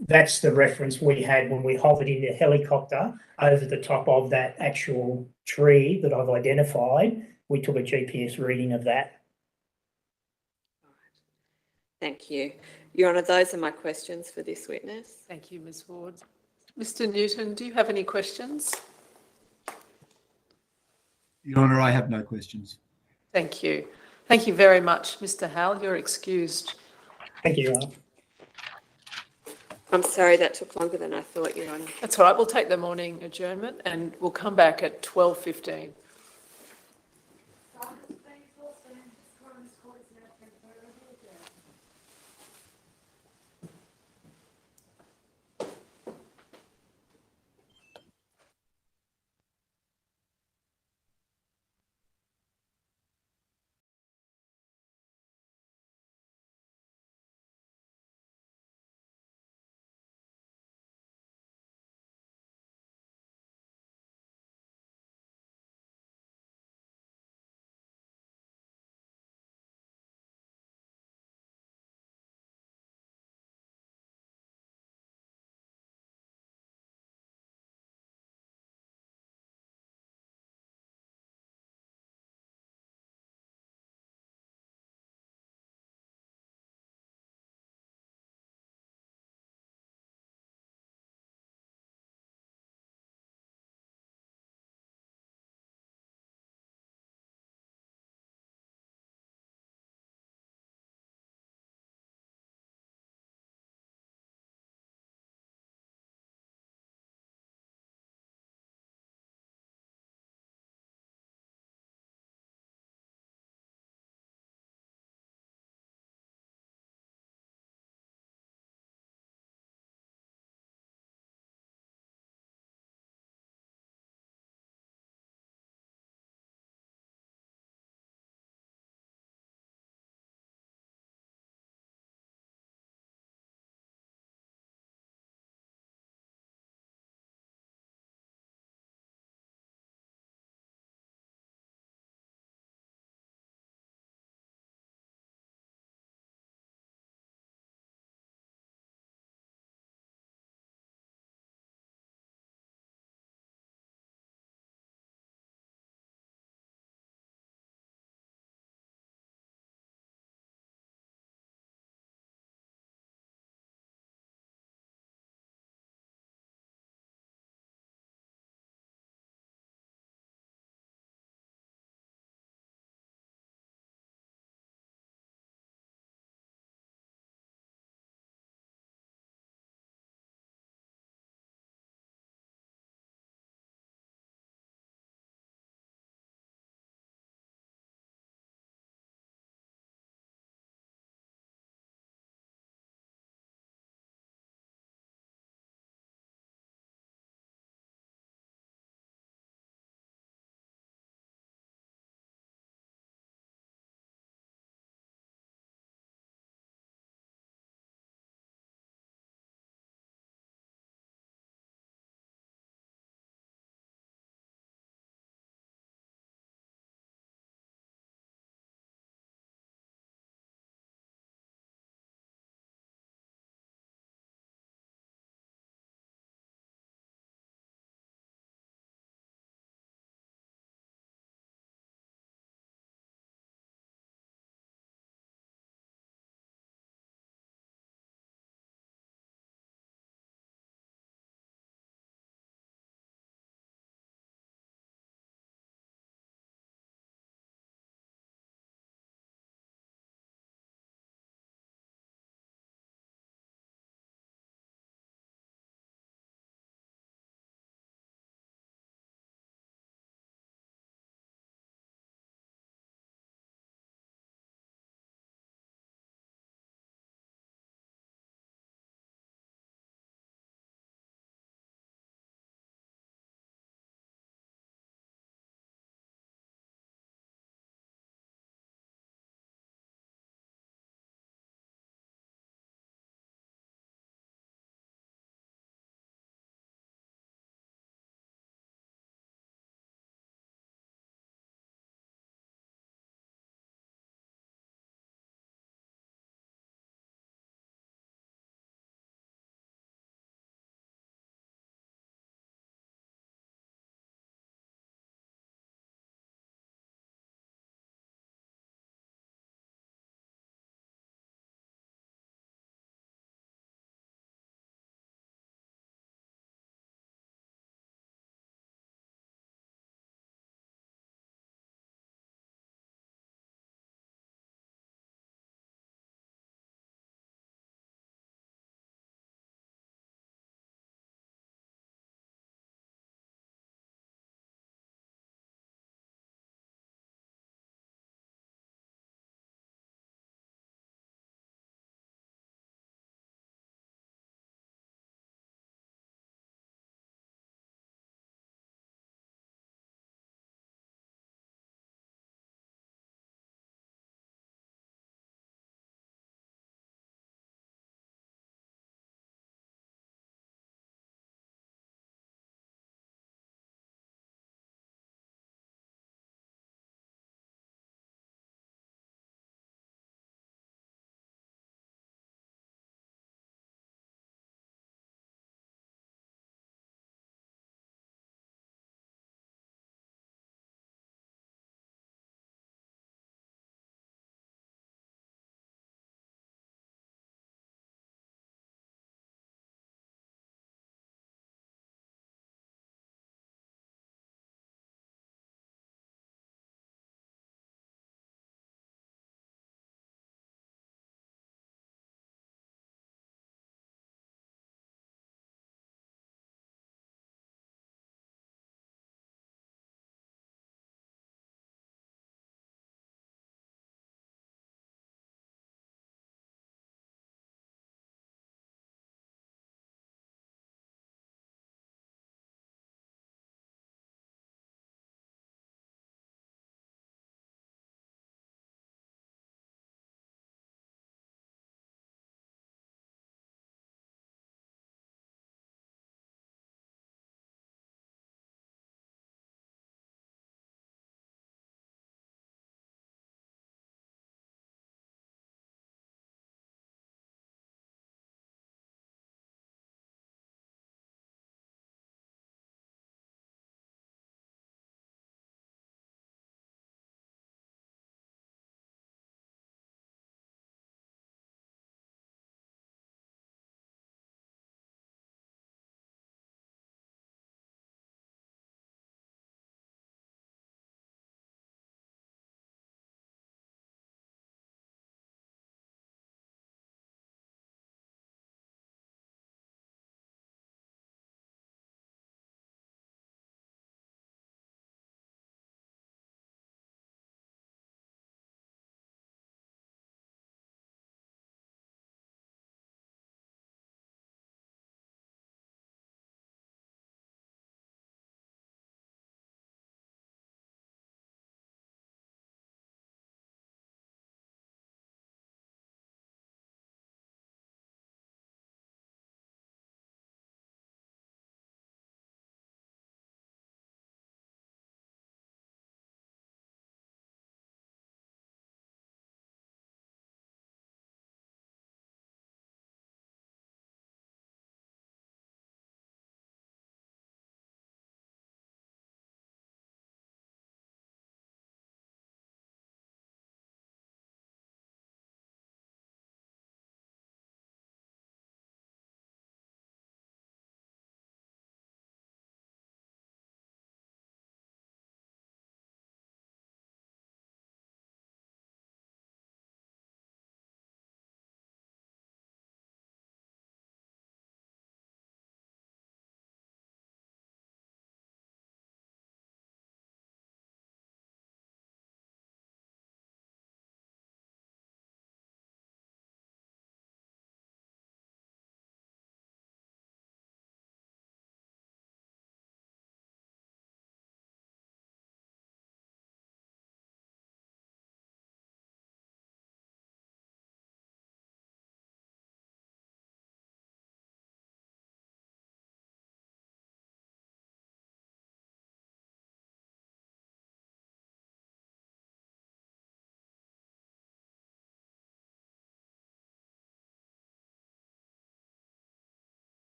That's the reference we had when we hovered in the helicopter over the top of that actual tree that I've identified. We took a GPS reading of that. Thank you. Your Honour, those are my questions for this witness. Thank you, Ms Ward. Mr Newton, do you have any questions? Your Honour, I have no questions. Thank you. Thank you very much, Mr Howell. You're excused. Thank you, Your Honour. I'm sorry that took longer than I thought, Your Honour. That's all right. We'll take the morning adjournment and we'll come back at 12:15.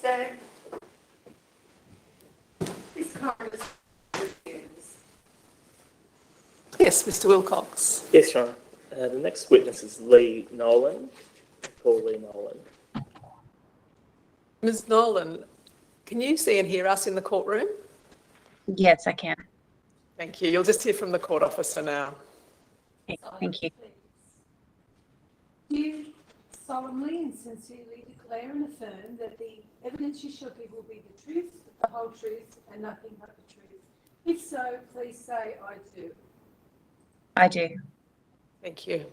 So, this coroner's Yes, Mr Wilcox. Yes, Your Honour. The next witness is Lee Nolan. Paul Lee Nolan. Ms Nolan, can you see and hear us in the courtroom? Yes, I can. Thank you. You'll just hear from the court officer now. Thank you. Do you solemnly and sincerely declare and affirm that the evidence you shall give will be the truth, the whole truth, and nothing but the truth? If so, please say, I do. I do. Thank you.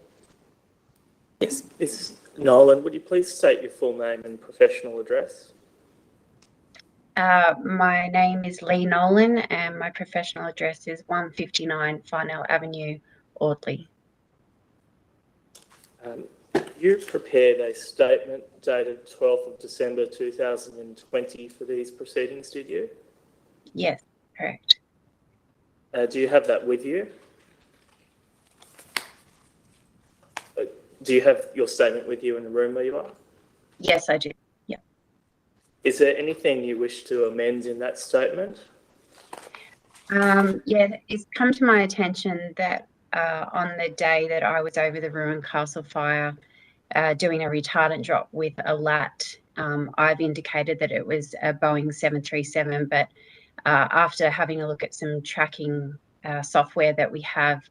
Yes, Ms Nolan, would you please state your full name and professional address? My name is Lee Nolan and my professional address is 159 Farnell Avenue, Audley. You prepared a statement dated 12th of December 2020 for these proceedings, did you? Yes, correct. Do you have that with you? Do you have your statement with you in the room where you are? Yes, I do. Yeah. Is there anything you wish to amend in that statement? Yeah, it's come to my attention that on the day that I was over the Ruin Castle fire doing a retardant drop with a LAT, I've indicated that it was a Boeing 737, but after having a look at some tracking software that we have,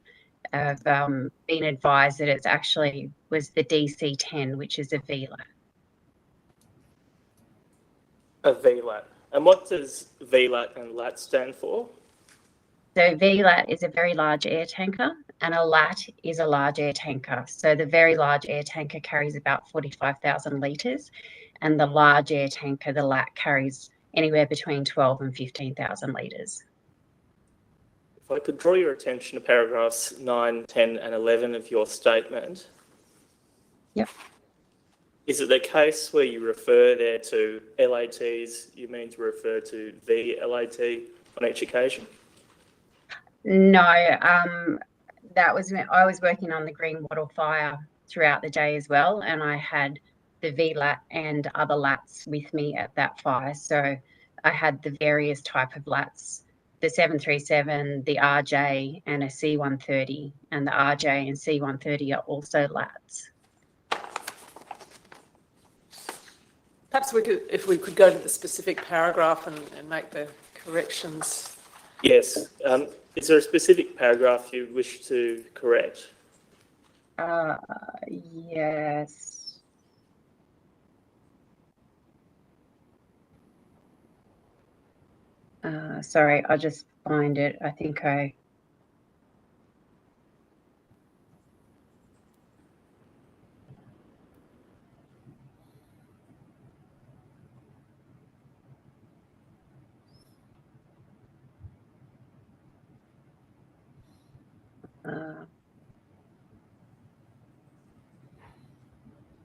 I've been advised that it's actually was the DC-10, which is a VLAT. A VLAT. And what does VLAT and LAT stand for? So VLAT is a very large air tanker and a LAT is a large air tanker. So the very large air tanker carries about 45,000 litres and the large air tanker, the LAT, carries anywhere between 12 and 15,000 litres. If I could draw your attention to paragraphs 9, 10 and 11 of your statement. Yep. Is it the case where you refer there to LATs, you mean to refer to the LAT on each occasion? No, that was when I was working on the Green Wattle fire throughout the day as well, and I had the VLAT and other LATs with me at that fire. So I had the various type of LATs, the 737, the RJ, and a C-130, and the RJ and C-130 are also LATs. Perhaps we could, if we could go to the specific paragraph and make the corrections. Yes. Is there a specific paragraph you wish to correct? Yes. Sorry, I'll just find it. I think I...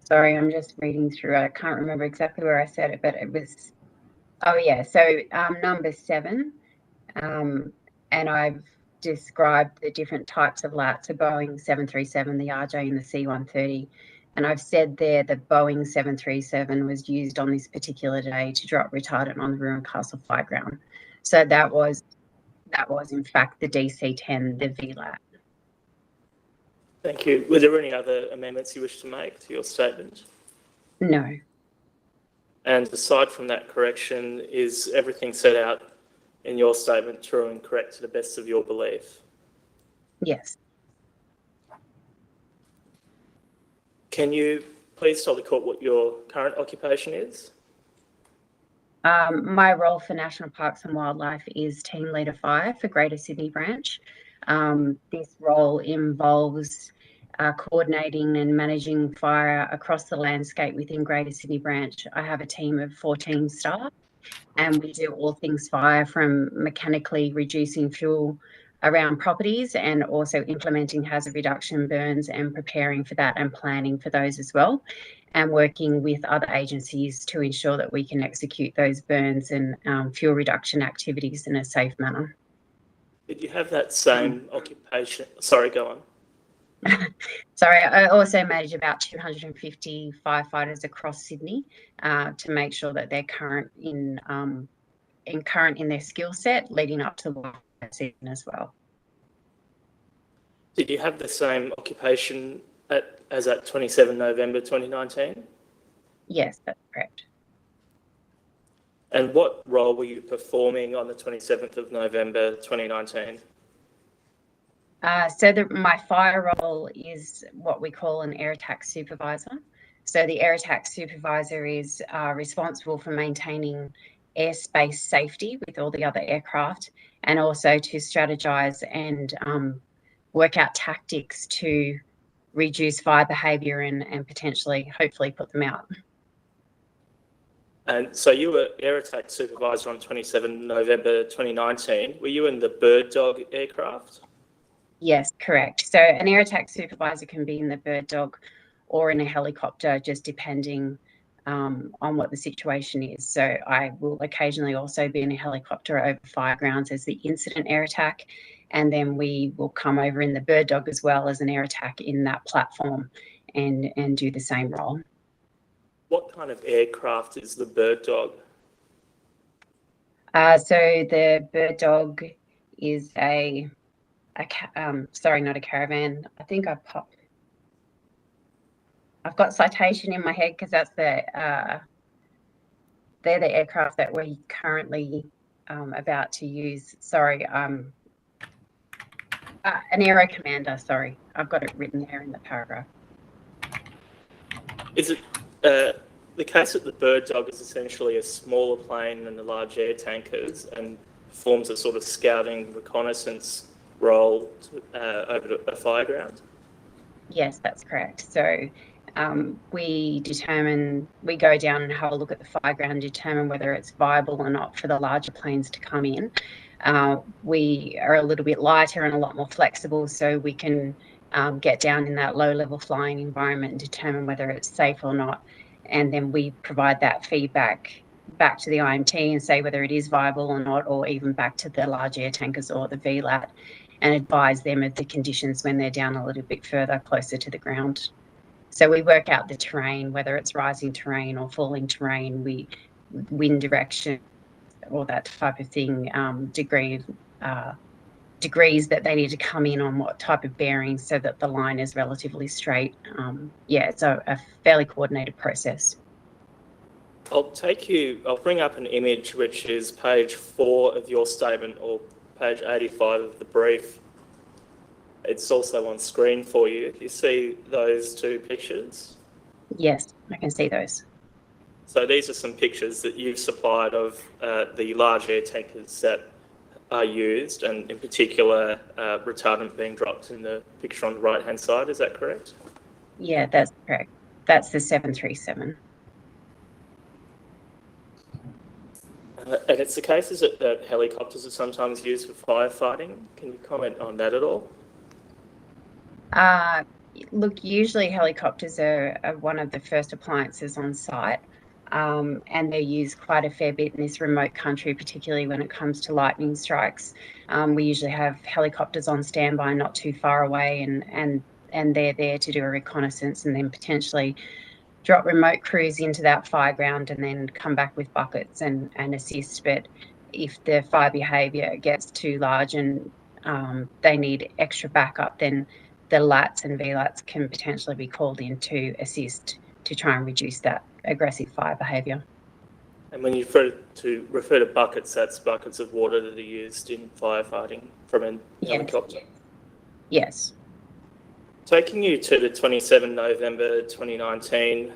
sorry, I'm just reading through. I can't remember exactly where I said it, but it was, oh yeah, so number 7, and I've described the different types of LATs, a Boeing 737, the RJ and the C-130, and I've said there the Boeing 737 was used on this particular day to drop retardant on the Ruin Castle fire ground. So that was in fact the DC-10, the VLAT. Thank you. Were there any other amendments you wish to make to your statement? No. And aside from that correction, is everything set out in your statement true and correct to the best of your belief? Yes. Can you please tell the court what your current occupation is? My role for National Parks and Wildlife is Team Leader Fire for Greater Sydney Branch. This role involves coordinating and managing fire across the landscape within Greater Sydney Branch. I have a team of 14 staff and we do all things fire, from mechanically reducing fuel around properties and also implementing hazard reduction burns and preparing for that and planning for those as well, and working with other agencies to ensure that we can execute those burns and fuel reduction activities in a safe manner. Did you have that same occupation? Sorry, go on. Sorry, I also manage about 250 firefighters across Sydney to make sure that they're current in their skill set leading up to the wildfire season as well. Did you have the same occupation as at 27 November 2019? Yes, that's correct. And what role were you performing on the 27th of November 2019? My fire role is what we call an air attack supervisor. So the air attack supervisor is responsible for maintaining airspace safety with all the other aircraft, and also to strategize and work out tactics to reduce fire behaviour and potentially, hopefully, put them out. And so you were air attack supervisor on 27 November 2019. Were you in the Bird Dog aircraft? Yes, correct. So an air attack supervisor can be in the Bird Dog or in a helicopter, just depending on what the situation is. So I will occasionally also be in a helicopter over fire grounds as the incident air attack, and then we will come over in the Bird Dog as well as an air attack in that platform and do the same role. What kind of aircraft is the Bird Dog? So the Bird Dog is sorry, not a caravan. I think I've got citation in my head because that's they're the aircraft that we're currently about to use. Sorry, an Aero Commander. Sorry, I've got it written there in the paragraph. Is it the case that the Bird Dog is essentially a smaller plane than the large air tankers and performs a sort of scouting reconnaissance role over a fire ground? Yes, that's correct. So we go down and have a look at the fire ground, determine whether it's viable or not for the larger planes to come in. We are a little bit lighter and a lot more flexible, so we can get down in that low-level flying environment and determine whether it's safe or not. And then we provide that feedback back to the IMT and say whether it is viable or not, or even back to the large air tankers or the VLAT, and advise them of the conditions when they're down a little bit further, closer to the ground. So we work out the terrain, whether it's rising terrain or falling terrain, wind direction, all that type of thing, degrees that they need to come in on, what type of bearings, so that the line is relatively straight. It's a fairly coordinated process. I'll bring up an image which is page 4 of your statement, or page 85 of the brief. It's also on screen for you. You see those two pictures? Yes, I can see those. So these are some pictures that you've supplied of the large air tankers that are used, and in particular retardant being dropped in the picture on the right hand side. Is that correct? Yeah, that's correct. That's the 737. And it's the case, is it, that helicopters are sometimes used for firefighting? Can you comment on that at all? Look, usually helicopters are one of the first appliances on site, and they're used quite a fair bit in this remote country, particularly when it comes to lightning strikes. We usually have helicopters on standby not too far away, and they're there to do a reconnaissance and then potentially drop remote crews into that fire ground and then come back with buckets and assist. But if the fire behaviour gets too large and they need extra backup, then the LATs and VLATs can potentially be called in to assist to try and reduce that aggressive fire behaviour. And when you refer to buckets, that's buckets of water that are used in firefighting from a helicopter? Yes. Taking you to the 27 November 2019,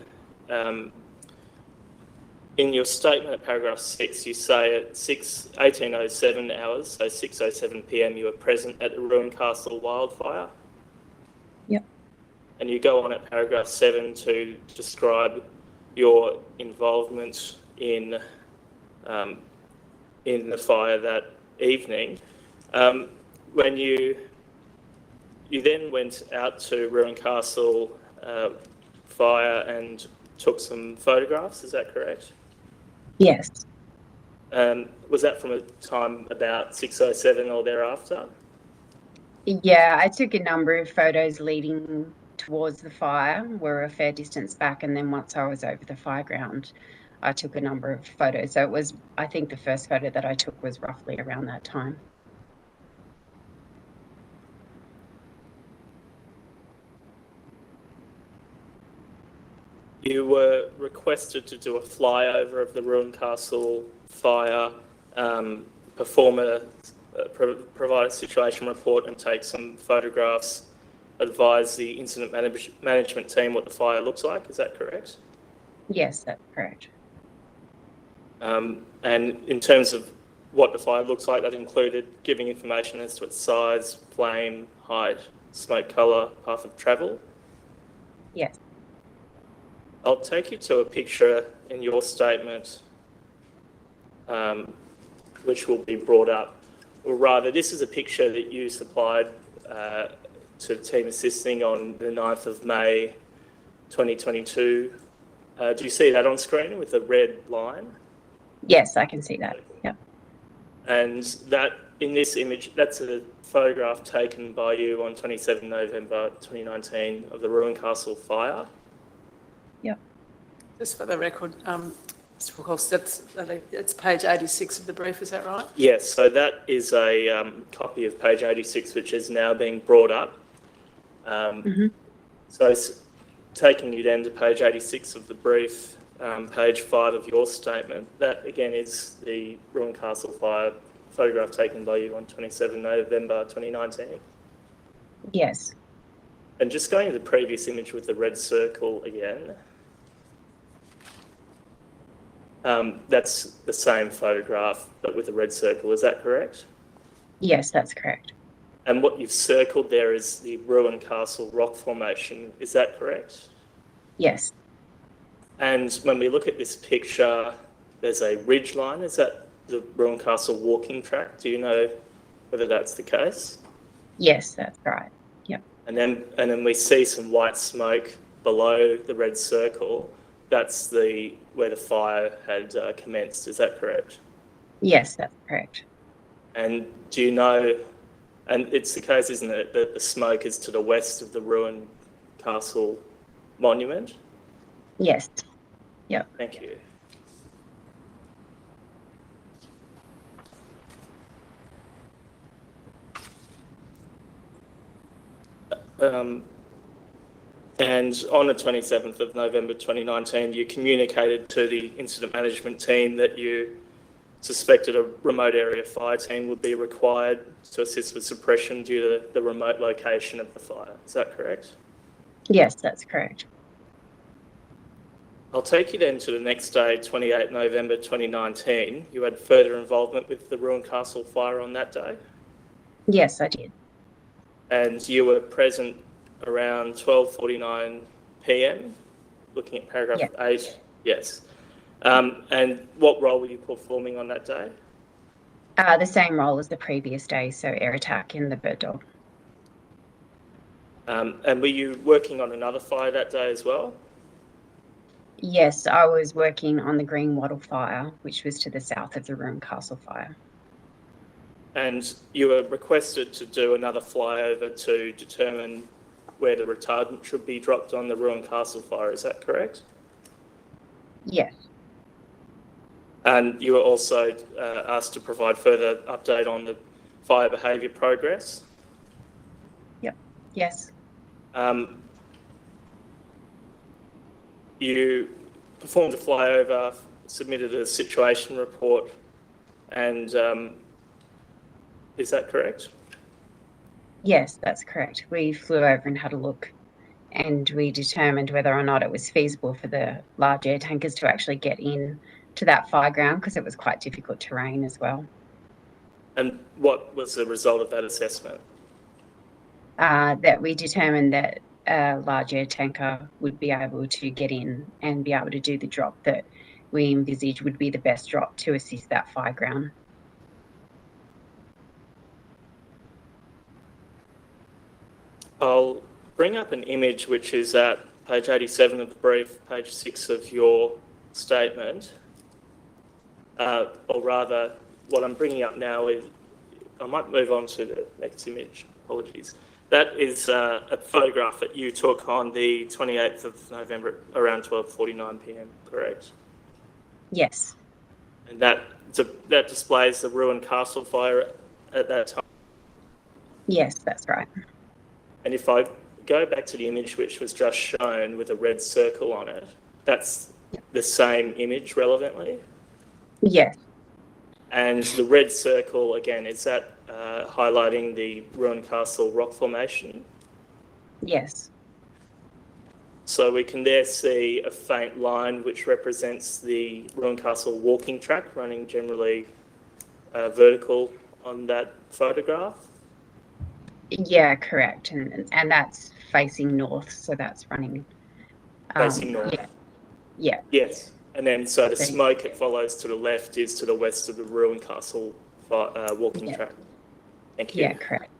in your statement at paragraph 6, you say at 18:07 hours, so 6:07 p.m, you were present at the Ruancastle wildfire. Yep. And you go on at paragraph 7 to describe your involvement in the fire that evening. When you then went out to Ruancastle fire and took some photographs, is that correct? Yes. Was that from a time about 6:07 or thereafter? Yeah, I took a number of photos leading towards the fire were a fair distance back, and then once I was over the fire ground, I took a number of photos. So it was, I think the first photo that I took was roughly around that time. You were requested to do a flyover of the Ruin Castle fire, provide a situation report and take some photographs, advise the incident management team what the fire looks like. Is that correct? Yes, that's correct. And in terms of what the fire looks like, that included giving information as to its size, flame, height, smoke colour, path of travel. Yes. I'll take you to a picture in your statement, which will be brought up. Or rather, this is a picture that you supplied to the team assisting on the 9th of May 2022. Do you see that on screen with the red line? Yes, I can see that. Yep. And that, in this image, that's a photograph taken by you on 27 November 2019 of the Ruin Castle fire. Yep. Just for the record, Mr. Brookhouse, it's page 86 of the brief, is that right? Yes, so that is a copy of page 86, which is now being brought up. So it's taking you then to page 86 of the brief, page 5 of your statement. That again is the Ruin Castle fire photograph taken by you on 27 November 2019. Yes. And just going to the previous image with the red circle again. That's the same photograph, but with a red circle. Is that correct? Yes, that's correct. And what you've circled there is the Ruin Castle rock formation. Is that correct? Yes. And when we look at this picture, there's a ridge line. Is that the Ruin Castle walking track? Do you know whether that's the case? Yes, that's right. Yep. And then we see some white smoke below the red circle. That's where the fire had commenced. Is that correct? Yes, that's correct. And do you know, and it's the case, isn't it, that the smoke is to the west of the Ruin Castle monument? Yes. Yep. Thank you. And on the 27th of November 2019, you communicated to the incident management team that you suspected a remote area fire team would be required to assist with suppression due to the remote location of the fire. Is that correct? Yes, that's correct. I'll take you then to the next day, 28 November 2019. You had further involvement with the Ruin Castle fire on that day? Yes, I did. And you were present around 12:49 p.m, looking at paragraph 8. Yes. And what role were you performing on that day? The same role as the previous day, so air attack in the bird dog. And were you working on another fire that day as well? Yes, I was working on the Green Wattle fire, which was to the south of the Ruin Castle fire. And you were requested to do another flyover to determine where the retardant should be dropped on the Ruin Castle fire. Is that correct? Yes. And you were also asked to provide further update on the fire behaviour progress? Yep. Yes. You performed a flyover, submitted a situation report, and is that correct? Yes, that's correct. We flew over and had a look, and we determined whether or not it was feasible for the large air tankers to actually get in to that fire ground, because it was quite difficult terrain as well. And what was the result of that assessment? That we determined that a large air tanker would be able to get in and be able to do the drop that we envisaged would be the best drop to assist that fire ground. I'll bring up an image which is at page 87 of the brief, page 6 of your statement. Or rather, what I'm bringing up now is, I might move on to the next image, apologies. That is a photograph that you took on the 28th of November around 12:49 p.m. Correct? Yes. And that displays the ruined castle fire at that time. Yes, that's right. And if I go back to the image which was just shown with a red circle on it, that's the same image relevantly. Yes. And the red circle, again, is that highlighting the ruined castle rock formation? Yes. So we can there see a faint line which represents the ruined castle walking track running generally vertical on that photograph. Yeah, correct. And that's facing north, so that's running. Facing north. Yeah. Yeah. Yes. And then so the Okay. smoke it follows to the left is to the west of the ruined castle walking Yeah. track. Thank you. Yeah, correct.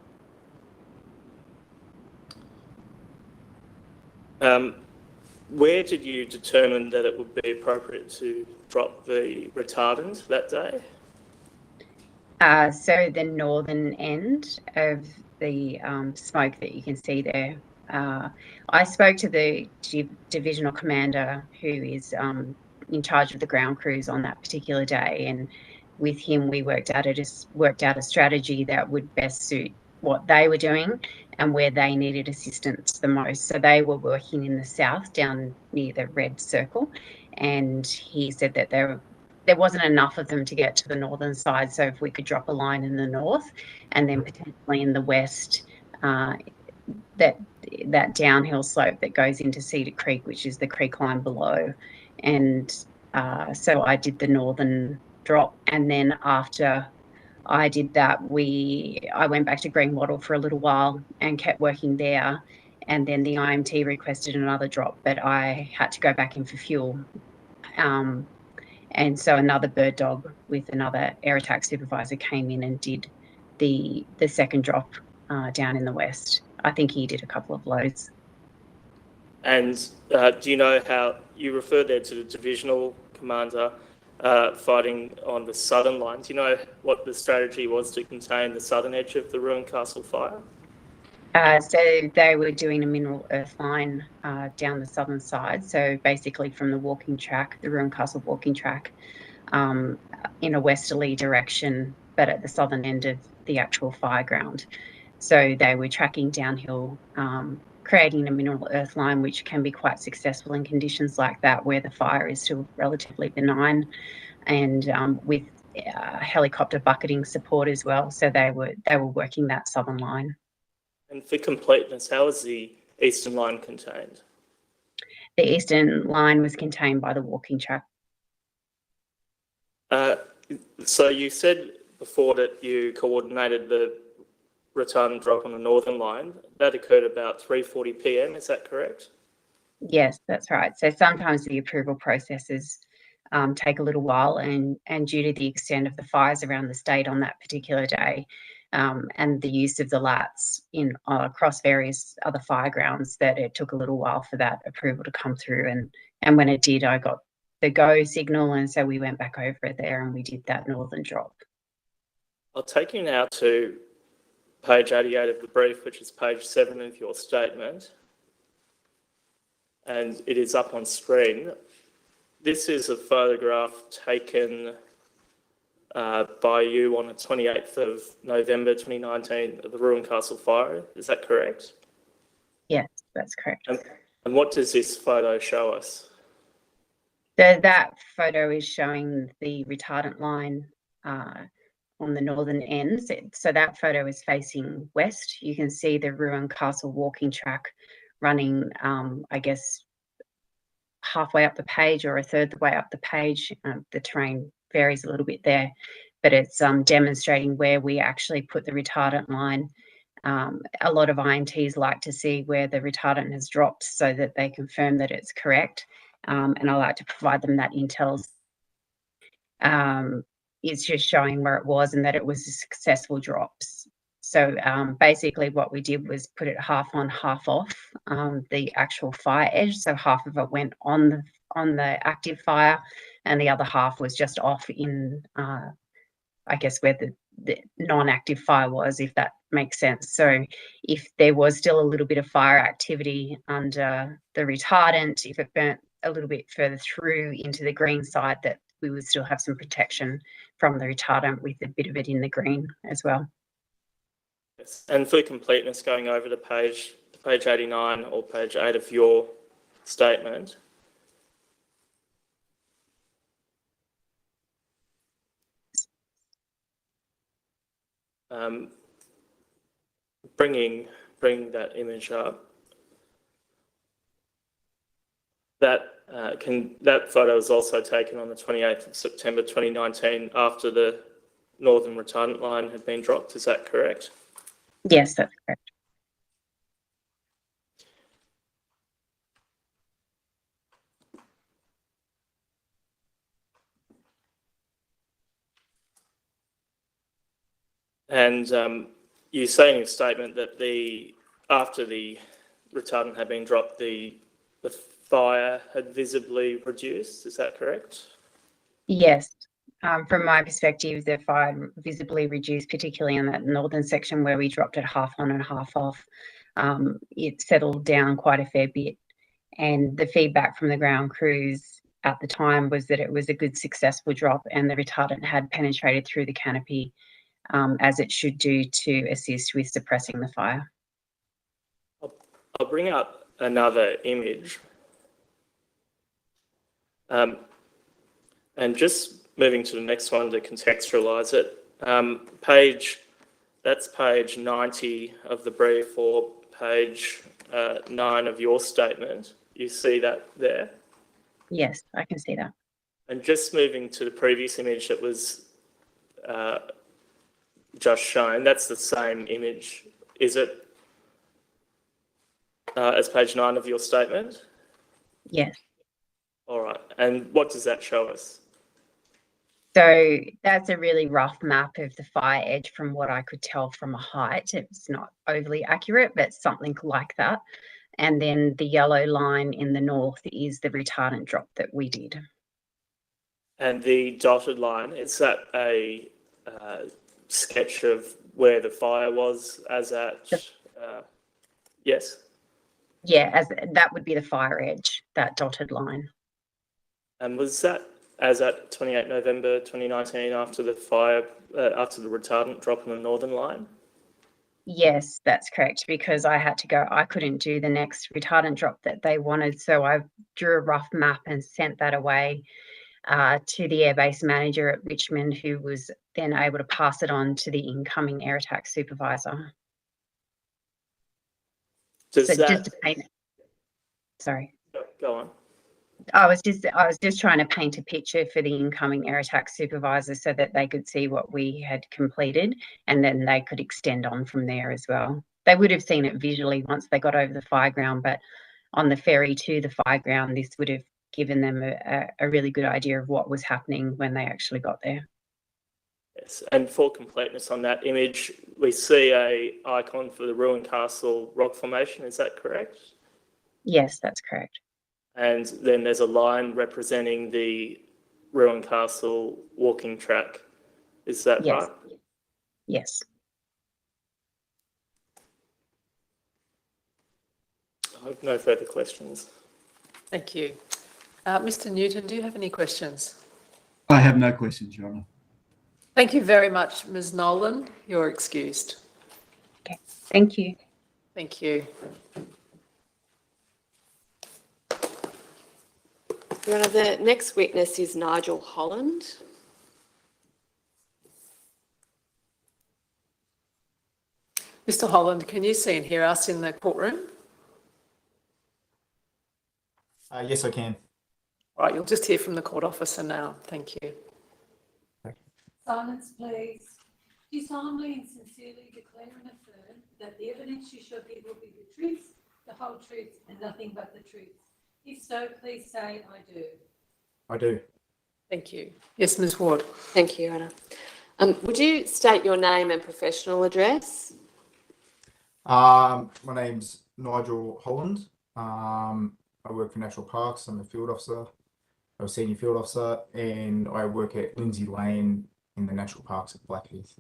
Where did you determine that it would be appropriate to drop the retardant that day? So the northern end of the smoke that you can see there, I spoke to the divisional commander who is in charge of the ground crews on that particular day, and with him we worked out a strategy that would best suit what they were doing and where they needed assistance the most. So they were working in the south down near the red circle, and he said that there wasn't enough of them to get to the northern side. So if we could drop a line in the north and then potentially in the west, that downhill slope that goes into Cedar Creek, which is the creek line below. And so I did the northern drop, and then after I did that, I went back to Greenwattle for a little while and kept working there. And then the IMT requested another drop, but I had to go back in for fuel. And so another bird dog with another air attack supervisor came in and did the second drop down in the west. I think he did a couple of loads. And do you know how you referred there to the divisional commander fighting on the southern line? Do you know what the strategy was to contain the southern edge of the ruined castle fire? So they were doing a mineral earth line down the southern side. So basically from the walking track, the ruined castle walking track, in a westerly direction, but at the southern end of the actual fire ground. So they were tracking downhill, creating a mineral earth line, which can be quite successful in conditions like that, where the fire is still relatively benign, and with helicopter bucketing support as well. So they were working that southern line. And for completeness, how is the eastern line contained? The eastern line was contained by the walking track. So you said before that you coordinated the retardant drop on the northern line. That occurred about 3:40 p.m. Is that correct? Yes, that's right. So sometimes the approval processes take a little while, and due to the extent of the fires around the state on that particular day, and the use of the LATs in across various other fire grounds, that it took a little while for that approval to come through. And when it did, I got the go signal, and so we went back over it there and we did that northern drop. I'll take you now to page 88 of the brief, which is page 7 of your statement, and it is up on screen. This is a photograph taken by you on the 28th of November 2019 of the ruined castle fire. Is that correct? Yes, that's correct. And what does this photo show us? That photo is showing the retardant line on the northern end. So that photo is facing west. You can see the ruined castle walking track running, I guess, halfway up the page or a third the way up the page. The terrain varies a little bit there, but it's demonstrating where we actually put the retardant line. A lot of IMTs like to see where the retardant has dropped so that they confirm that it's correct. And I like to provide them that intel. It's just showing where it was and that it was a successful drop. So basically what we did was put it half on, half off the actual fire edge. So half of it went on the active fire and the other half was just off in, I guess, where the non-active fire was, if that makes sense. So if there was still a little bit of fire activity under the retardant, if it burnt a little bit further through into the green side, that we would still have some protection from the retardant with a bit of it in the green as well. Yes. And for completeness, going over to page 89 or page 8 of your statement, bringing that image up, that photo was also taken on the 28th of September 2019 after the northern retardant line had been dropped. Is that correct? Yes, that's correct. And you say in your statement that after the retardant had been dropped, the fire had visibly reduced. Is that correct? Yes. From my perspective, the fire visibly reduced, particularly in that northern section where we dropped it half on and half off. It settled down quite a fair bit. And the feedback from the ground crews at the time was that it was a good, successful drop, and the retardant had penetrated through the canopy as it should do to assist with suppressing the fire. I'll bring up another image. And just moving to the next one to contextualise it, that's page 90 of the brief, or page 9 of your statement. You see that there? Yes, I can see that. And just moving to the previous image that was just shown, that's the same image, is it, as page 9 of your statement? Yes. All right. And what does that show us? So that's a really rough map of the fire edge from what I could tell from a height. It's not overly accurate, but something like that. And then the yellow line in the north is the retardant drop that we did. And the dotted line, is that a sketch of where the fire was as at, yes? Yeah, as that would be the fire edge, that dotted line. And was that as at 28 November 2019 after the fire, after the retardant drop on the northern line? Yes, that's correct, because I had to go, I couldn't do the next retardant drop that they wanted. So I drew a rough map and sent that away to the airbase manager at Richmond, who was then able to pass it on to the incoming air attack supervisor. Does So that, just to paint, sorry. go on. I was just trying to paint a picture for the incoming air attack supervisor so that they could see what we had completed, and then they could extend on from there as well. They would have seen it visually once they got over the fire ground, but on the ferry to the fire ground, this would have given them a really good idea of what was happening when they actually got there. Yes, and for completeness on that image, we see a icon for the ruined castle rock formation. Is that correct? Yes, that's correct. And then there's a line representing the ruined castle walking track. Is that Yes. right? Yes. I have no further questions. Thank you. Mr. Newton, do you have any questions? I have no questions, Your Honour. Thank you very much, Ms. Nolan. You're excused. Okay. Thank you. Thank you. Your Honour, the next witness is Nigel Holland. Mr. Holland, can you see and hear us in the courtroom? Yes, I can. All right, you'll just hear from the court officer now. Thank you. Silence, please. Do you solemnly and sincerely declare and affirm that the evidence you shall give will be the truth, the whole truth, and nothing but the truth? If so, please say, I do. I do. Thank you. Yes, Ms. Ward. Thank you, Your Honour. Would you state your name and professional address? My name's Nigel Holland. I work for National Parks. I'm a field officer, a senior field officer, and I work at Lindsay Lane in the National Parks at Blackheath.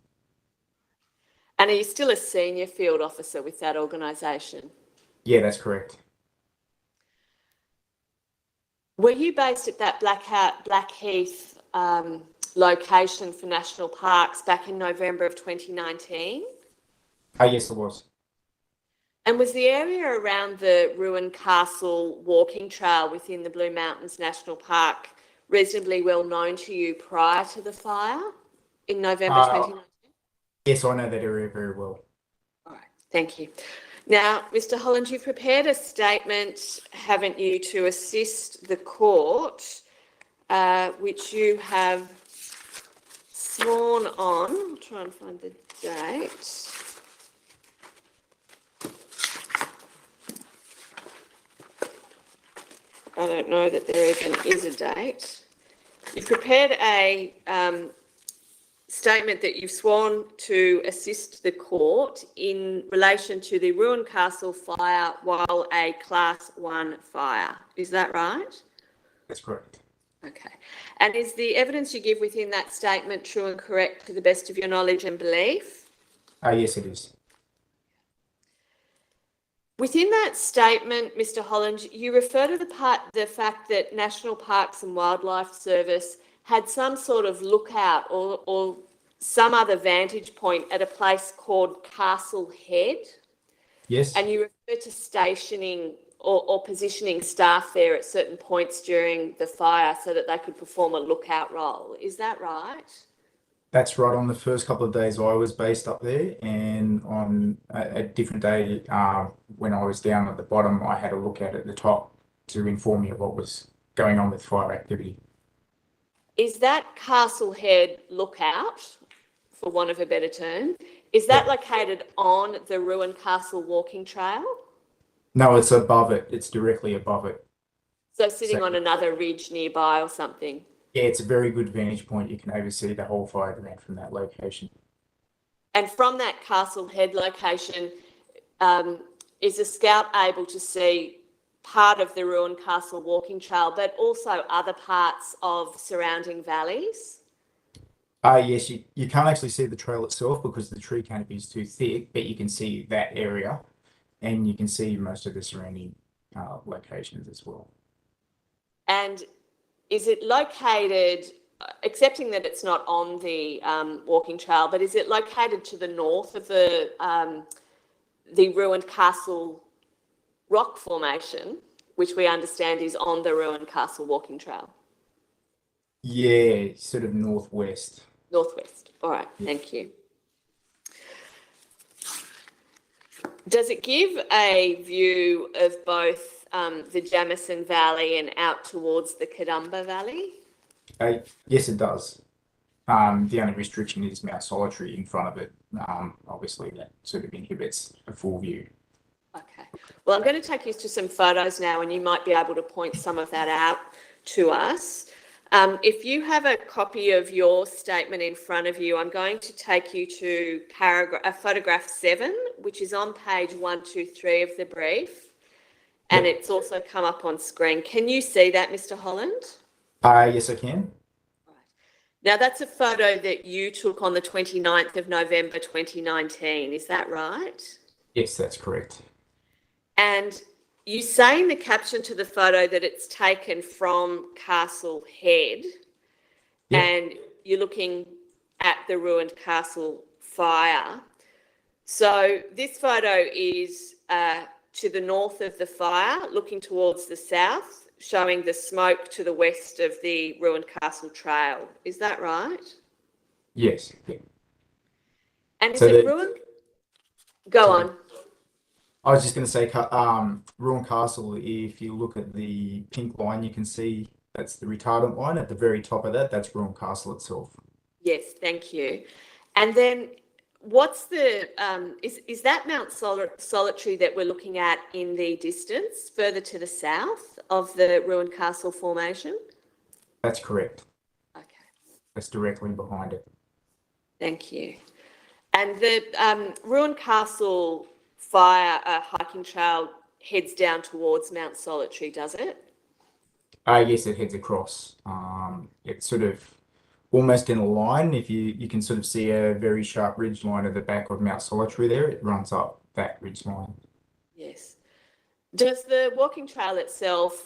And are you still a senior field officer with that organisation? Yeah, that's correct. Were you based at that Blackheath location for national parks back in November of 2019? Yes, it was. And was the area around the ruined castle walking trail within the Blue Mountains National Park reasonably well known to you prior to the fire in November 2019? Yes, I know that area very well. All right, thank you. Now, Mr. Holland, you've prepared a statement, haven't you, to assist the court, which you have sworn on. I'll try and find the date. I don't know that there even is a date. You've prepared a statement that you've sworn to assist the court in relation to the ruined castle fire while a Class 1 fire. Is that right? That's correct. Okay. And is the evidence you give within that statement true and correct to the best of your knowledge and belief? Yes, it is. Within that statement, Mr. Holland, you refer to the fact that National Parks and Wildlife Service had some sort of lookout or some other vantage point at a place called Castle Head. Yes. And you refer to stationing or positioning staff there at certain points during the fire so that they could perform a lookout role. Is that right? That's right. On the first couple of days I was based up there, and on a different day when I was down at the bottom, I had a lookout at the top to inform me of what was going on with fire activity. Is that Castle Head lookout, for want of a better term, is that located on the ruined castle walking trail? No, it's above it. It's directly above it. So sitting on another ridge nearby or something? Yeah, it's a very good vantage point. You can oversee the whole fire ground from that location. And from that Castle Head location, is a scout able to see part of the ruined castle walking trail, but also other parts of surrounding valleys? Yes, you can't actually see the trail itself because the tree canopy is too thick, but you can see that area and you can see most of the surrounding locations as well. And is it located, accepting that it's not on the walking trail, but is it located to the north of the ruined castle rock formation, which we understand is on the ruined castle walking trail? Yeah, sort of northwest. Northwest. All right, thank you. Does it give a view of both the Jamison Valley and out towards the Kadumba Valley? Yes, it does. The only restriction is Mount Solitary in front of it. Obviously, that sort of inhibits a full view. Okay. Well, I'm going to take you to some photos now, and you might be able to point some of that out to us. If you have a copy of your statement in front of you, I'm going to take you to photograph 7, which is on page 123 of the brief, and it's also come up on screen. Can you see that, Mr. Holland? Yes, I can. Now, that's a photo that you took on the 29th of November 2019. Is that right? Yes, that's correct. And you say in the caption to the photo that it's taken from Castle Head, and you're looking at the ruined castle fire. So this photo is to the north of the fire, looking towards the south, showing the smoke to the west of the ruined castle trail. Is that right? Yes. Yeah. And is it ruined? Go on. I was just going to say, Ruined Castle, if you look at the pink line, you can see that's the retardant line. At the very top of that, that's Ruined Castle itself. Yes, thank you. And then what's the, is that Mount Solitary that we're looking at in the distance, further to the south of the ruined castle formation? That's correct. Okay. That's directly behind it. Thank you. And the ruined castle fire hiking trail heads down towards Mount Solitary, does it? Yes, it heads across. It sort of almost in a line. If you can sort of see a very sharp ridge line at the back of Mount Solitary there, it runs up that ridge line. Yes. Does the walking trail itself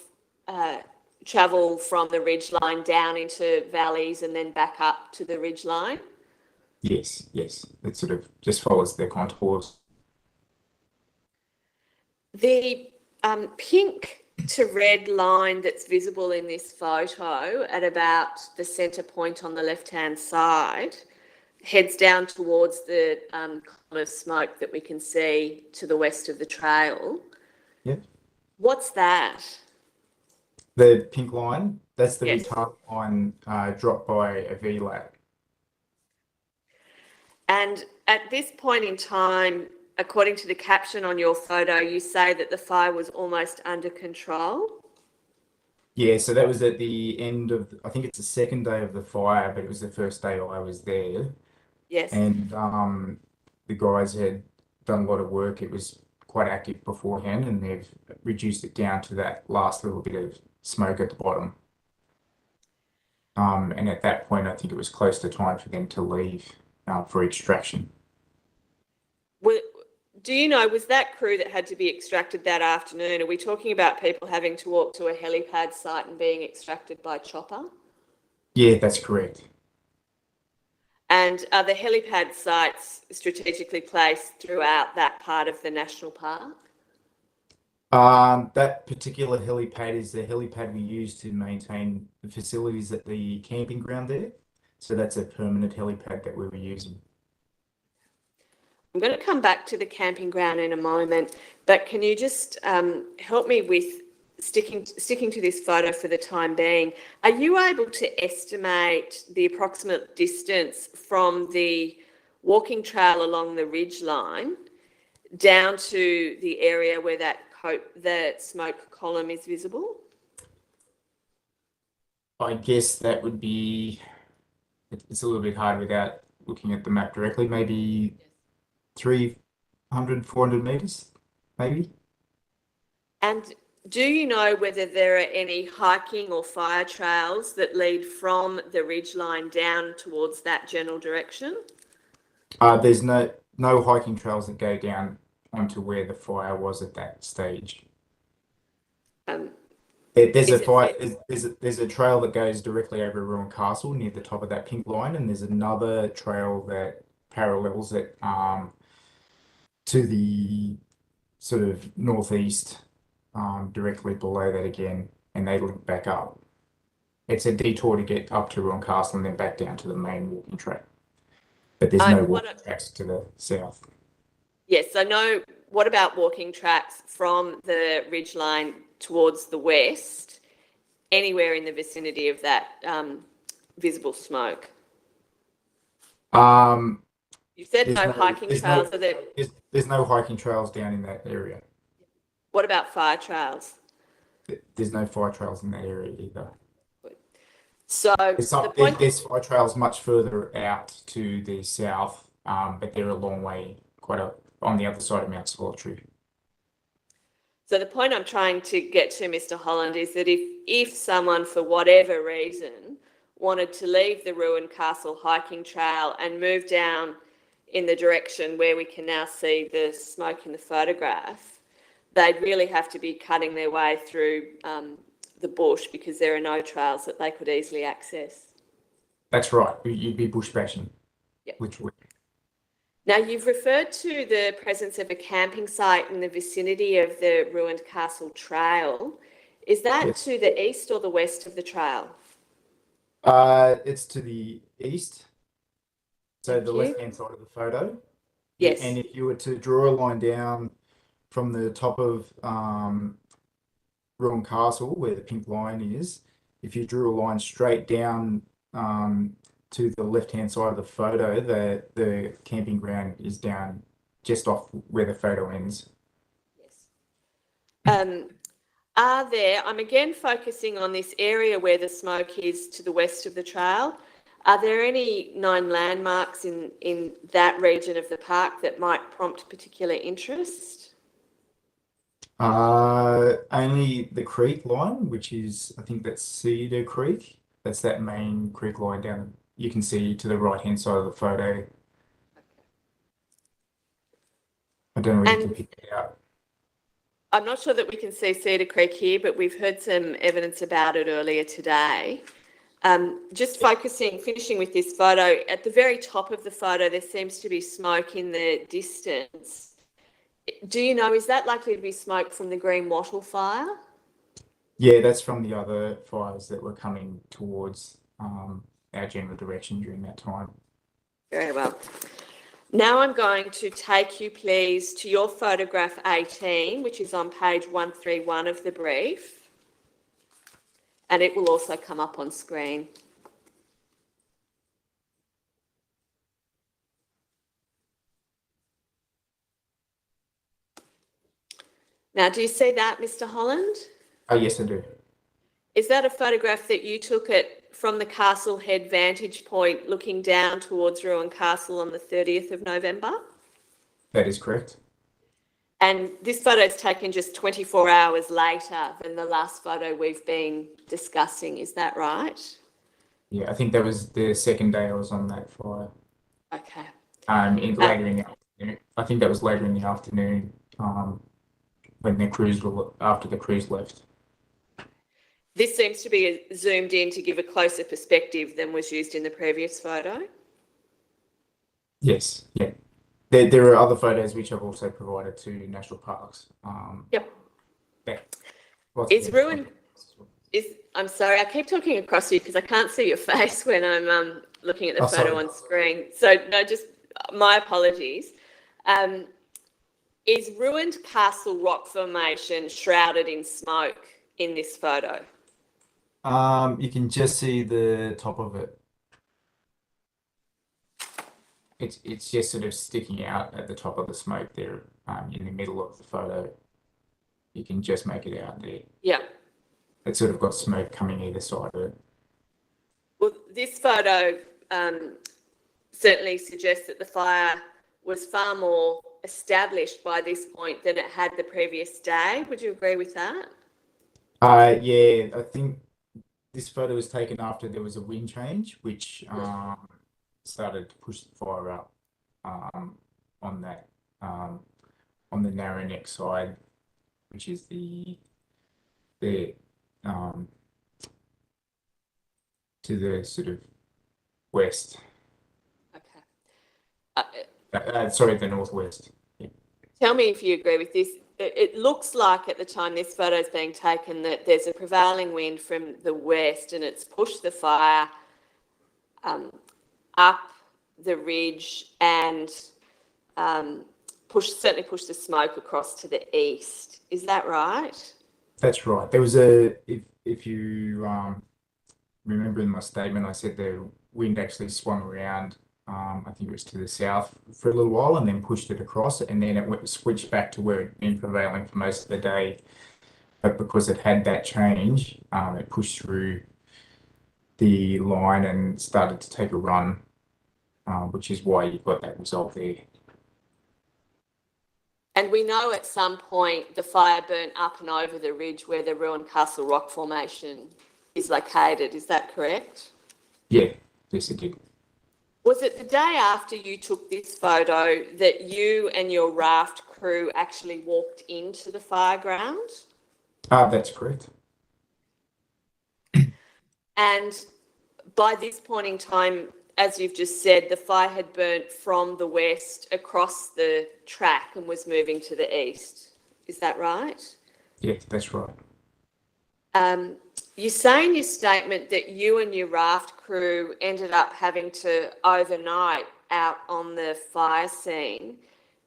travel from the ridge line down into valleys and then back up to the ridge line? Yes, yes. It sort of just follows the contours. The pink to red line that's visible in this photo at about the centre point on the left-hand side heads down towards the column of smoke that we can see to the west of the trail. Yep. What's that? The pink line, that's the Yes. retardant line dropped by a VLAC. And at this point in time, according to the caption on your photo, you say that the fire was almost under control. Yeah, so that was at the end of, I think it's the second day of the fire, but it was the first day I was there. Yes. And the guys had done a lot of work. It was quite active beforehand, and they've reduced it down to that last little bit of smoke at the bottom. And at that point, I think it was close to time for them to leave for extraction. Do you know, was that crew that had to be extracted that afternoon? Are we talking about people having to walk to a helipad site and being extracted by chopper? Yeah, that's correct. And are the helipad sites strategically placed throughout that part of the national park? That particular helipad is the helipad we use to maintain the facilities at the camping ground there. So that's a permanent helipad that we were using. I'm going to come back to the camping ground in a moment, but can you just help me with sticking to this photo for the time being? Are you able to estimate the approximate distance from the walking trail along the ridge line down to the area where the smoke column is visible? I guess that would be, it's a little bit hard without looking at the map directly, maybe 300, 400 meters, maybe. And do you know whether there are any hiking or fire trails that lead from the ridgeline down towards that general direction? There's no hiking trails that go down onto where the fire was at that stage. There's a trail that goes directly over Ruin Castle near the top of that pink line, and there's another trail that parallels it to the sort of northeast, directly below that again, and they link back up. It's a detour to get up to Ruin Castle and then back down to the main walking track. But there's no walking tracks to the south. Yes, I know. What about walking tracks from the ridgeline towards the west, anywhere in the vicinity of that visible smoke? You said no hiking trails. There's no hiking trails down in that area. What about fire trails? There's no fire trails in that area either. So there's fire trails much further out to the south, but they're a long way, on the other side of Mount Solitary. So the point I'm trying to get to, Mr. Holland, is that if someone, for whatever reason, wanted to leave the Ruin Castle hiking trail and move down in the direction where we can now see the smoke in the photograph, they'd really have to be cutting their way through the bush because there are no trails that they could easily access. That's right. You'd be bush bashing. Yep. Literally. Now, you've referred to the presence of a camping site in the vicinity of the ruined Castle Trail. Is that Yes. to the east or the west of the trail? It's to the east. So the left-hand side of the photo. Yes. And if you were to draw a line down from the top of Ruin Castle, where the pink line is, if you drew a line straight down to the left-hand side of the photo, the camping ground is down just off where the photo ends. Yes. I'm again focusing on this area where the smoke is to the west of the trail. Are there any known landmarks in that region of the park that might prompt particular interest? Only the creek line, which is, I think that's Cedar Creek. That's that main creek line down you can see to the right-hand side of the photo. I don't know if you can pick it out. I'm not sure that we can see Cedar Creek here, but we've heard some evidence about it earlier today. Just finishing with this photo, at the very top of the photo, there seems to be smoke in the distance. Do you know, is that likely to be smoke from the Green Wattle fire? Yeah, that's from the other fires that were coming towards our general direction during that time. Very well. Now I'm going to take you, please, to your photograph 18, which is on page 131 of the brief. And it will also come up on screen. Now, do you see that, Mr. Holland? Oh, yes, I do. Is that a photograph that you took from the Castle Head vantage point looking down towards Ruan Castle on the 30th of November? That is correct. And this photo is taken just 24 hours later than the last photo we've been discussing. Is that right? Yeah, I think that was the second day I was on that fire. Okay. Later in the afternoon. I think that was later in the afternoon when after the crews left. This seems to be zoomed in to give a closer perspective than was used in the previous photo. Yes, yeah. There are other photos which I've also provided to national parks. Yep. Yeah. I'm sorry, I keep talking across you because I can't see your face when I'm looking at the photo sorry. on screen. So no, just my apologies. Is ruined castle rock formation shrouded in smoke in this photo? You can just see the top of it. It's just sort of sticking out at the top of the smoke there, in the middle of the photo. You can just make it out there. Yeah. It's sort of got smoke coming either side of it. Well, this photo certainly suggests that the fire was far more established by this point than it had the previous day. Would you agree with that? Yeah, I think this photo was taken after there was a wind change, which started to push the fire up on the narrow neck side, which is the to the sort of west. Okay. Sorry, the northwest. Yeah. Tell me if you agree with this. It looks like at the time this photo is being taken that there's a prevailing wind from the west and it's pushed the fire up the ridge and certainly pushed the smoke across to the east. Is that right? That's right. There was if you remember in my statement, I said the wind actually swung around. I think it was to the south for a little while and then pushed it across, and then it switched back to where it'd been prevailing for most of the day. But because it had that change, it pushed through the line and started to take a run, which is why you've got that result there. And we know at some point the fire burnt up and over the ridge where the ruined Castle Rock Formation is located. Is that correct? Yeah, yes it did. Was it the day after you took this photo that you and your raft crew actually walked into the fire ground? That's correct. And by this point in time, as you've just said, the fire had burnt from the west across the track and was moving to the east. Is that right? Yeah, that's right. You say in your statement that you and your raft crew ended up having to overnight out on the fire scene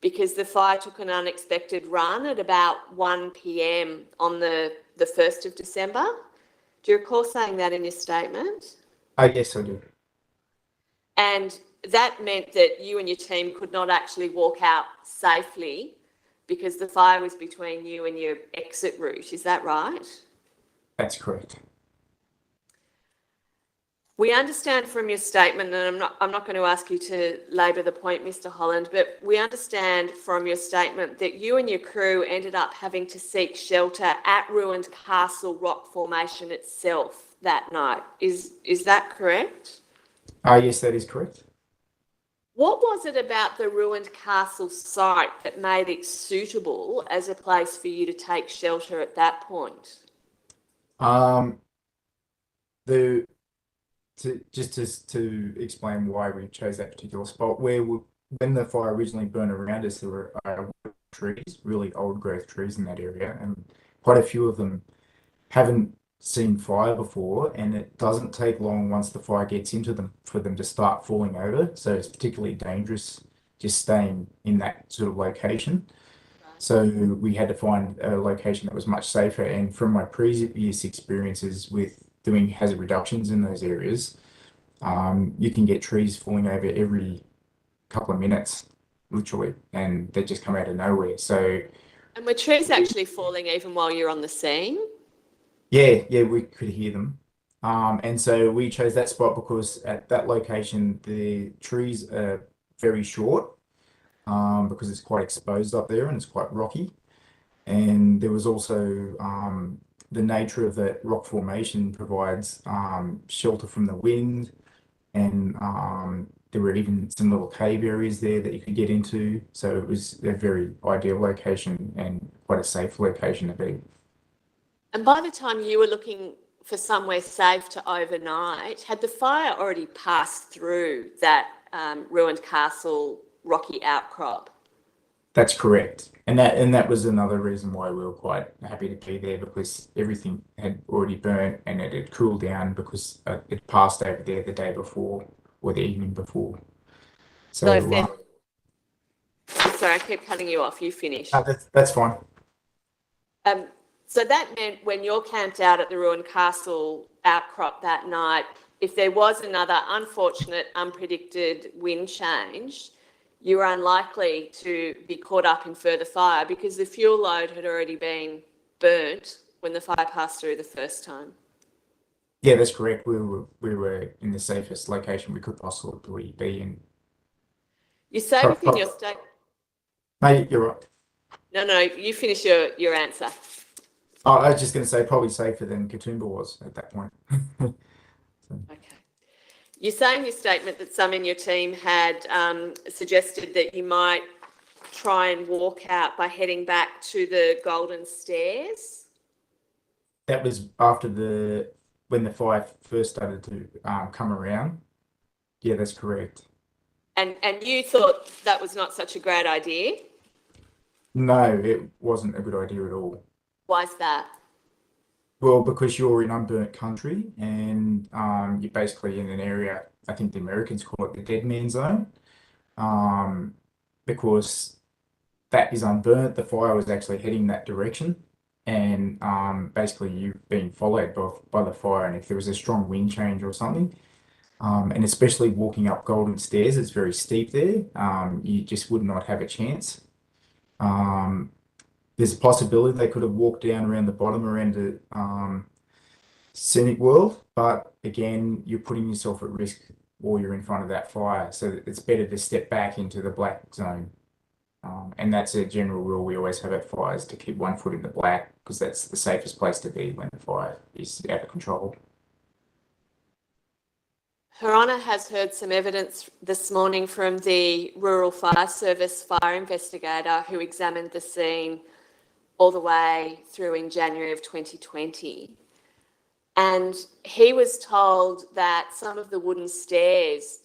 because the fire took an unexpected run at about 1 p.m. on the 1st of December. Do you recall saying that in your statement? Yes, I do. And that meant that you and your team could not actually walk out safely because the fire was between you and your exit route. Is that right? That's correct. We understand from your statement, and I'm not going to ask you to labour the point, Mr. Holland, but we understand from your statement that you and your crew ended up having to seek shelter at ruined Castle Rock Formation itself that night. Is that correct? Yes, that is correct. What was it about the ruined castle site that made it suitable as a place for you to take shelter at that point? Um, the to explain why we chose that particular spot, when the fire originally burned around us, there were trees, really old growth trees in that area, and quite a few of them haven't seen fire before, and it doesn't take long once the fire gets into them for them to start falling over. So it's particularly dangerous just staying in that sort of location. So we had to find a location that was much safer. And from my previous experiences with doing hazard reductions in those areas, you can get trees falling over every couple of minutes, literally, and they just come out of nowhere. So And were trees actually falling even while you're on the scene? yeah, we could hear them. And so we chose that spot because at that location, the trees are very short, because it's quite exposed up there and it's quite rocky. And there was also the nature of that rock formation provides shelter from the wind, and there were even some little cave areas there that you could get into. So it was a very ideal location and quite a safe location to be. And by the time you were looking for somewhere safe to overnight, had the fire already passed through that ruined castle rocky outcrop? That's correct. And that was another reason why we were quite happy to be there, because everything had already burnt and it had cooled down because it passed over there the day before or the evening before. So if sorry, I keep cutting you off. You finish. That's fine. So that meant when you're camped out at the ruined castle outcrop that night, if there was another unfortunate, unpredicted wind change, you were unlikely to be caught up in further fire because the fuel load had already been burnt when the fire passed through the first time. Yeah, that's correct. We were in the safest location we could possibly be in. You say within your statement. Mate, you're right. No, you finish your answer. Oh, I was just going to say probably safer than Katoomba was at that point. Okay. You say in your statement that some in your team had suggested that you might try and walk out by heading back to the Golden Stairs. That was after when the fire first started to come around. Yeah, that's correct. And you thought that was not such a great idea? No, it wasn't a good idea at all. Why's that? Well, because you're in unburnt country and you're basically in an area, I think the Americans call it the dead man zone, because that is unburnt. The fire was actually heading that direction, and basically you're being followed by the fire. And if there was a strong wind change or something, and especially walking up Golden Stairs, it's very steep there, you just would not have a chance. There's a possibility they could have walked down around the bottom around the Scenic World, but again, you're putting yourself at risk while you're in front of that fire. So it's better to step back into the black zone. And that's a general rule we always have at fires, to keep 1 foot in the black, because that's the safest place to be when the fire is out of control. Her Honour has heard some evidence this morning from the Rural Fire Service fire investigator who examined the scene all the way through in January of 2020. And he was told that some of the wooden stairs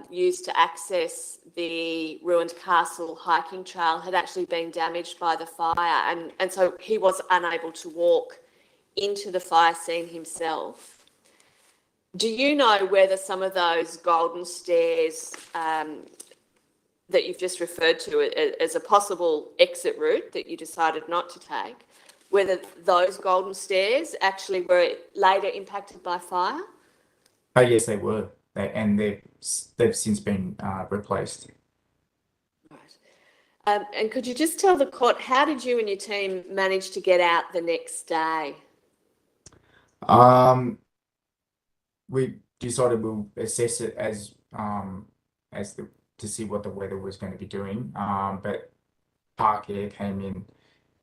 used to access the ruined castle hiking trail had actually been damaged by the fire. And so he was unable to walk into the fire scene himself. Do you know whether some of those golden stairs that you've just referred to as a possible exit route that you decided not to take, whether those golden stairs actually were later impacted by fire? Oh, yes, they were. And they've since been replaced. Right. And could you just tell the court, how did you and your team manage to get out the next day? We decided we'll assess it to see what the weather was going to be doing. But Park Air came in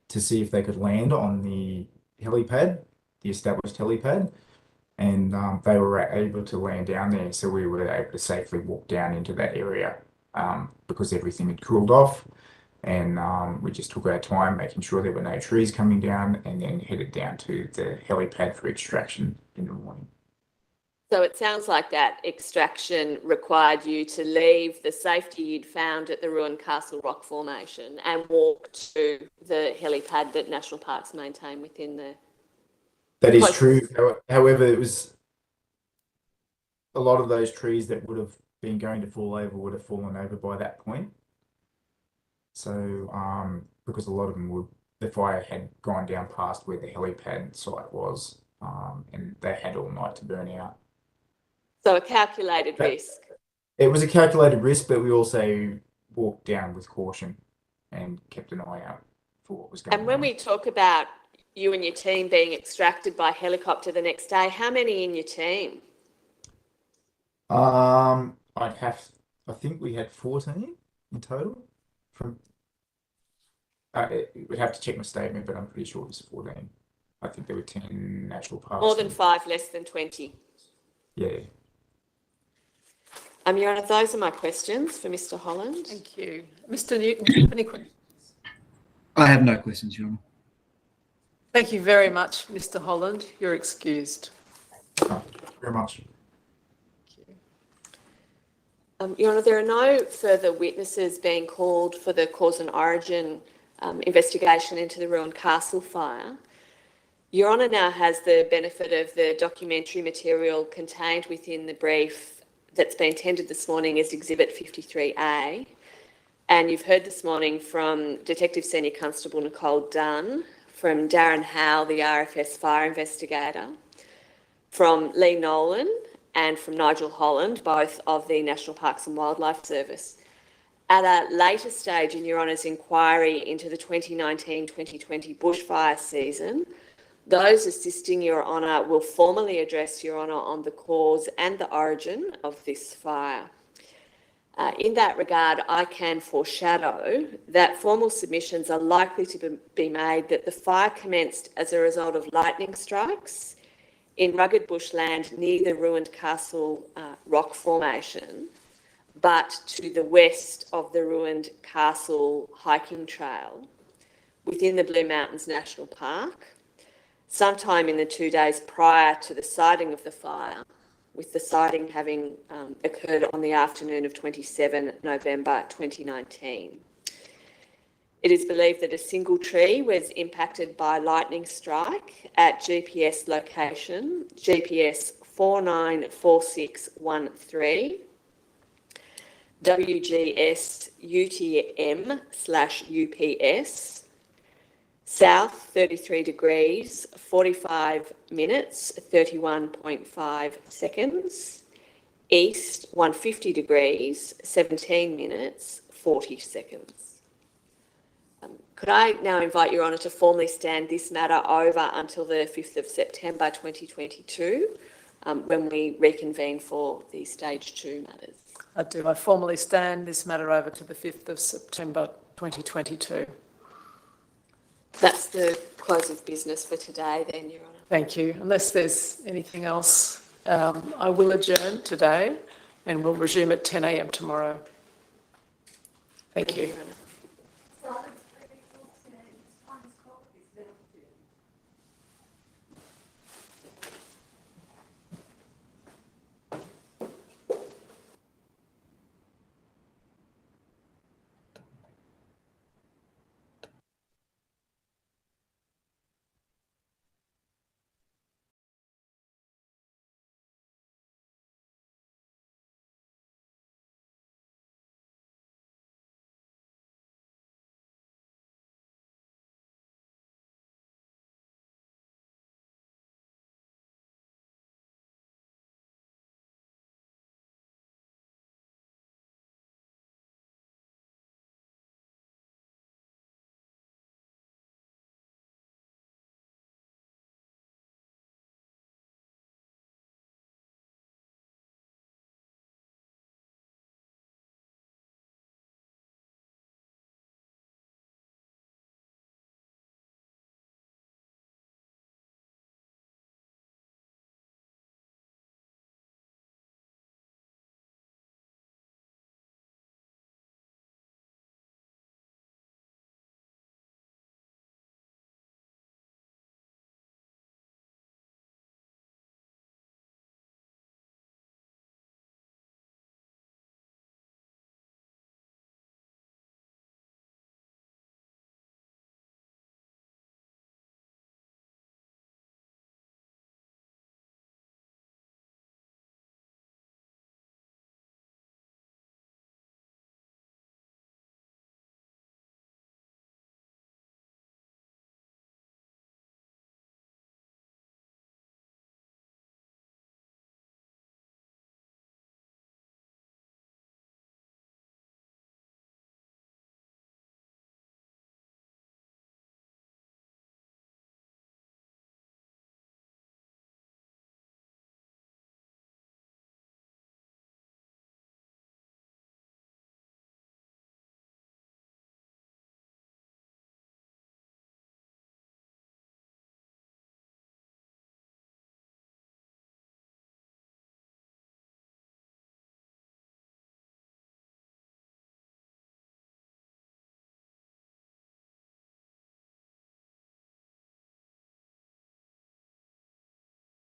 to see if they could land on the helipad, the established helipad, and they were able to land down there. So we were able to safely walk down into that area because everything had cooled off. And we just took our time, making sure there were no trees coming down, and then headed down to the helipad for extraction in the morning. So it sounds like that extraction required you to leave the safety you'd found at the ruined Castle Rock Formation and walk to the helipad that National Parks maintain within the... That is true. However, it was a lot of those trees that would have been going to fall over would have fallen over by that point. So, because a lot of them would, the fire had gone down past where the helipad site was, and they had all night to burn out. So a calculated risk. It was a calculated risk, but we also walked down with caution and kept an eye out for what was going on. And when we talk about you and your team being extracted by helicopter the next day, how many in your team? I think we had 14 in total. We'd have to check my statement, but I'm pretty sure it was 14. I think there were 10 national parks. More than 5, less than 20. Yeah. Your Honour, those are my questions for Mr. Holland. Thank you. Mr. Newton, do you have any questions? I have no questions, Your Honour. Thank you very much, Mr. Holland. You're excused. Thank you very much. Your Honour, there are no further witnesses being called for the cause and origin investigation into the ruined castle fire. Your Honour now has the benefit of the documentary material contained within the brief that's been tendered this morning as Exhibit 53A. And you've heard this morning from Detective Senior Constable Nicole Dunn, from Darren Howe, the RFS fire investigator, from Lee Nolan, and from Nigel Holland, both of the National Parks and Wildlife Service. At a later stage in Your Honour's inquiry into the 2019-2020 bushfire season, those assisting Your Honour will formally address Your Honour on the cause and the origin of this fire. In that regard, I can foreshadow that formal submissions are likely to be made that the fire commenced as a result of lightning strikes in rugged bushland near the ruined Castle Rock Formation, but to the west of the ruined Castle hiking trail within the Blue Mountains National Park, sometime in the 2 days prior to the sighting of the fire, with the sighting having occurred on the afternoon of 27 November 2019. It is believed that a single tree was impacted by lightning strike at GPS location, GPS 494613, WGS UTM/UPS, south 33 degrees, 45 minutes, 31.5 seconds, east 150 degrees, 17 minutes, 40 seconds. Could I now invite Your Honour to formally stand this matter over until the 5th of September 2022, when we reconvene for the Stage 2 matters? I do. I formally stand this matter over to the 5th of September 2022. That's the close of business for today then, Your Honour. Thank you. Unless there's anything else, I will adjourn today and we'll resume at 10 a.m. tomorrow. Thank you.